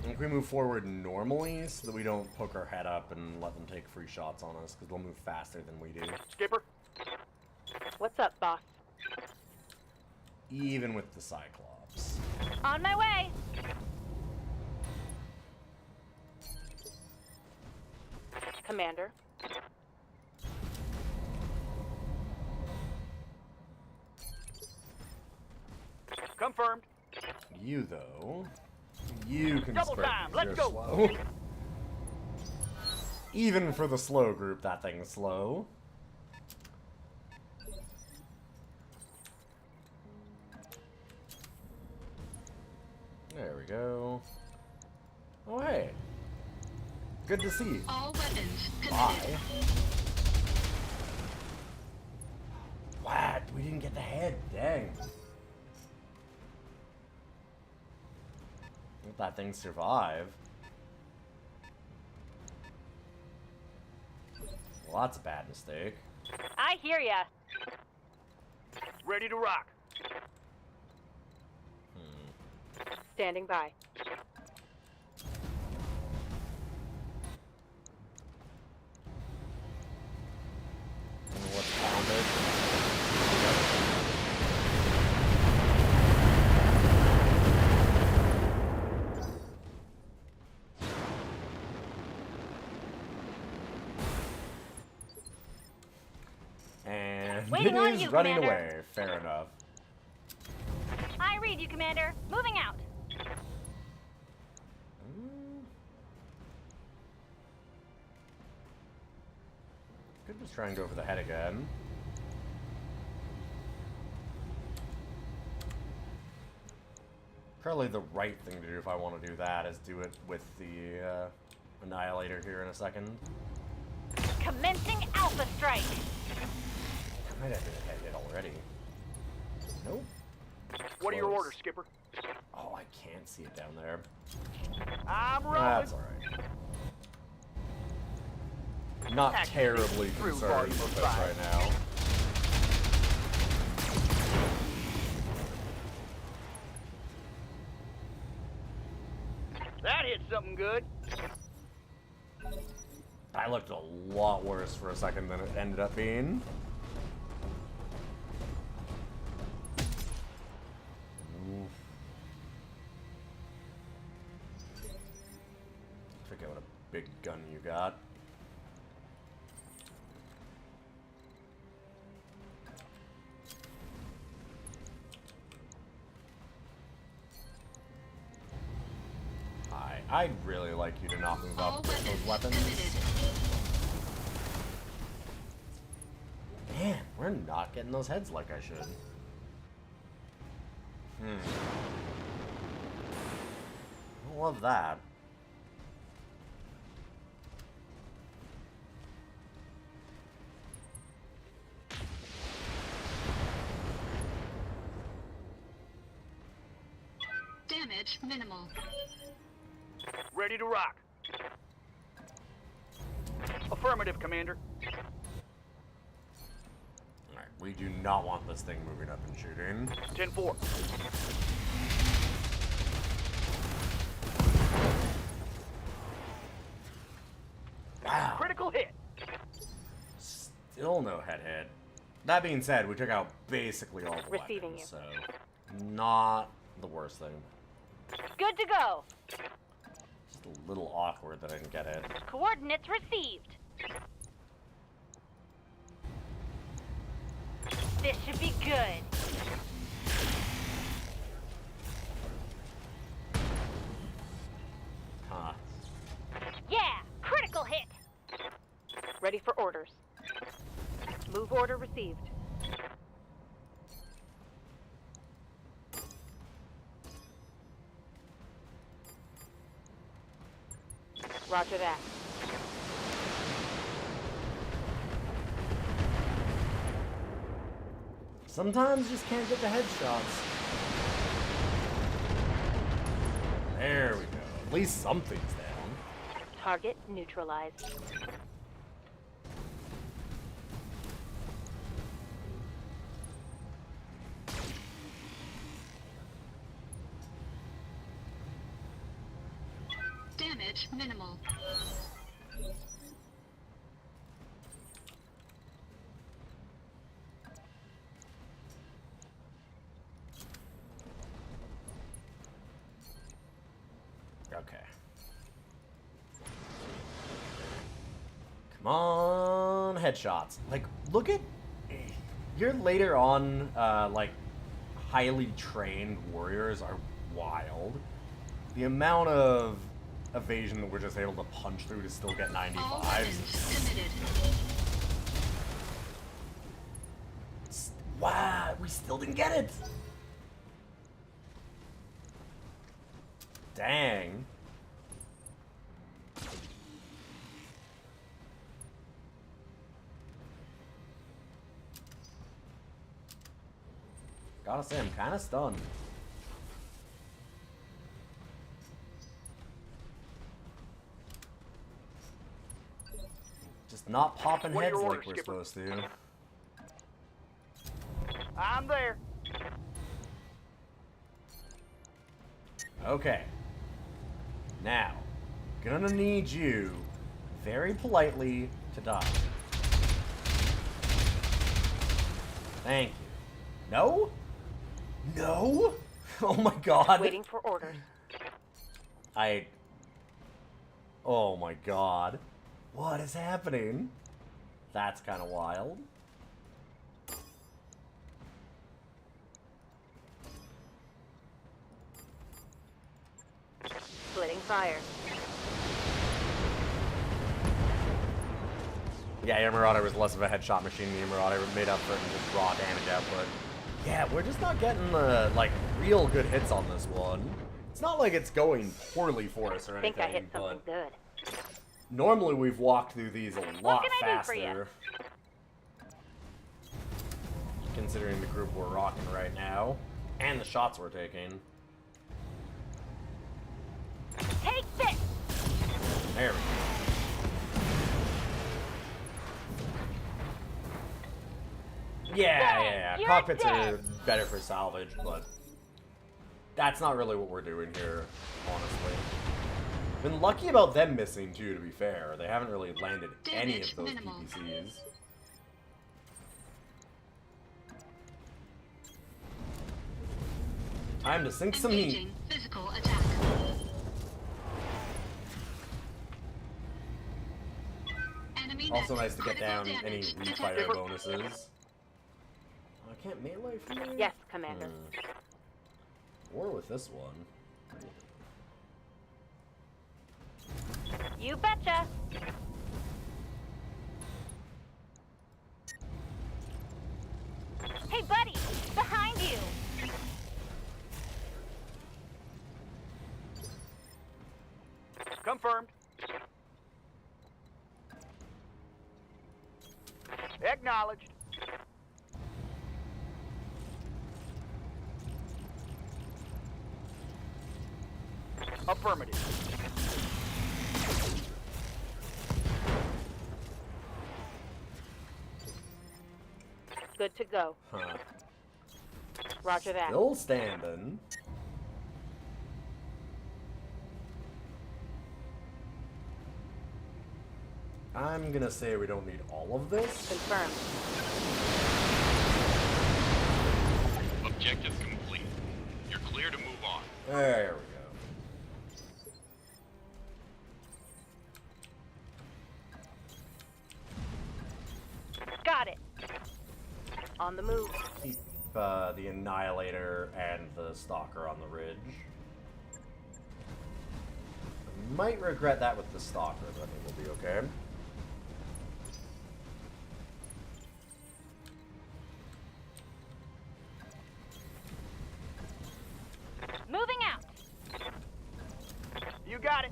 I think we move forward normally so that we don't poke our head up and let them take free shots on us, because they'll move faster than we do. Skipper? What's up, boss? Even with the Cyclops. On my way. Commander. Confirmed. You, though, you can Double spread time, these. let's You're go. slow. Even for the slow group, that thing's slow. There we go. Oh, hey. Good to see you. All weapons Bye. committed. What? We didn't get the head. Dang. Let that thing survive. Well, that's a bad mistake. I hear ya. Ready to rock. Standing by. What's founded? And Waiting it on is you, running Commander. away. Fair enough. I read you, Commander. Moving out. Could just try and go for the head again. Probably the right thing to do if I want to do that is do it with the Annihilator here in a second. Commencing Alpha Strike. I might have been a head hit already. Nope. What are your Close. orders, Skipper? Oh, I can't see it down there. I'm rolling. That's alright. Not terribly through concerned volume with of this five. right now. That hit something good. That looked a lot worse for a second than it ended up being. Oof. Forget what a big gun you got. I'd really like you to not move All up with those weapons weapons. committed. Man, we're not getting those heads like I should. I love that. Damage minimal. Ready to rock. Affirmative, Commander. Alright, we do not want this thing moving up and shooting. 10-4. Wow. Critical hit. Still no head hit. That being said, we took out basically all the Receiving weapons, so not the worst thing. Good to go. Just a little awkward that I didn't get it. Coordinates received. This should be good. Huh. Yeah, critical hit. Ready for orders. Move order received. Roger that. Sometimes you just can't get the headshots. There we go. At least something's down. Target neutralized. Damage minimal. Okay. Come on, headshots. Like, look at... Your later on, like, highly trained warriors are wild. The amount of evasion that we're just able to punch through to still get All 95s. weapons committed. Wow, we still didn't get it! Dang. Gotta say, I'm kind of stunned. Just not popping What are heads your like orders, we're Skipper? supposed to. I'm there. Okay. Now, gonna need you, very politely, to die. Thank you. No? No? Oh my god. Waiting for orders. Oh my god. What is happening? That's kind of wild. Splitting fire. Yeah, your Marauder was less of a headshot machine than your Marauder made up for it in just raw damage output. Yeah, we're just not getting the, like, real good hits on this one. It's not like it's going poorly for us or I think anything, I hit something but good. normally we've walked through these a lot can I do for ya? faster. Considering the group we're rocking right now, and the shots we're taking. Take this! There we go. Yeah. You're Cockpits dead. are better for salvage, but that's not really what we're doing here, honestly. Been lucky about them missing too, to be fair. They haven't really landed any of Damage those minimal. PPCs. Time to sink some heat. Engaging physical attack. Enemy Also net. nice to get Critical down any damage refire detected. bonuses. Oh, I can't melee from there? Yes, Commander. Or with this one. You betcha! Hey, buddy! Behind you! Confirmed. Acknowledged. Affirmative. Good to go. Huh. Roger that. Still standing. I'm gonna say we don't need all of this. Confirmed. Objective complete. You're clear to move on. There we Got it. On the move. go. Keep the Annihilator and the Stalker on the ridge. Might regret that with the Stalker, but I think we'll be okay. Moving out. You got it.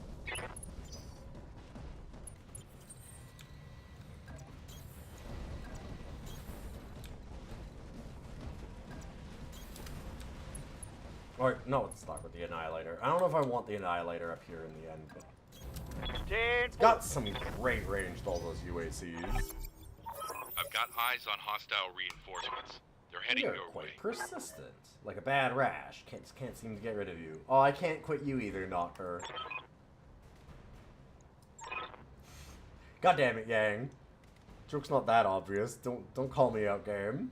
Or, no, it's stuck with the Annihilator. I don't know if I want the Annihilator up here in the end, but 10. it's got some great range to all those UACs. I've got eyes on hostile reinforcements. They're heading You're your way. quite persistent. Like a bad rash. Can't seem to get rid of you. Oh, I can't quit you either, Knocker. God damn it, Yang. Joke's not that obvious. Don't call me out, game.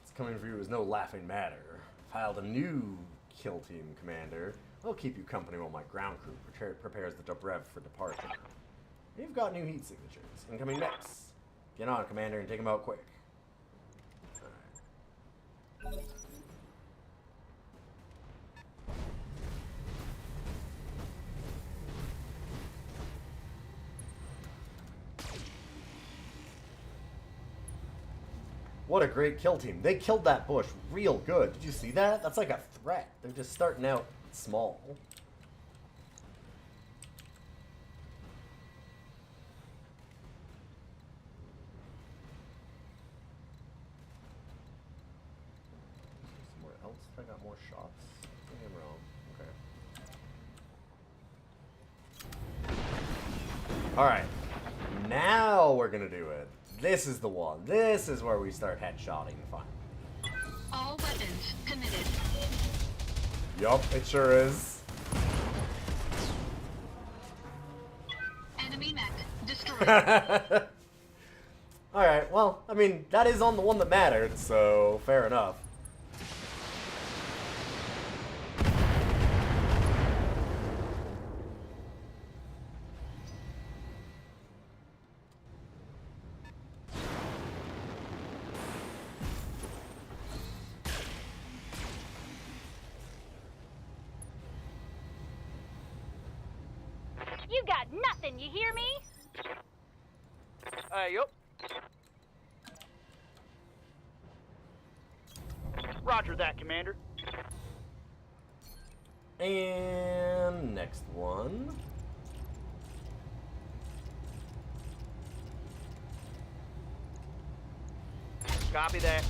It's coming for you is no laughing matter. Filed a new kill team commander. I'll keep you company while my ground crew prepares the Dobrev for departure. You've got new heat signatures. Incoming mechs. Get on, commander, and take them out quick. Alright. What a great kill team. They killed that bush real good. Did you see that? That's like a threat. They're just starting out small. Somewhere else? I got more shots. I think I'm wrong. Okay. Alright. Now we're gonna do it. This is the one. This is where we start headshotting fun. All weapons committed. Yup, it sure is. Enemy mech destroyed. Alright, well, I mean, that is on the one that mattered, so fair enough. You got nothing, you hear me? Yup. Roger that, Commander. And next one. Copy that.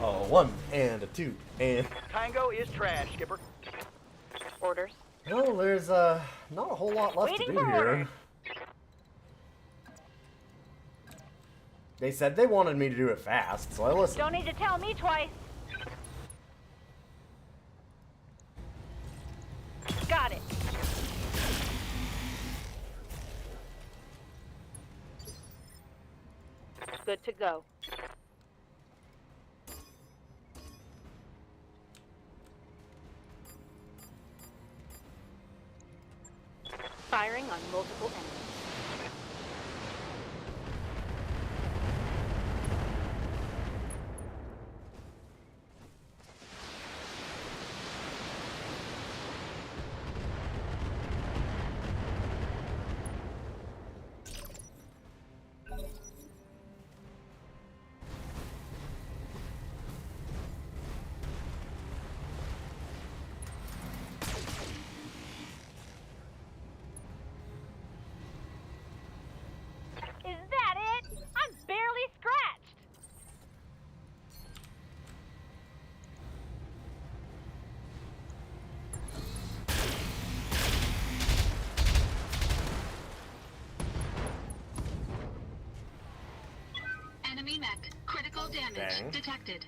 Oh, one and a two and. Tango is trash, Skipper. Orders. Well, there's not a whole lot left Waiting to do for here. orders. They said they wanted me to do it fast, so I listened. Don't need to tell me twice. Got it. Good to go. Firing on multiple enemies. Is that it? I'm barely scratched. Enemy mech critical damage Dang. detected.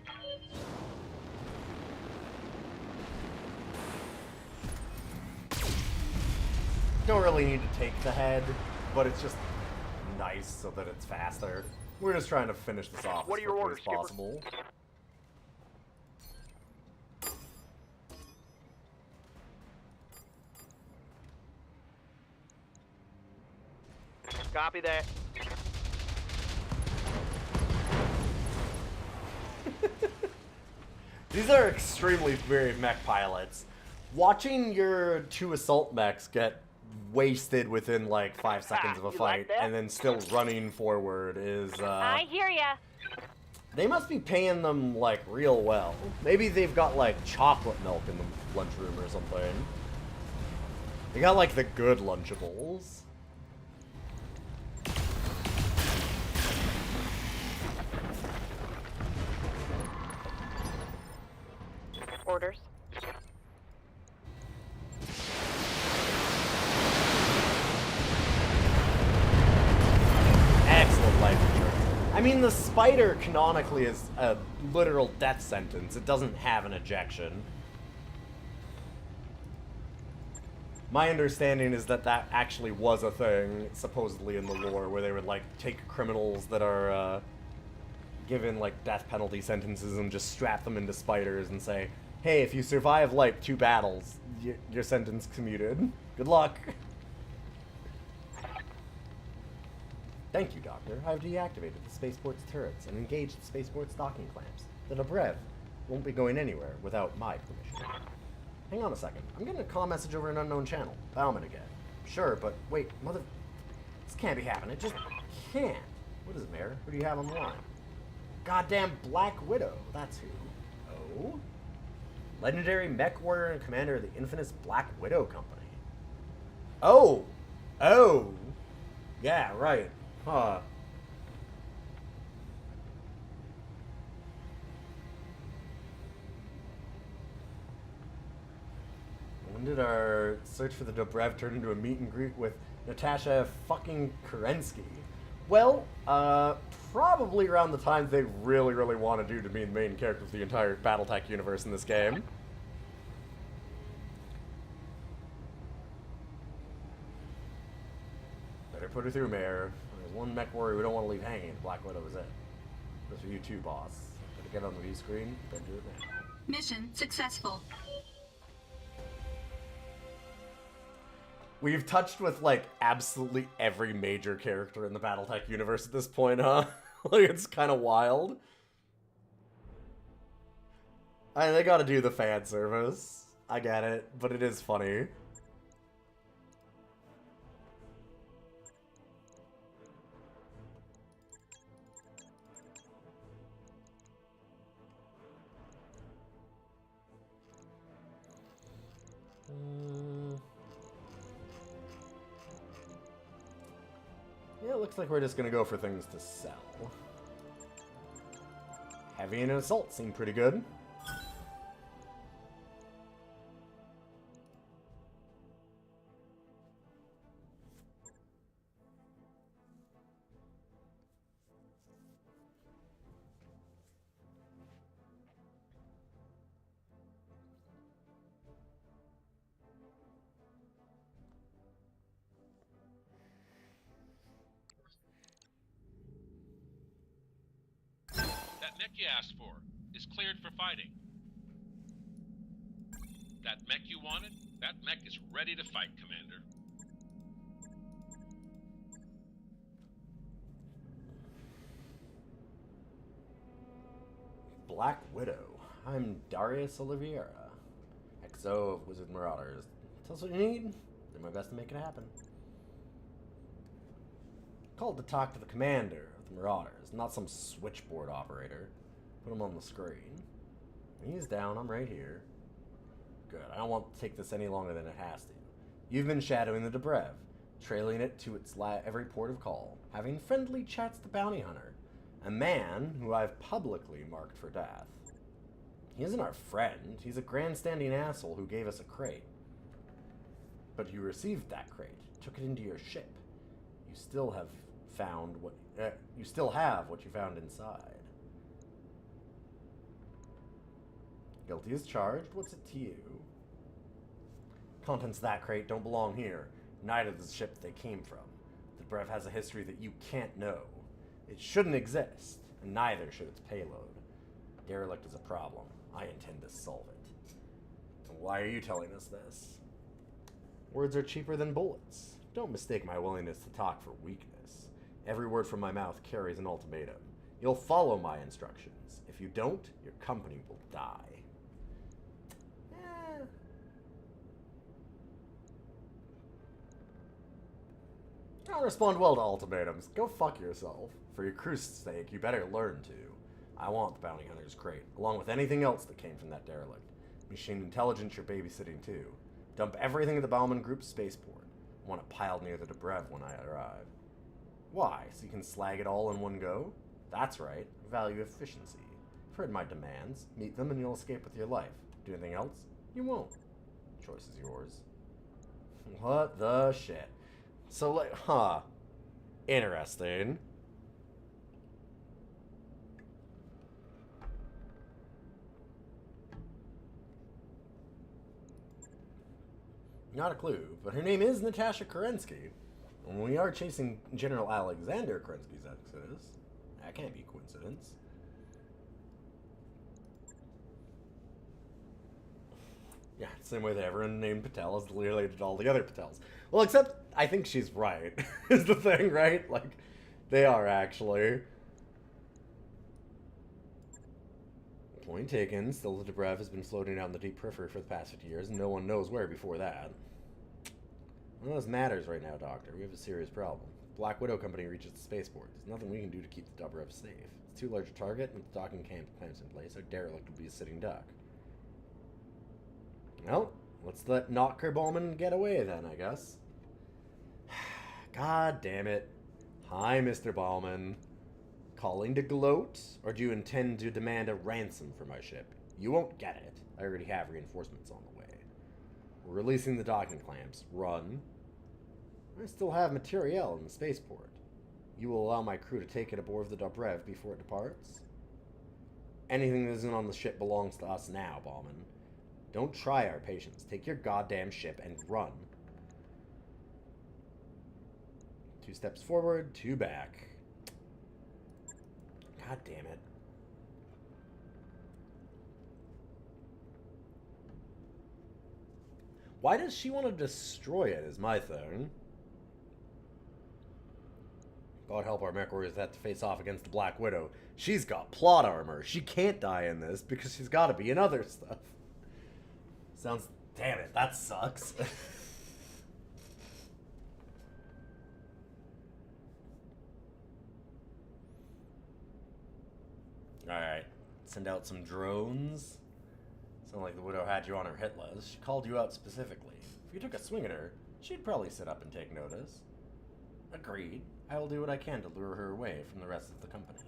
Don't really need to take the head, but it's just nice so that it's faster. We're just trying to finish this off What as are your quickly orders, as Skipper? possible. Copy that. These are extremely brave mech pilots. Watching your two assault mechs get wasted within like 5 seconds of a You fight like that? and then still running forward is I hear ya. they must be paying them like real well. Maybe they've got like chocolate milk in the lunchroom or something. They got like the good Lunchables. Orders. Excellent life insurance. I mean, the spider canonically is a literal death sentence. It doesn't have an ejection. My understanding is that that actually was a thing, supposedly in the lore, where they would, like, take criminals that are, given, like, death penalty sentences and just strap them into spiders and say, hey, if you survive, like, 2 battles, your sentence commuted. Good luck. Thank you, Doctor. I've deactivated the spaceport's turrets and engaged the spaceport's docking clamps. The Dobrev won't be going anywhere without my permission. Hang on a second. I'm getting a call message over an unknown channel. Bauman again. Sure, but wait, mother... This can't be happening. It just can't. What is it, Mayor? Who do you have on the line? Goddamn Black Widow. That's who. Oh? Legendary mech warrior and commander of the infamous Black Widow Company. Oh! Oh! Yeah, right. Huh. When did our search for the Dobrev turn into a meet and greet with Natasha fucking Kerensky? Well, probably around the time they really, really wanted you to be the main character of the entire Battletech universe in this game. Better put her through, Mayor. There's one mech warrior we don't want to leave hanging. Black Widow is it. This for you too, boss. Better get on the view screen. Better do it now. Mission successful. We've touched with, like, absolutely every major character in the Battletech universe at this point, huh? Like, it's kind of wild. They gotta do the fan service. I get it, but it is funny. Yeah, it looks like we're just gonna go for things to sell. Heavy and assault seem pretty good. That mech you asked for is cleared for fighting. That mech you wanted? That mech is ready to fight, Commander. Black Widow. I'm Darius Oliveira, XO of Wizard Marauders. Tell us what you need. Do my best to make it happen. Called to talk to the commander of the Marauders, not some switchboard operator. Put him on the screen. When he's down, I'm right here. Good. I don't want to take this any longer than it has to. You've been shadowing the Dobrev, trailing it to its every port of call, having friendly chats with the bounty hunter, a man who I've publicly marked for death. He isn't our friend. He's a grandstanding asshole who gave us a crate. But you received that crate, took it into your ship. You still have found what you still have what you found inside. Guilty as charged. What's it to you? Contents of that crate don't belong here. Neither does the ship they came from. The Brev has a history that you can't know. It shouldn't exist, and neither should its payload. Derelict is a problem. I intend to solve it. And why are you telling us this? Words are cheaper than bullets. Don't mistake my willingness to talk for weakness. Every word from my mouth carries an ultimatum. You'll follow my instructions. If you don't, your company will die. I don't respond well to ultimatums. Go fuck yourself. For your crew's sake, you better learn to. I want the bounty hunter's crate, along with anything else that came from that derelict. Machine intelligence you're babysitting too. Dump everything at the Bauman Group's spaceport. I want it piled near the Dobrev when I arrive. Why? So you can slag it all in one go? That's right. Value efficiency. You've heard my demands. Meet them and you'll escape with your life. Do anything else? You won't. Choice is yours. What the shit? So, like, huh. Interesting. Not a clue, but her name is Natasha Kerensky. And we are chasing General Alexander Kerensky's exodus. That can't be a coincidence. Yeah, same way that everyone named Patel is related to all the other Patels. Well, except I think she's right, is the thing, right? Like, they are actually. Point taken. Still, the Dobrev has been floating out in the deep periphery for the past 50 years, and no one knows where before that. None of this matters right now, Doctor. We have a serious problem. Black Widow Company reaches the spaceport. There's nothing we can do to keep the Dobrev safe. It's too large a target, and with the docking clamps in place, our derelict will be a sitting duck. Well, let's let Knocker Bowman get away then, I guess. God damn it. Hi, Mr. Bowman. Calling to gloat, or do you intend to demand a ransom for my ship? You won't get it. I already have reinforcements on the way. We're releasing the docking clamps. Run. I still have materiel in the spaceport. You will allow my crew to take it aboard the Dobrev before it departs? Anything that isn't on the ship belongs to us now, Bowman. Don't try our patience. Take your goddamn ship and run. 2 steps forward, 2 back. God damn it. Why does she want to destroy it is my thing. God help our mech warriors that have to face off against the Black Widow. She's got plot armor. She can't die in this because she's got to be in other stuff. Sounds... Damn it, that sucks. Alright. Send out some drones. Sound like the Widow had you on her hit list. She called you out specifically. If you took a swing at her, she'd probably sit up and take notice. Agreed. I will do what I can to lure her away from the rest of the company.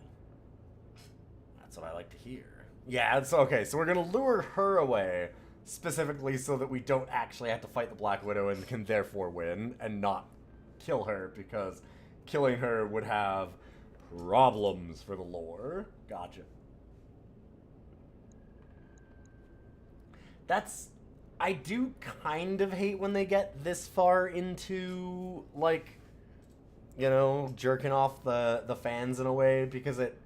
That's what I like to hear. Yeah, it's okay. So we're going to lure her away specifically so that we don't actually have to fight the Black Widow and can therefore win and not kill her, because killing her would have problems for the lore. Gotcha. That's... I do kind of hate when they get this far into, like, you know, jerking off the fans in a way, because it...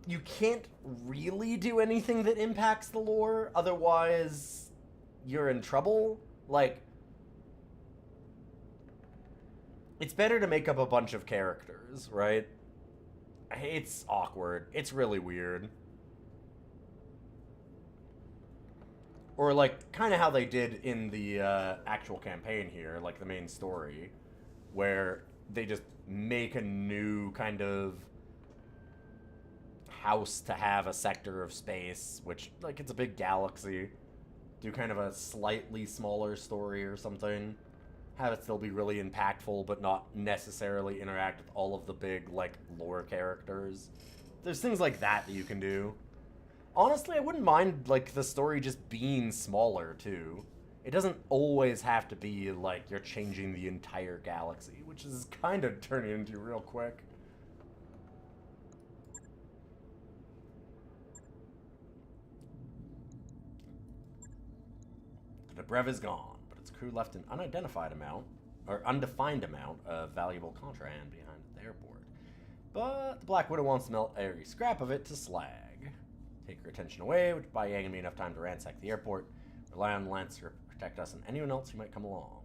You can't really do anything that impacts the lore, otherwise you're in trouble. Like, it's better to make up a bunch of characters, right? It's awkward. It's really weird. Or, like, kind of how they did in the actual campaign here, like the main story, where they just make a new kind of house to have a sector of space, which, like, it's a big galaxy. Do kind of a slightly smaller story or something. Have it still be really impactful, but not necessarily interact with all of the big, like, lore characters. There's things like that that you can do. Honestly, I wouldn't mind, like, the story just being smaller, too. It doesn't always have to be, like, you're changing the entire galaxy, which is kind of turning into real quick. The Dobrev is gone, but its crew left an undefined amount of valuable contraband behind the airport. But the Black Widow wants to melt every scrap of it to slag. Take her attention away, which buy Yang and me enough time to ransack the airport. Rely on Lancer to protect us and anyone else who might come along.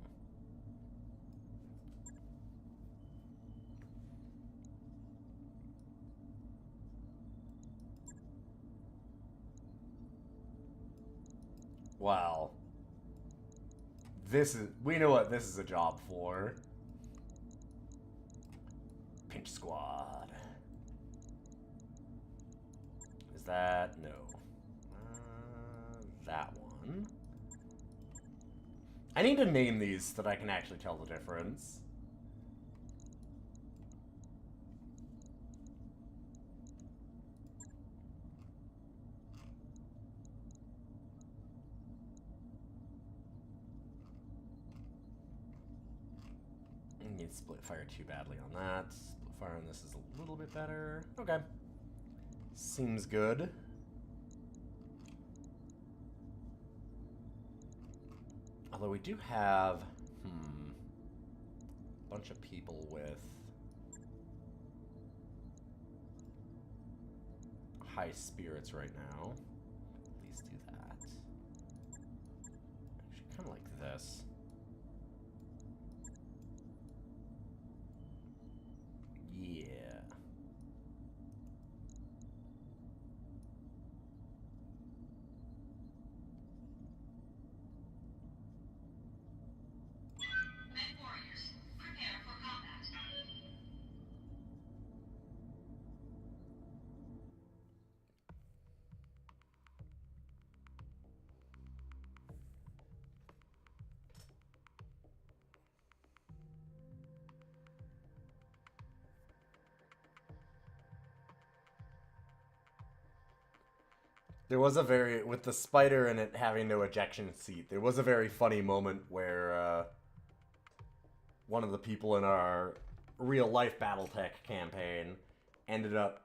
Well, we know what this is a job for. Pinch Squad. Is that? No. That one. I need to name these so that I can actually tell the difference. Need split fire too badly on that. Split fire on this is a little bit better. Okay. Seems good. Although we do have, a bunch of people with high spirits right now. Please do that. Actually, kind of like this. Yeah. Men warriors, prepare for combat. There was a very, with the spider and it having no ejection seat, there was a very funny moment where one of the people in our real-life Battletech campaign ended up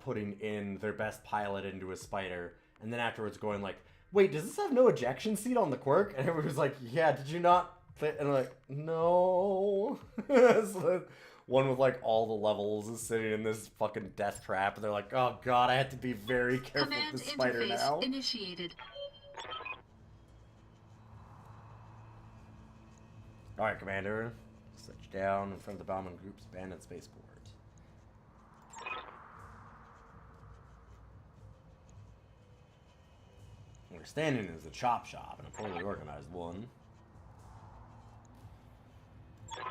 putting in their best pilot into a spider, and then afterwards going like, wait, does this have no ejection seat on the quirk? And everybody was like, yeah, did you not? And I'm like, no. So one with like all the levels is sitting in this fucking death trap, and they're like, oh god, I have to be very careful Command with the spider interface now. initiated. Alright, Commander. Set you down in front of the bombing group's abandoned spaceport. We're standing is a chop shop, and a poorly organized one. Try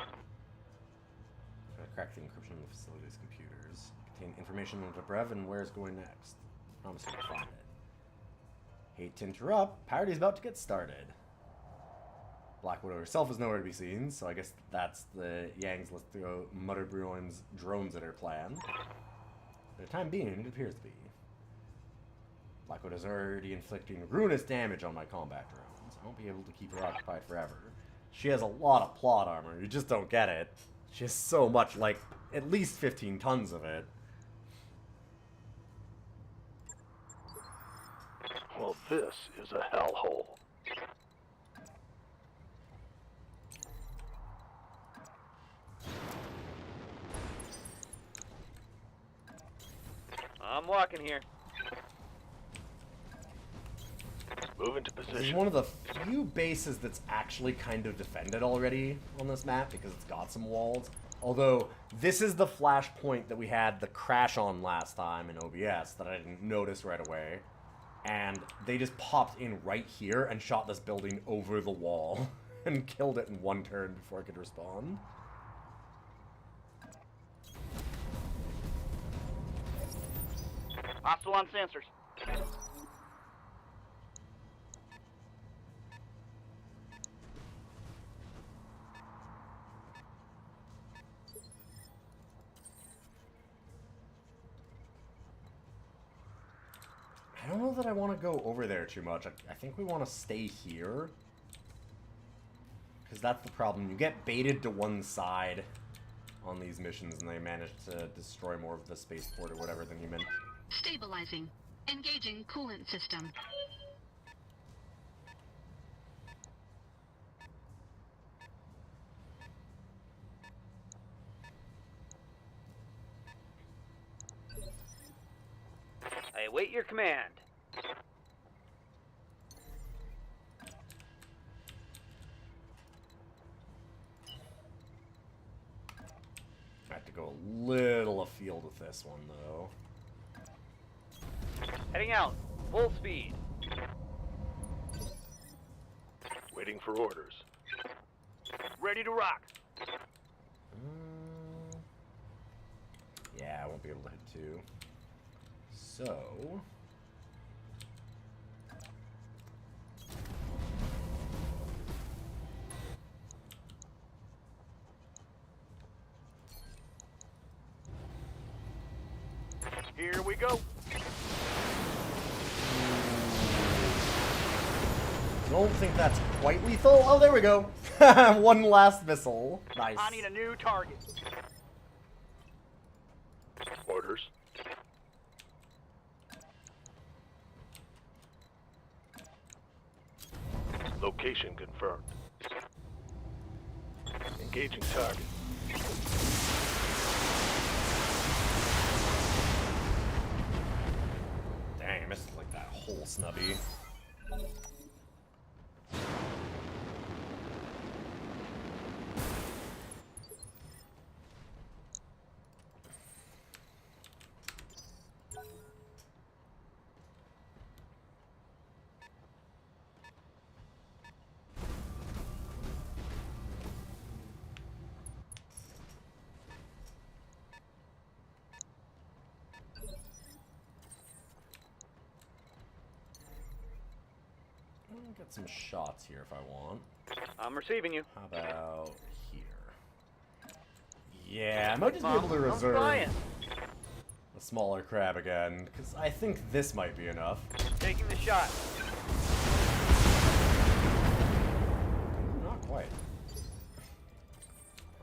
to crack the encryption of the facility's computers. Contain information into Brev and where it's going next. Promise you will find it. Hate to interrupt, party's about to get started. Black Widow herself is nowhere to be seen, so I guess that's the Yang's let's throw Mutterbruin's drones at her plan. For the time being, it appears to be. Black Widow's already inflicting ruinous damage on my combat drones. I won't be able to keep her occupied forever. She has a lot of plot armor, you just don't get it. She has so much, like, at least 15 tons of it. Well, this is a hellhole. I'm walking here. Move into This is position. one of the few bases that's actually kind of defended already on this map because it's got some walls. Although, this is the flashpoint that we had the crash on last time in OBS that I didn't notice right away. And they just popped in right here and shot this building over the wall and killed it in one turn before I could respond. Hostile on sensors. I don't know that I want to go over there too much. I think we want to stay here. Because that's the problem. You get baited to one side on these missions and they manage to destroy more of the spaceport or whatever than you meant. Stabilizing. Engaging coolant system. I await your command. I have to go a little afield with this one, though. Heading out. Full speed. Waiting for orders. Ready to rock. Yeah, I won't be able to hit two. So... Here we go. Don't think that's quite lethal. Oh, there we go. One last missile. Nice. I need a new target. Orders. Location confirmed. Engaging target. Dang, I missed like that whole snubby. I'll get some shots here if I want. I'm receiving you. How about here? Yeah, I might just be able to I'm reserve flying. a smaller crab again, because I think this might be enough. Taking the shot. Not quite.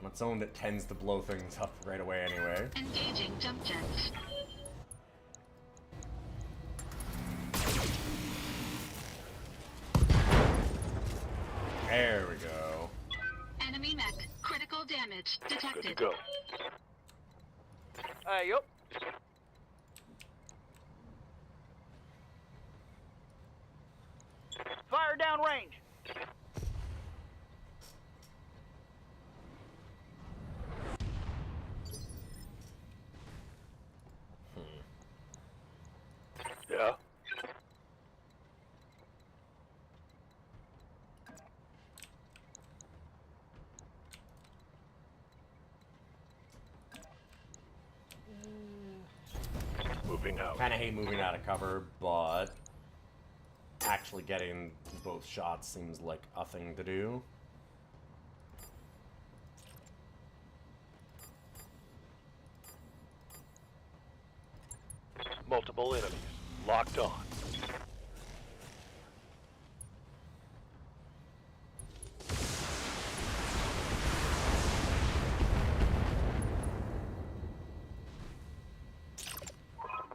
On its own, it tends to blow things up right away anyway. Engaging jump jets. There we go. Enemy mech. Critical damage Good to detected. go. Yup. Fire down range. Yeah. Moving out. Kind of hate moving out of cover, but actually getting both shots seems like a thing to do. Multiple enemies. Locked on.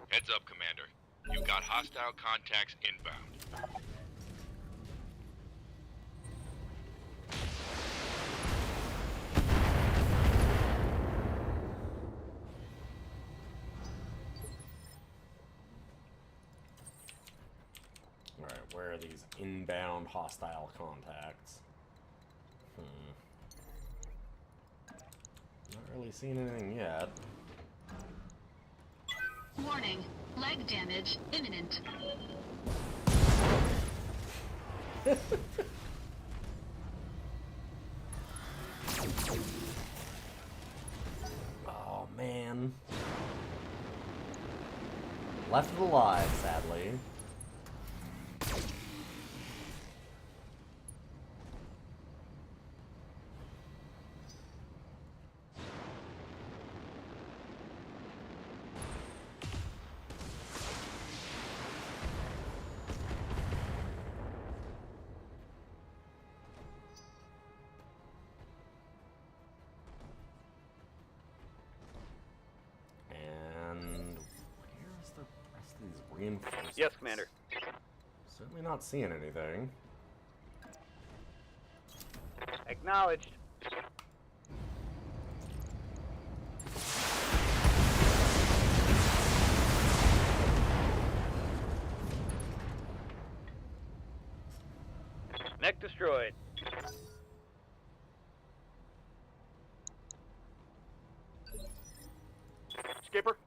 Heads up, Commander. You've got hostile contacts inbound. Alright, where are these inbound hostile contacts? Not really seeing anything yet. Warning. Leg damage imminent. Oh, man. Left alive, sadly. And where's the rest of these reinforcements? Yes, Commander. Certainly not seeing anything. Acknowledged. Mech destroyed. Skipper.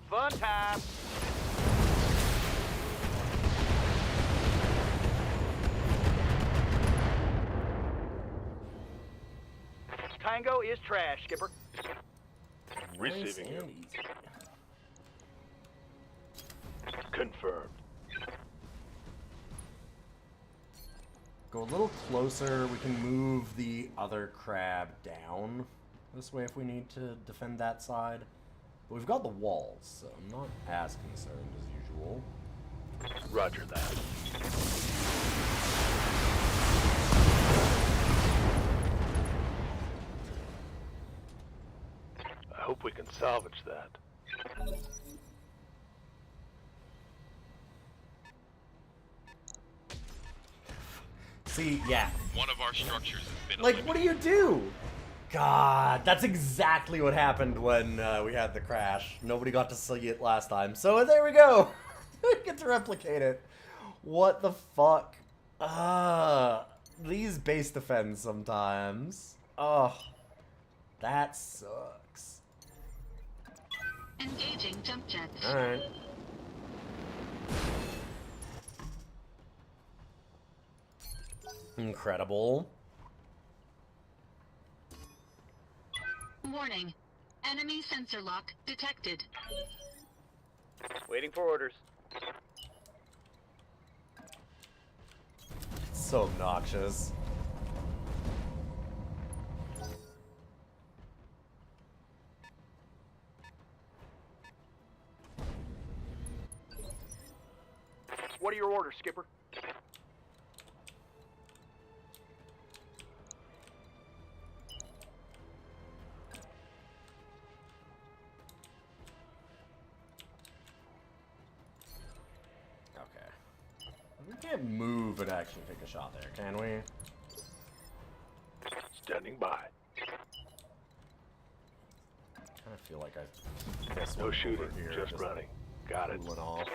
Fun time. Tango is trash, Skipper. Receiving Nice you. and easy. Confirmed. Go a little closer. We can move the other crab down this way if we need to defend that side. But we've got the walls, so I'm not as concerned as usual. Roger that. Salvage that. See, yeah. One of our structures has been Like, what do you do? God, that's exactly what happened when we had the crash. Nobody got to see it last time. So there we go. We get to replicate it. What the fuck? These base defends sometimes. Oh, that sucks. Engaging jump jets. Alright. Incredible. Warning. Enemy sensor lock detected. Waiting for orders. So obnoxious. What are your orders, Skipper? We can't move and actually take a shot there, can we? Standing by. I kind of feel like I missed No one shooting, over here, just running. Got it. cooling off.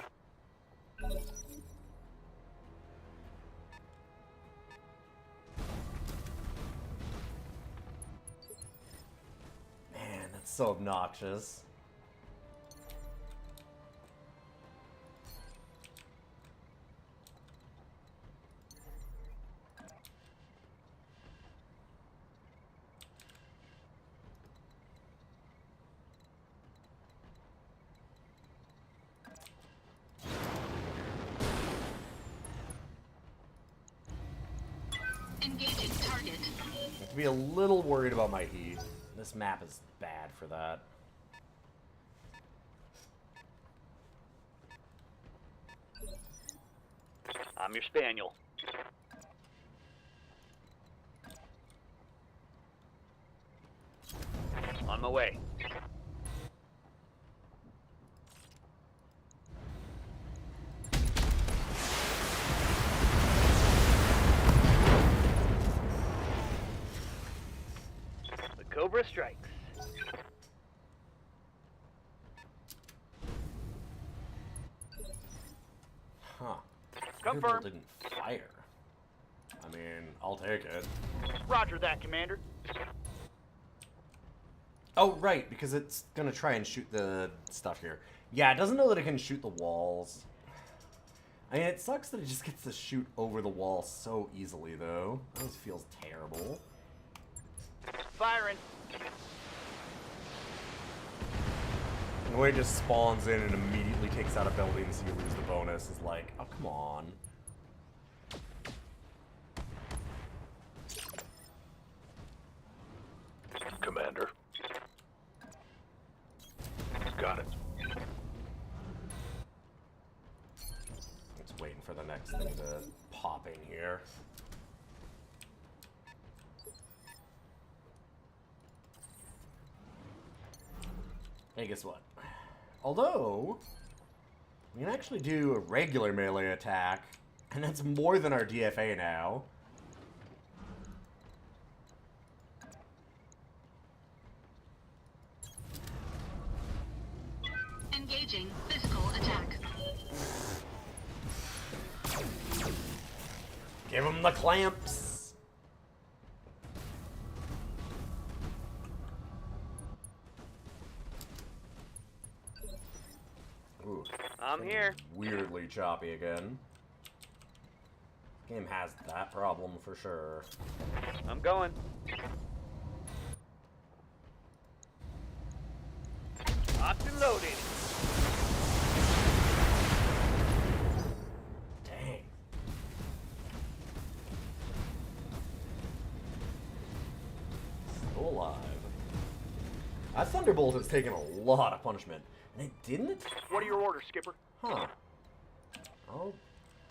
Man, that's so obnoxious. Engaging target. I have to be a little worried about my heat. This map is bad for that. I'm your spaniel. On my way. The Cobra strikes. Huh. Confirmed. Thunderbolt didn't fire. I mean, I'll take it. Roger that, Commander. Oh, right, because it's gonna try and shoot the stuff here. Yeah, it doesn't know that it can shoot the walls. I mean, it sucks that it just gets to shoot over the wall so easily, though. That always feels terrible. Firing. And the way it just spawns in and immediately takes out a building so you lose the bonus is like, oh, come on. Commander. Got it. Just waiting for the next thing to pop in here. Hey, guess what? Although, we can actually do a regular melee attack, and that's more than our DFA now. Engaging physical attack. Give him the clamps! Ooh, I'm here. weirdly choppy again. Game has that problem for sure. I'm going. Locked and loaded. Dang. Still alive. That Thunderbolt has taken a lot of punishment. And it didn't attack? What are your orders, Skipper? Huh. Oh,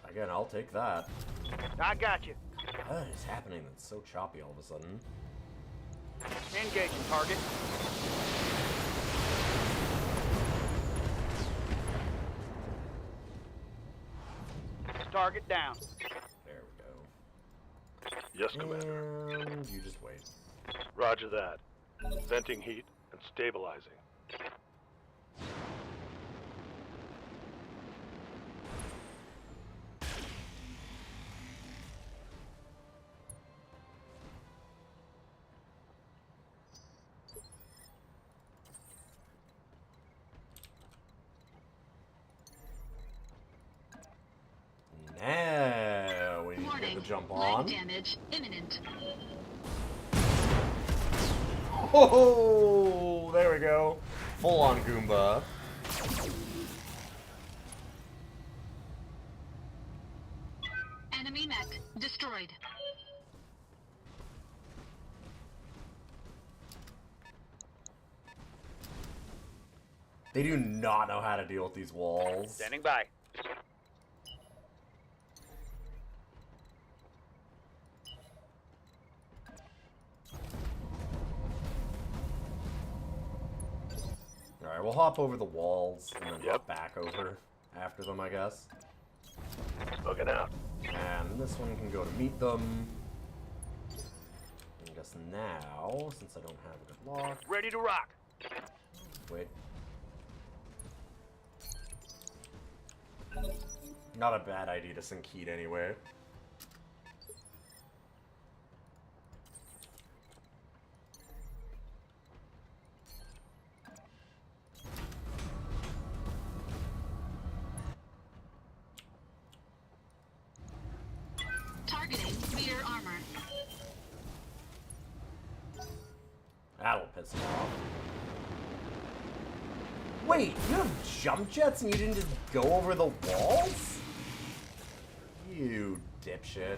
again, I'll take that. I got you. What is happening that's so choppy all of a sudden? Engaging target. target down. There we go. Yes, Commander. And you just wait. Roger that. Venting heat and stabilizing. Now we need to get Warning. the jump Leg on. damage imminent. Oh, there we go. Full on Goomba. Enemy mech destroyed. They do not know how to deal with these walls. Standing by. Alright, we'll hop over the walls and then Yep. hop back over after them, I guess. Looking out. And this one can go to meet them. I guess now, since I don't have it locked. Ready to rock. Wait. Not a bad idea to sync heat anyway. Targeting rear armor. That'll piss him off. Wait, you have jump jets and you didn't just go over the walls? You dipshit.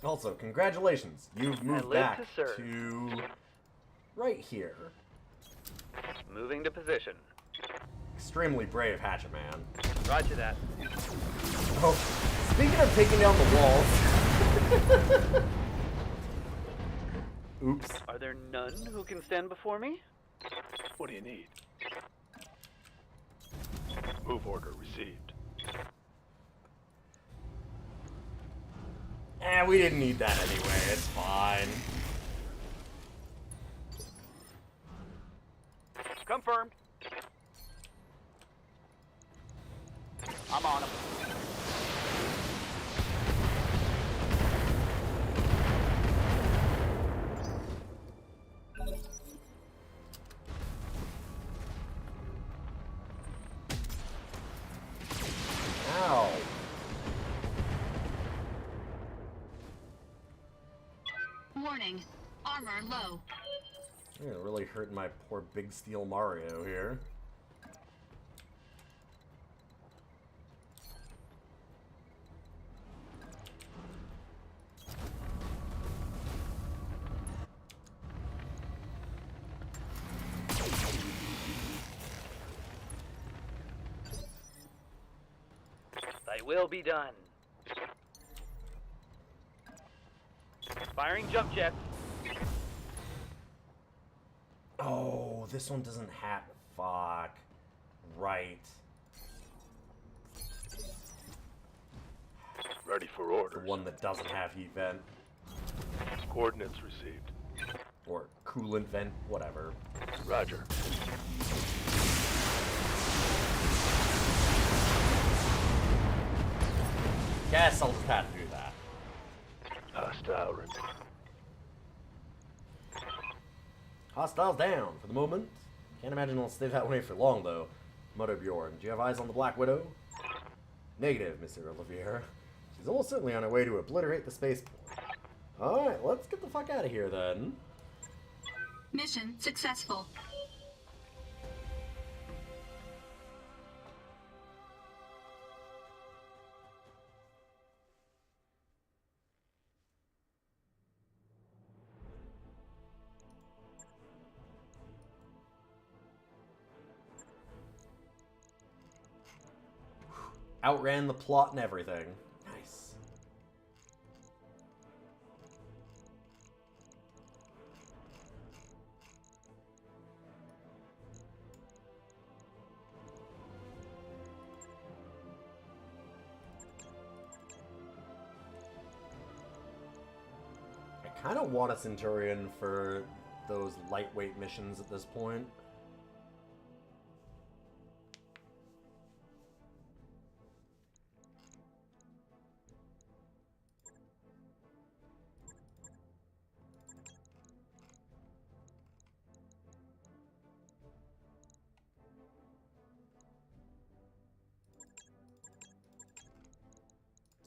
Also, congratulations. You've moved live back to serve. to right here. Moving to position. Extremely brave, Hatchet Man. Roger that. Oh, speaking of taking down the walls. Oops. Are there none who can stand before me? What do you need? Move order received. We didn't need that anyway. It's fine. Confirmed. I'm on him. Ow. Warning. Armor low. You're really hurting my poor big steel Mario here. Thy will be done. Firing jump jets. Oh, this one doesn't have... Fuck. Right. Ready for The orders. one that doesn't have heat vent. Coordinates received. Or coolant vent, whatever. Roger. Guess I'll just have to do that. Hostile remaining. Hostiles down for the moment. Can't imagine it'll stay that way for long, though. Mother Bjorn, do you have eyes on the Black Widow? Negative, Mr. Olivier. She's almost certainly on her way to obliterate the spaceport. Alright, let's get the fuck out of here, then. Mission successful. Outran the plot and everything. Nice. kind of want a Centurion for those lightweight missions at this point.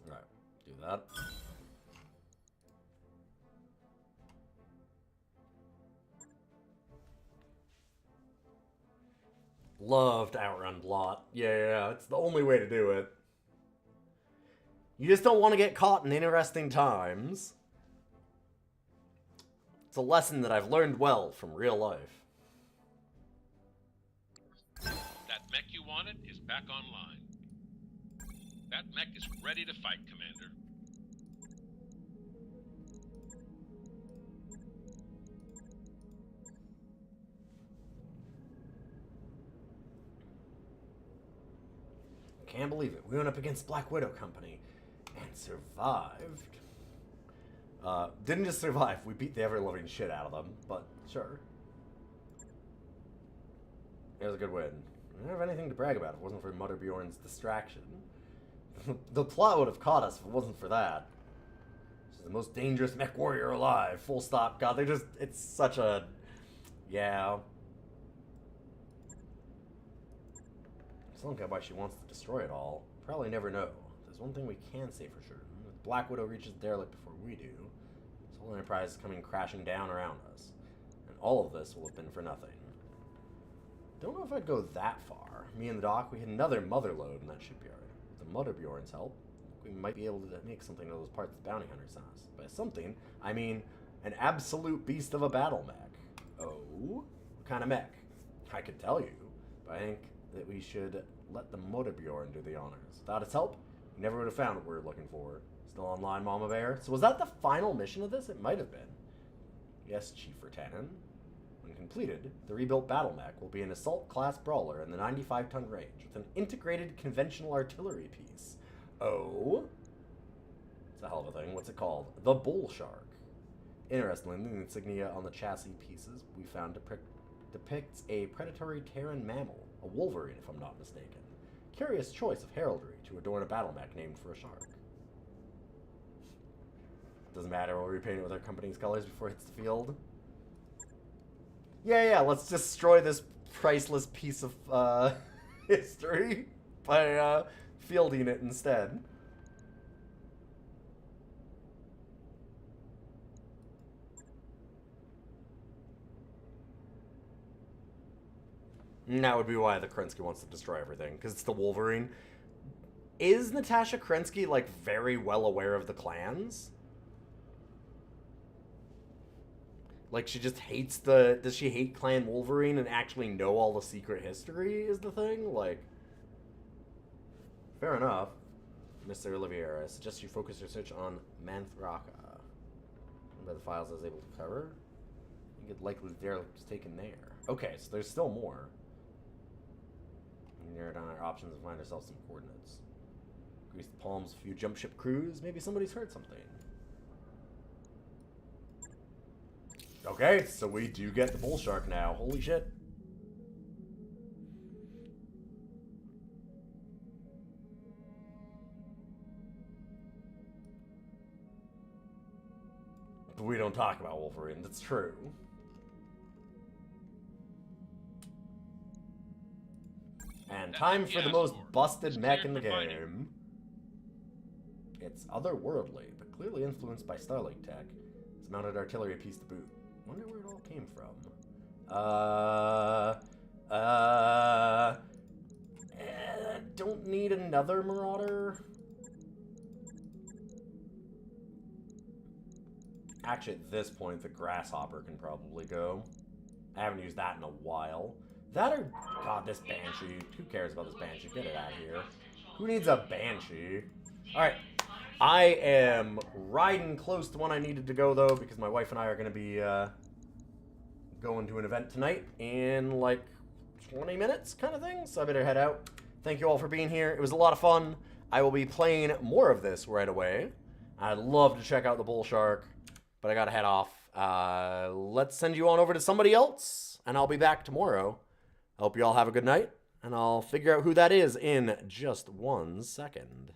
Right, do that. Love to outrun Blot. Yeah, it's the only way to do it. You just don't want to get caught in interesting times. It's a lesson that I've learned well from real life. That mech you wanted is back online. That mech is ready to fight, Commander. Can't believe it. We went up against Black Widow Company and survived. Didn't just survive, we beat the ever-loving shit out of them, but sure. It was a good win. I don't have anything to brag about if it wasn't for Mother Bjorn's distraction. The plot would have caught us if it wasn't for that. She's the most dangerous mech warrior alive, full stop. God, it's such a... Yeah. I still don't get why she wants to destroy it all. Probably never know. There's one thing we can say for sure. If Black Widow reaches derelict before we do, this whole enterprise is coming crashing down around us. And all of this will have been for nothing. Don't know if I'd go that far. Me and the Doc, we had another mother load in that shipyard. With the Mother Bjorn's help, we might be able to make something of those parts the bounty hunter sent us. By something, I mean an absolute beast of a battle mech. Oh? What kind of mech? I could tell you, but I think that we should let the Mother Bjorn do the honors. Without its help, we never would have found what we were looking for. Still online, Mama Bear? So was that the final mission of this? It might have been. Yes, Chief Ratanen. When completed, the rebuilt battle mech will be an assault-class brawler in the 95-ton range with an integrated conventional artillery piece. Oh? It's a hell of a thing. What's it called? The Bull Shark. Interestingly, the insignia on the chassis pieces we found depicts a predatory Terran mammal, a wolverine if I'm not mistaken. Curious choice of heraldry to adorn a battle mech named for a shark. Doesn't matter, we'll repaint it with our company's colors before it hits the field. Yeah, let's destroy this priceless piece of history by fielding it instead. And that would be why the Kerensky wants to destroy everything, because it's the Wolverine. Is Natasha Kerensky, like, very well aware of the clans? Like, she just hates does she hate Clan Wolverine and actually know all the secret history is the thing? Like, fair enough. Mr. Oliviera, I suggest you focus your search on Manthraka. By the files I was able to cover, you get likely derelict was taken there. Okay, so there's still more. We narrow down our options and find ourselves some coordinates. Grease the palms, a few jump ship crews, maybe somebody's heard something. Okay, so we do get the Bull Shark now. Holy shit. But we don't talk about Wolverine, that's true. And time for the most busted mech in the game. It's otherworldly, but clearly influenced by Starlink tech. It's mounted artillery piece to boot. Wonder where it all came from. Don't need another Marauder. Actually, at this point, the Grasshopper can probably go. I haven't used that in a while. That or... God, this Banshee. Who cares about this Banshee? Get it out of here. Who needs a Banshee? Alright. I am riding close to when I needed to go, though, because my wife and I are going to be going to an event tonight in, like, 20 minutes kind of thing. So I better head out. Thank you all for being here. It was a lot of fun. I will be playing more of this right away. I'd love to check out the Bull Shark. but I gotta head off. Let's send you on over to somebody else, and I'll be back tomorrow. I hope you all have a good night, and I'll figure out who that is in just 1 second.